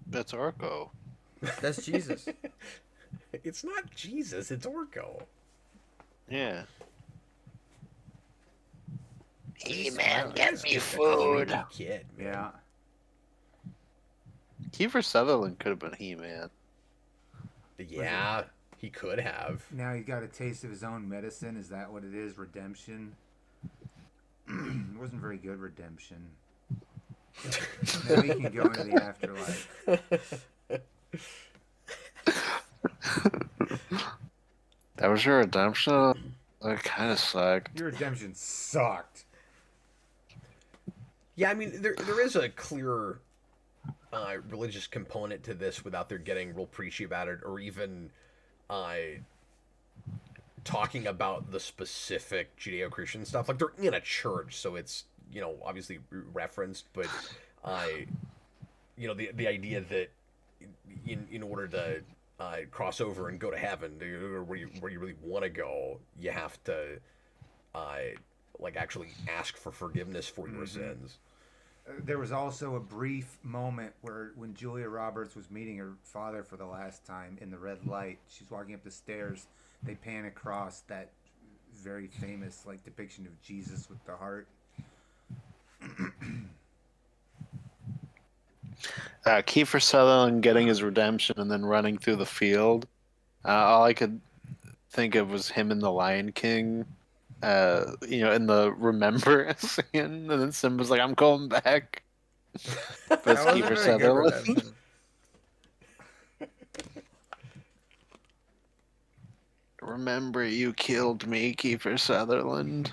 That's Orko. That's Jesus. It's not Jesus. It's Orko. Yeah. Hey, man, get me Just a food. creepy kid, man. Yeah. Kiefer Sutherland could have been He-Man. Yeah, he could have. Now he got a taste of his own medicine. Is that what it is? Redemption? It wasn't very good, redemption. Now he can go into the afterlife. That was your redemption? That kind of sucked. Your redemption sucked. Yeah, I mean, there is a clear religious component to this without their getting real preachy about it, or even talking about the specific Judeo-Christian stuff. Like, they're in a church, so it's, you know, obviously referenced, but you know, the idea that in order to cross over and go to heaven, or where you really want to go, you have to like actually ask for forgiveness for your sins. There was also a brief moment where when Julia Roberts was meeting her father for the last time in the red light, she's walking up the stairs, they pan across that very famous like depiction of Jesus with the heart. Kiefer Sutherland getting his redemption and then running through the field. All I could think of was him in The Lion King. You know, in the Remember scene, and then Simba's like, "I'm going back." But it's That wasn't Kiefer very good Sutherland. redemption. Remember, you killed me, Kiefer Sutherland.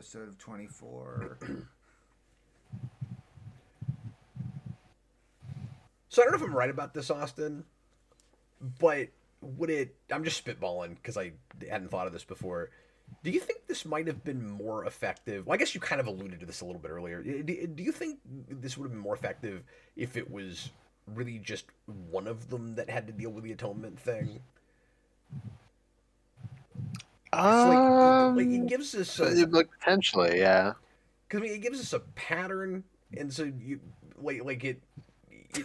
episode of 24. So I don't know if I'm right about this, Austin, but would it... I'm just spitballing because I hadn't thought of this before. Do you think this might have been more effective? Well, I guess you kind of alluded to this a little bit earlier. Do you think this would have been more effective if it was really just one of them that had to deal with the atonement thing? Like it gives us potentially, yeah. Because I mean, it gives us a pattern, and so you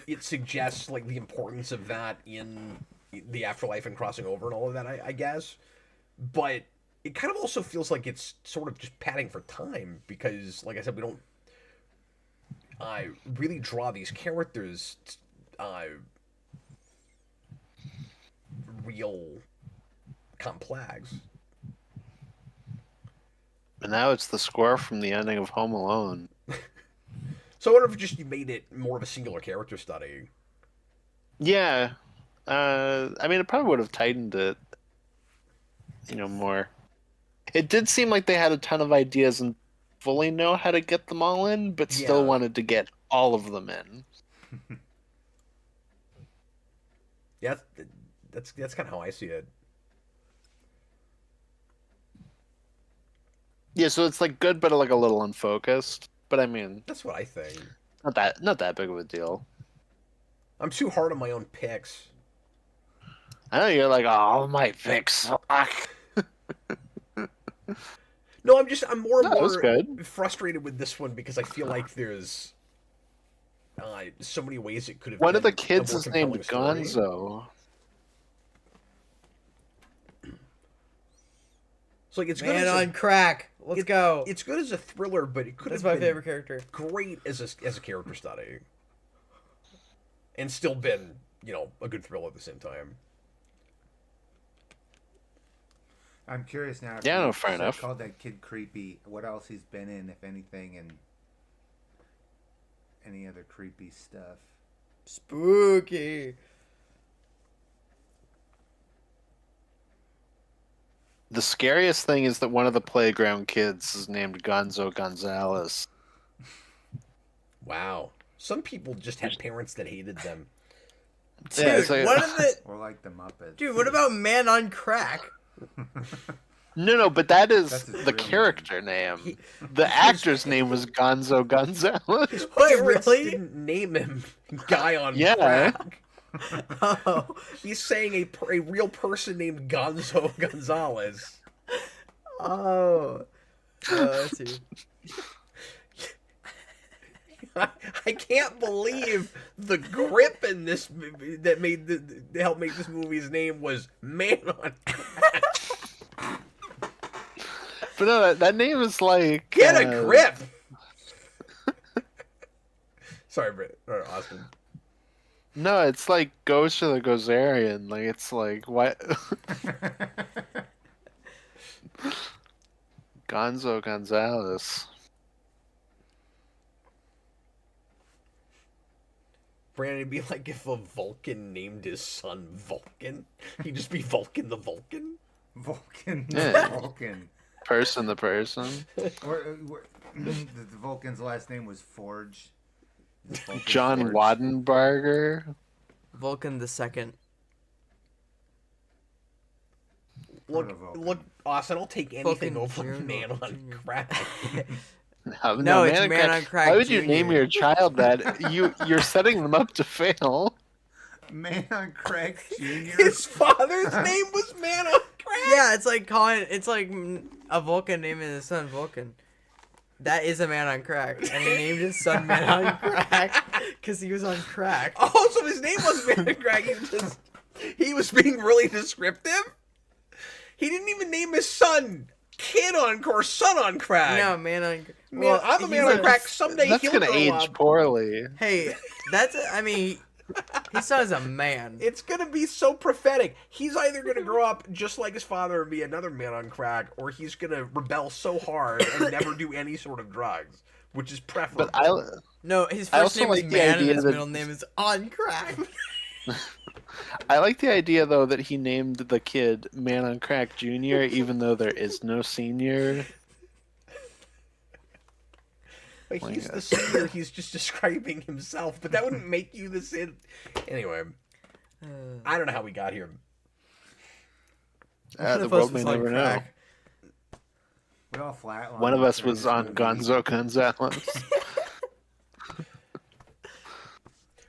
it suggests like the importance of that in the afterlife and crossing over and all of that. I guess, but it kind of also feels like it's sort of just padding for time because, like I said, we don't really draw these characters real complex. And now it's the score from the ending of Home Alone. So I wonder if just you made it more of a singular character study. Yeah. I mean, it probably would have tightened it, more. It did seem like they had a ton of ideas and fully know how to get them all in, but still wanted to get all of them in. Yeah, that's kind of how I see it. Yeah, so it's like good, but like a little unfocused. But I mean, that's what I think. Not that big of a deal. I'm too hard on my own picks. I know you're like, oh, my picks suck. No, I'm more and more good. frustrated with this one because I feel like there's so many ways it could have. One of the kids is named Gonzo. So like it's Man good on Crack. Let's go. It's good as a thriller, but it could That's have my been favorite character. Great as a character study, and still been a good thriller at the same time. I'm curious now. Yeah, no, fair enough. Called that kid creepy. What else he's been in, if anything, and any other creepy stuff? Spooky. The scariest thing is that one of the playground kids is named Gonzo Gonzalez. Wow. Some people just had parents that hated them. Dude, yeah, what are the... Or like the Muppets. Dude, what about Man on Crack? No, but that is That's his the real character name. The actor's name was Gonzo Gonzalez. Wait, Parents really? didn't name him Guy on Yeah. Crack. Oh. He's saying a real person named Gonzo Gonzalez. Oh. I see. I can't believe the grip in this movie that helped make this movie's name was Man on Crack. But no, that name is like... Get a grip! Sorry, Britt. Or Austin. No, it's like Ghost of the Gozerian. Like, it's like, what? Gonzo Gonzalez. Brandon, it'd be like if a Vulcan named his son Vulcan. He'd just be Vulcan the Vulcan. Vulcan. Yeah. Vulcan. Person the person. The Vulcan's last name was Forge. Vulcan John Forge. Wadenbarger. Vulcan the Second. Look, Austin, I'll take anything Vulcan over Junior. Man on Crack. No, it's Man on Crack Why would you Junior. name your child that? You're setting them up to fail. Man on Crack Jr. His father's name was Man on Crack. Yeah, it's like a Vulcan naming his son Vulcan. That is a man on crack, and he named his son Man on Crack because he was on crack. Oh, so his name wasn't Man on Crack. He was being really descriptive. He didn't even name his son Kid on or Son on Crack. No, Man on. Man, I'm a Man he's on Crack. Someday That's he'll gonna grow age up. poorly. Hey, his son is a man. It's gonna be so prophetic. He's either gonna grow up just like his father and be another man on crack, or he's gonna rebel so hard and never do any sort of drugs, which is preferable. But No, his I first also name is like the Man, and idea his that- middle name is On Crack. I like the idea though that he named the kid Man on Crack Junior, even though there is no senior. Like, My he's God. the singer. He's just describing himself, but that wouldn't make you the Sid. Anyway, I don't know how we got here. One The of us world may was on never know. crack. We all flatlined. One of us during was this on movie. Gonzo Gonzalez.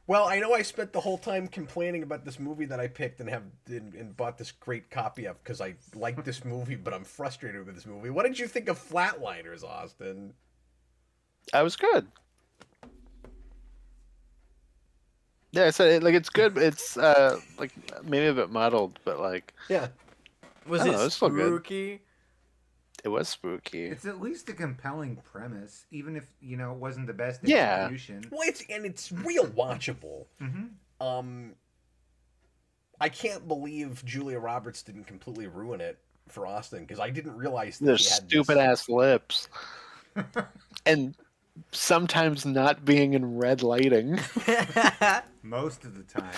Well, I know I spent the whole time complaining about this movie that I picked and bought this great copy of because I like this movie, but I'm frustrated with this movie. What did you think of Flatliners, Austin? I was good. Yeah, I said like it's good. But it's like maybe a bit muddled, but like Yeah. Was I don't it know, it's still good. spooky? it was spooky. It's at least a compelling premise, even if it wasn't the best Yeah. execution. Well, it's real watchable. Mm-hmm. I can't believe Julia Roberts didn't completely ruin it for Austin because I didn't realize that Their he had stupid this. ass lips, and sometimes not being in red lighting. Most of the time.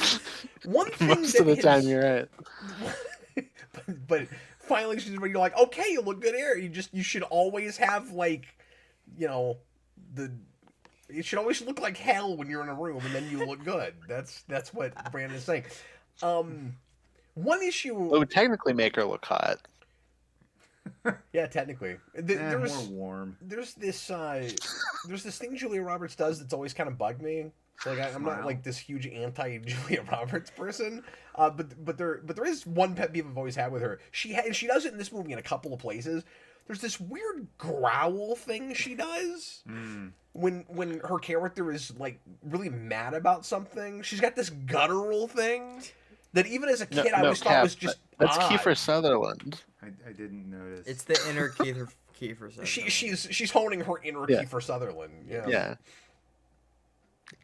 One thing Most that of the time, has- you're right. but finally, you're like, okay, you look good here. You should always have like, it should always look like hell when you're in a room, and then you look good. That's what Brandon's saying. One issue. It would technically make her look hot. Yeah, technically, More warm. there's this thing Julia Roberts does that's always kind of bugged me. Like I'm not Smile. like this huge anti Julia Roberts person, but there is one pet peeve I've always had with her. She does it in this movie in a couple of places. There's this weird growl thing she does when her character is like really mad about something. She's got this guttural thing that even as a kid I always thought Cap, was just that's odd. Kiefer Sutherland. I didn't notice. It's the inner Kiefer Sutherland. She's honing her inner Yeah. Kiefer Sutherland. Yeah. Yeah.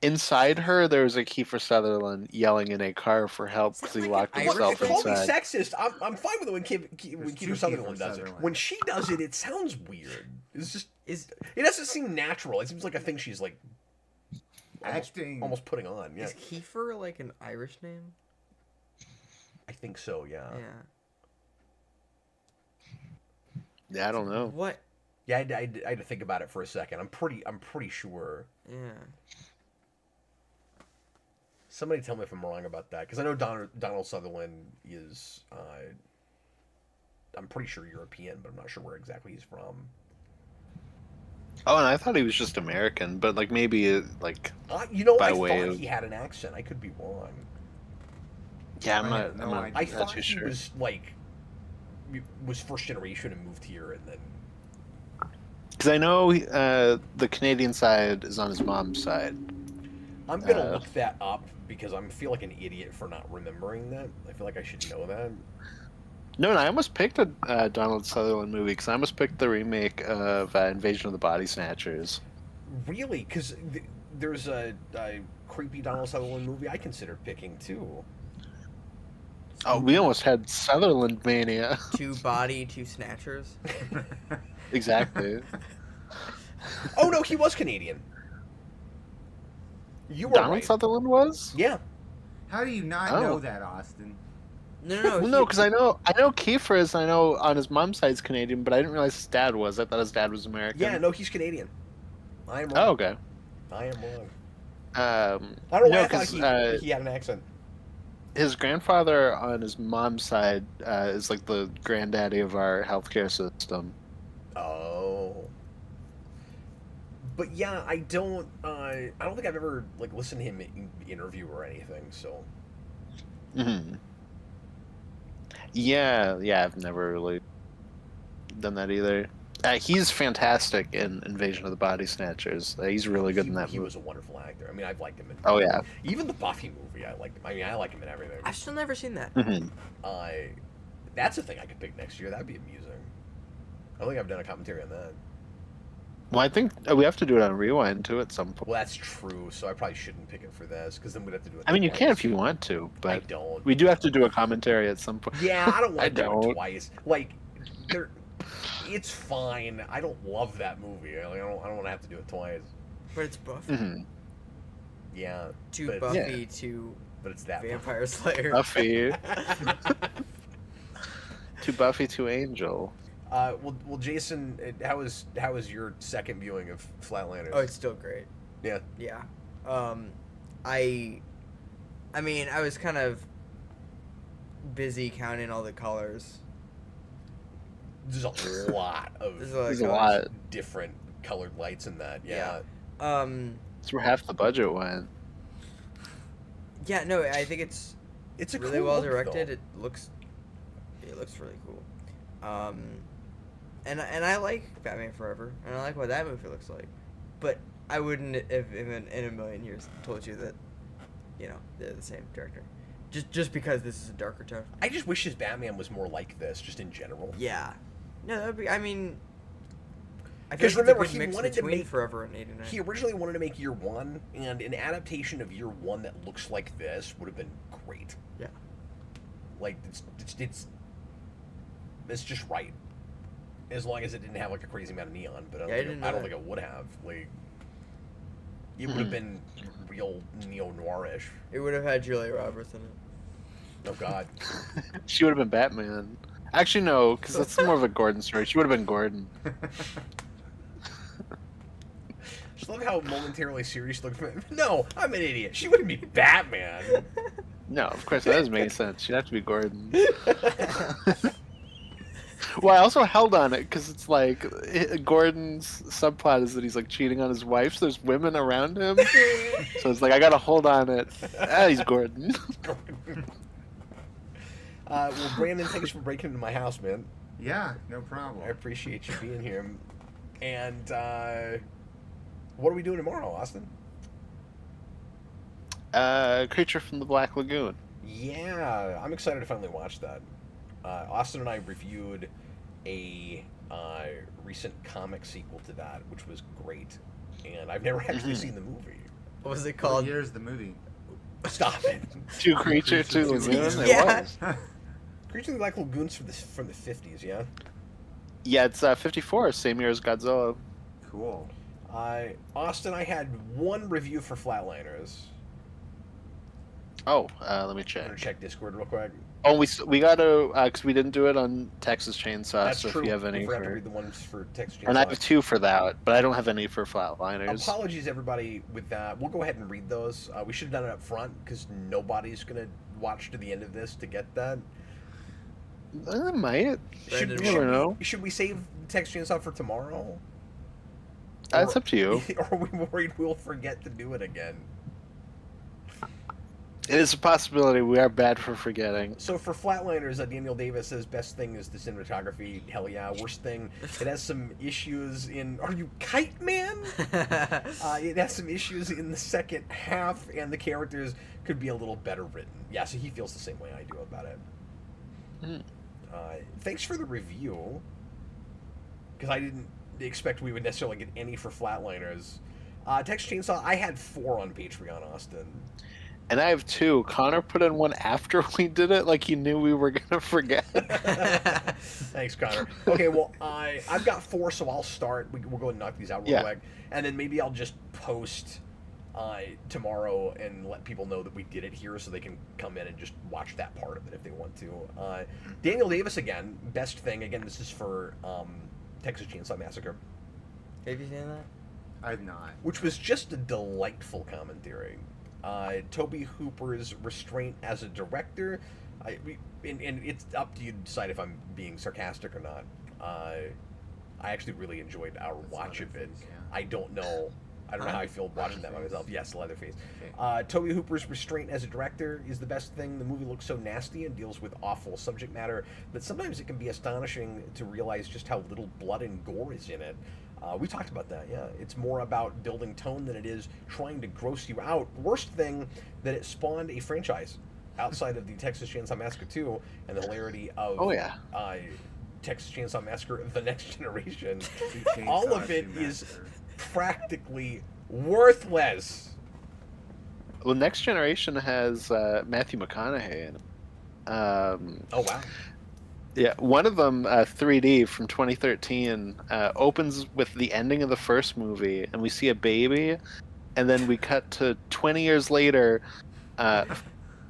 Inside her, there was a Kiefer Sutherland yelling in a car for help because he locked Irish himself thing? Call me inside. sexist. I'm fine with it when There's two Kiefer Sutherland Kiefer does it. Sutherland. When she does it, it sounds weird. It's just Is it doesn't seem natural. It seems like a thing she's like acting. almost putting on. Yeah, is Kiefer like an Irish name? I think so. Yeah. Yeah. Yeah, I don't know. What? Yeah, I had to think about it for a second. I'm pretty sure. Yeah. Somebody tell me if I'm wrong about that, because I know Donald Sutherland is. I'm pretty sure European, but I'm not sure where exactly he's from. Oh, and I thought he was just American, but like maybe like I By thought way of- he had an accent. I could be wrong. yeah, I'm I not. have no I'm not, idea. I not thought too he sure. was first generation and moved here, and then Because I know the Canadian side is on his mom's side. I'm gonna Uh, look that up because I feel like an idiot for not remembering that. I feel like I should know that. No, I almost picked a Donald Sutherland movie because I almost picked the remake of Invasion of the Body Snatchers. Really? Because there's a creepy Donald Sutherland movie I considered picking too. Oh, we almost had Sutherland Mania. 2 body, 2 snatchers. Exactly. Oh no, he was Canadian. You were Donald right. Sutherland was? Yeah. How do you not Oh. know that, Austin? No, Well, no, because I know Kiefer is. I know on his mom's side's Canadian, but I didn't realize his dad was. I thought his dad was American. Yeah. No, he's Canadian. I am wrong. Oh, okay. I am wrong. I I don't know why no, I thought 'cause, he had an accent. his grandfather on his mom's side is like the granddaddy of our healthcare system. Oh. But yeah, I don't think I've ever like listened to him interview or anything. So Hmm. Yeah, I've never really done that either. He's fantastic in Invasion of the Body Snatchers. He's really good in that he movie. was a wonderful actor. I mean, I've liked him in. Oh, yeah. Even the Buffy movie, I liked him. I mean, I like him in everything. I've still never seen that. Mhm. That's a thing I could pick next year. That'd be amusing. I don't think I've done a commentary on that. Well, I think we have to do it on Rewind too at some point. Well, that's true. So I probably shouldn't pick it for this because then we'd have to do it. I mean, you twice. can if you want to, I but don't. we do have to do a commentary at some point. Yeah, I don't want I to do it don't. twice. Like, it's fine. I don't love that movie. I don't want to have to do it twice. But it's Buffy. Mhm. Yeah, 2 but- Buffy, 2 but it's that Vampire Slayer. Buffy to Buffy to Angel. Well, Jason, how was your second viewing of Flatliners? Oh, it's still great. Yeah. Yeah. I mean, I was kind of busy counting all the colors. There's a lot of There's a lot. different colored lights in that. Yeah. That's where half the budget went. Yeah, no, I think it's It's a really cool well look, directed. though. It looks really cool. And I like Batman Forever, and I like what that movie looks like. But I wouldn't have in a million years told you that, they're the same director. Just because this is a darker tone. I just wish his Batman was more like this, just in general. Yeah. No, that would be. I mean, I 'Cause feel like remember, it's a good he mix wanted to between make- Forever and '89. He originally wanted to make Year One, and an adaptation of Year One that looks like this would have been great. Yeah. Like it's just right, as long as it didn't have like a crazy amount of neon. But I I didn't don't know think that. it would have. Like, it would have been real neo noirish. It would have had Julia Roberts in it. Oh God. She would have been Batman. Actually, no, because that's more of a Gordon story. She would have been Gordon. Just love how momentarily serious she looked. No, I'm an idiot. She wouldn't be Batman. No, of course, that doesn't make sense. She'd have to be Gordon. Well, I also held on it because it's like Gordon's subplot is that he's like cheating on his wife, so there's women around him. So it's like, I gotta hold on it. He's Gordon. Well, Brandon, thanks for breaking into my house, man. Yeah, no problem. I appreciate you being here. And what are we doing tomorrow, Austin? Creature from the Black Lagoon. Yeah, I'm excited to finally watch that. Austin and I reviewed a recent comic sequel to that, which was great. And I've never actually seen the movie. What was it What called? year is the movie? Stop it. Two Creature, Two Lagoon. It Yeah. was. Creature of the Black Lagoon's from the 50s, yeah? Yeah, it's 54, same year as Godzilla. Cool. Austin, I had one review for Flatliners. Oh, let me I'm check. gonna check Discord real quick. Oh, we gotta because we didn't do it on Texas Chainsaw. That's so true. if you have any I forgot to for, read the ones for Texas and I Chainsaw. have 2 for that, but I don't have any for Flatliners. Apologies, everybody, with that. We'll go ahead and read those. We should have done it up front because nobody's gonna watch to the end of this to get that. Might. Should, Brandon, you never know. should we save Texas Chainsaw for tomorrow? That's up to you. Or are we worried we'll forget to do it again? It is a possibility. We are bad for forgetting. So for Flatliners, Daniel Davis says best thing is the cinematography. Hell yeah. Worst thing, it has some issues in. Are you Kite Man? It has some issues in the second half, and the characters could be a little better written. Yeah, so he feels the same way I do about it. Thanks for the review, because I didn't expect we would necessarily get any for Flatliners. Texas Chainsaw, I had 4 on Patreon, Austin. And I have 2. Connor put in one after we did it, like he knew we were gonna forget. Thanks, Connor. Okay, well, I've got 4, so I'll start. We'll go ahead and knock these out real quick, and then maybe I'll just post tomorrow and let people know that we did it here, so they can come in and just watch that part of it if they want to. Daniel Davis again, best thing. Again, this is for Texas Chainsaw Massacre, Have you seen that? I've not. which was just a delightful commentary. Toby Hooper's restraint as a director, and it's up to you to decide if I'm being sarcastic or not. I actually really enjoyed our watch of it. Leatherface, yeah. I don't know how I feel watching that by myself. Yes, Leatherface. Okay. Toby Hooper's restraint as a director is the best thing. The movie looks so nasty and deals with awful subject matter that sometimes it can be astonishing to realize just how little blood and gore is in it. We talked about that, yeah. It's more about building tone than it is trying to gross you out. Worst thing, that it spawned a franchise outside of the Texas Chainsaw Massacre 2 and the hilarity of Texas Chainsaw Massacre The Next Generation. All of it is practically worthless. Well, Next Generation has Matthew McConaughey in it. Oh, wow. Yeah, one of them, 3D from 2013, opens with the ending of the first movie, and we see a baby, and then we cut to 20 years later.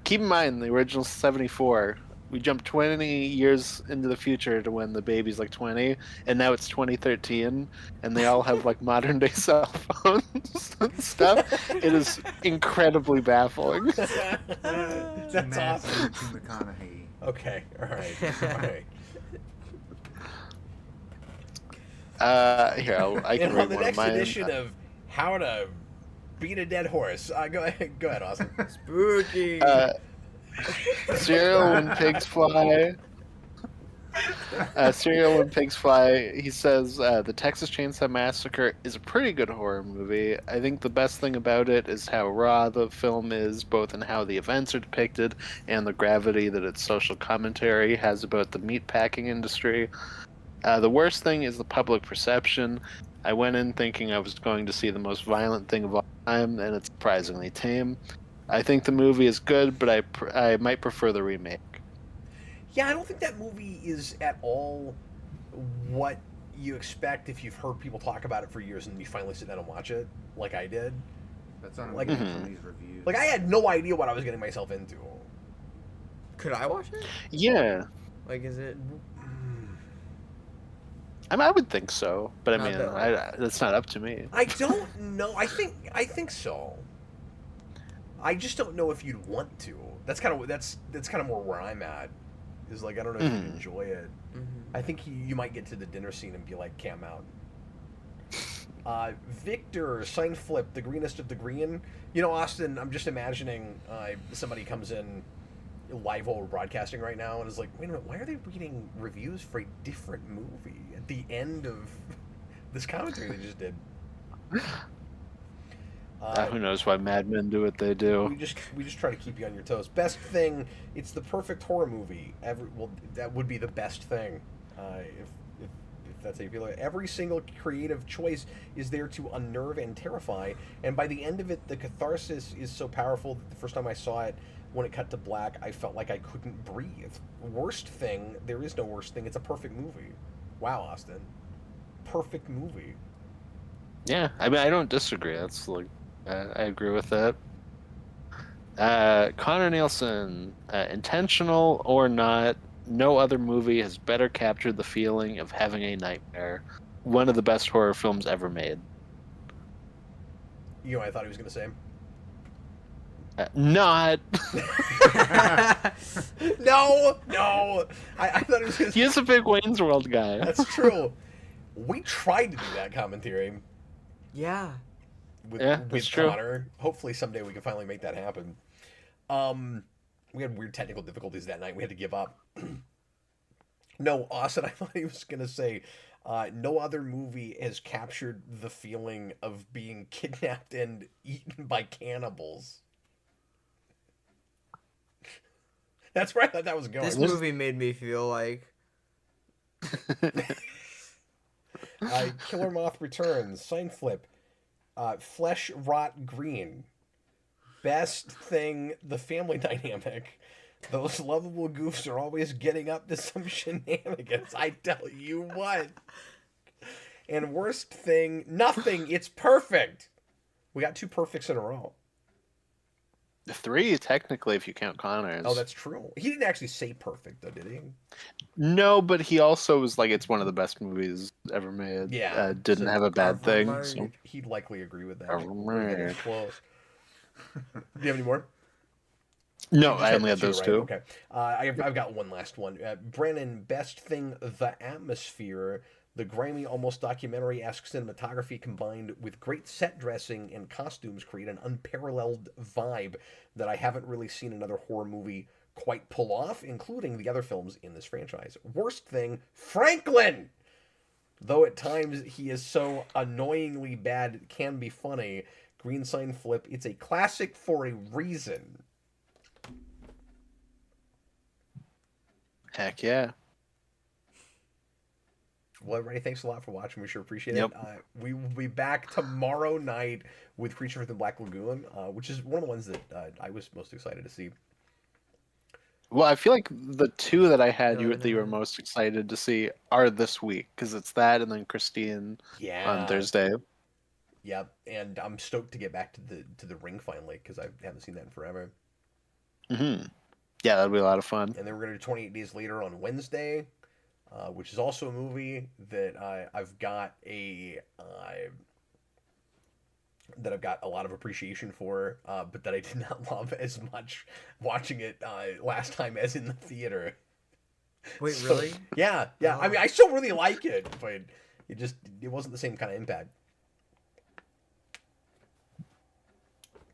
Keep in mind, the original 74. We jumped 20 years into the future to when the baby's like 20, and now it's 2013, and they all have like modern day cell phones and stuff. It is incredibly baffling. That's awesome. Matthew McConaughey. Okay, all right, all right. Here, I can And read on the one of next mine. edition of How to Beat a Dead Horse, go ahead, Austin. Spooky. Cereal when pigs fly. Cereal when pigs fly. He says the Texas Chainsaw Massacre is a pretty good horror movie. I think the best thing about it is how raw the film is, both in how the events are depicted and the gravity that its social commentary has about the meatpacking industry. The worst thing is the public perception. I went in thinking I was going to see the most violent thing of all time, and it's surprisingly tame. I think the movie is good, but I might prefer the remake. Yeah, I don't think that movie is at all what you expect if you've heard people talk about it for years and then you finally sit down and watch it, like I did. That's on Like- from these reviews. Like I had no idea what I was getting myself into. Could I watch it? Yeah, Like, is it? I would think so, but I Not mean, that- that's not up to me. I don't know. I think so. I just don't know if you'd want to. That's kind of more where I'm at. Is like I don't know if you'd enjoy it. Mhm. I think you might get to the dinner scene and be like, "Cam out." Victor, sign flip, the greenest of the green. You know, Austin, I'm just imagining somebody comes in live while we're broadcasting right now and is like, wait a minute, why are they reading reviews for a different movie at the end of this commentary they just did? Who knows why Mad Men do what they do? We just try to keep you on your toes. Best thing, it's the perfect horror movie. Well, that would be the best thing. If that's how you feel. Every single creative choice is there to unnerve and terrify, and by the end of it, the catharsis is so powerful that the first time I saw it, when it cut to black, I felt like I couldn't breathe. Worst thing, there is no worst thing. It's a perfect movie. Wow, Austin. Perfect movie. Yeah, I mean, I don't disagree. That's like, I agree with that. Connor Nielsen, intentional or not, no other movie has better captured the feeling of having a nightmare. One of the best horror films ever made. You know what I thought he was going to say? Not. No! I thought he was going to He is a big Wayne's World guy. That's true. We tried to do that commentary Yeah. with that's true. Connor. Hopefully someday we can finally make that happen. We had weird technical difficulties that night. We had to give up. No, Austin, I thought he was going to say, no other movie has captured the feeling of being kidnapped and eaten by cannibals. That's where I thought that was going. This movie made me feel like Killer Moth Returns, Sign Flip, Flesh Rot Green, Best Thing, The Family Dynamic. Those lovable goofs are always getting up to some shenanigans, I tell you what. And Worst Thing, Nothing, It's Perfect. We got 2 perfects in a row. 3, technically, if you count Connor's. Oh, that's true. He didn't actually say perfect, though, did he? No, but he also was like, it's one of the best movies ever made. Yeah. Didn't have a bad thing. Married. So. He'd likely agree with that. Never We're getting mind. close. Do you have any more? No, You just I only had two, those right? 2. Okay. I've got one last one. Brennan, Best Thing, The Atmosphere. The grimy, almost documentary-esque cinematography combined with great set dressing and costumes create an unparalleled vibe that I haven't really seen another horror movie quite pull off, including the other films in this franchise. Worst Thing, Franklin! Though at times he is so annoyingly bad it can be funny. Green Sign Flip, it's a classic for a reason. Heck yeah. Well, everybody, thanks a lot for watching. We sure appreciate Yep. it. We will be back tomorrow night with Creature from the Black Lagoon, which is one of the ones that I was most excited to see. Well, I feel like the 2 that I had No, that you no. were most excited to see are this week, because it's that and then Christine Yeah. on Thursday. Yep, and I'm stoked to get back to the Ring finally because I haven't seen that in forever. Hmm. Yeah, that'd be a lot of fun. And then we're gonna do 28 Days Later on Wednesday, which is also a movie that I've got that I've got a lot of appreciation for, but that I did not love as much watching it last time as in the theater. Wait, So, really? Yeah, yeah. I Oh. mean, I still really like it, but it wasn't the same kind of impact.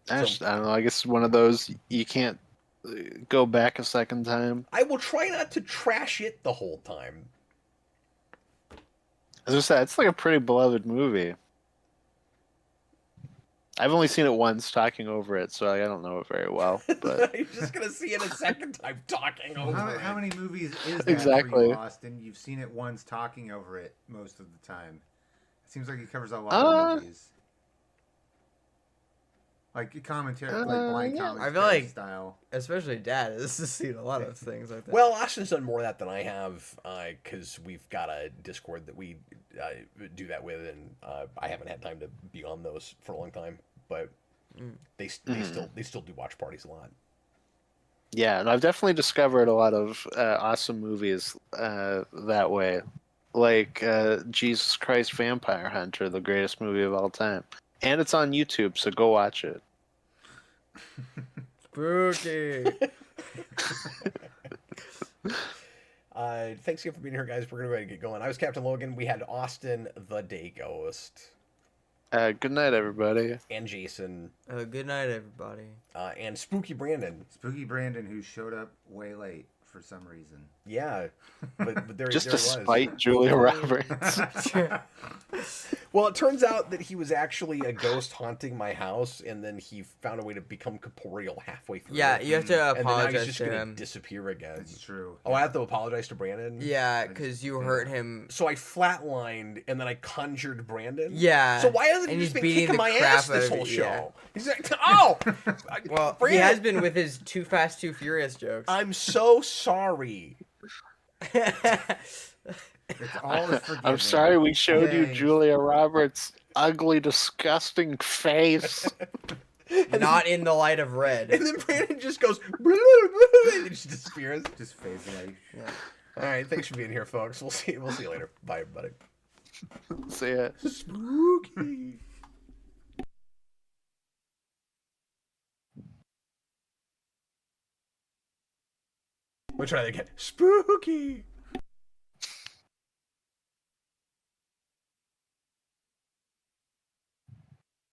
I don't know. I guess one of those you can't go back a second time. I will try not to trash it the whole time. As I said, it's like a pretty beloved movie. I've only seen it once, talking over it, so I don't know it very well. But You're just gonna see it a second time talking over How it. many movies is that for Exactly. you, Austin? You've seen it once, talking over it most of the time. It seems like he covers a lot of movies. Like commentary, like blind yeah. commentary I feel like- style. Especially Dad has seen a lot of things like that. Well, Austin's done more of that than I have, because we've got a Discord that we do that with, and I haven't had time to be on those for a long time. But they still do watch parties a lot. Yeah, and I've definitely discovered a lot of awesome movies that way. Like Jesus Christ Vampire Hunter, the greatest movie of all time. And it's on YouTube, so go watch it. Spooky. Thanks again for being here, guys. We're gonna get going. I was Captain Logan. We had Austin the Day Ghost, Good night, everybody. and Jason, Good night, everybody. and Spooky Brandon. Spooky Brandon, who showed up way late for some reason. Yeah, but there, Just there to it was. spite Julia Roberts. Well, it turns out that he was actually a ghost haunting my house, and then he found a way to become corporeal halfway through. Yeah, it. you have to And then now he's apologize just to gonna him. disappear again. That's true. Oh, I have to apologize to Brandon. Yeah, because you hurt him. So I flatlined, and then I conjured Brandon. Yeah. So why hasn't and he he's just been beating kicking the my crap ass out this of whole you, show? yeah. He's like, oh, Well, Brandon, he has been with his Too Fast, Too Furious jokes. I'm so sorry. It's all is forgiven. I'm sorry we showed you Yay. Julia Roberts' ugly, disgusting face. Not in the light of red. And then Brandon just goes, and it just disappears. Just phase away. Yeah. All right, thanks for being here, folks. We'll see you later. Bye, everybody. See ya. Spooky. We'll try that again. Spooky.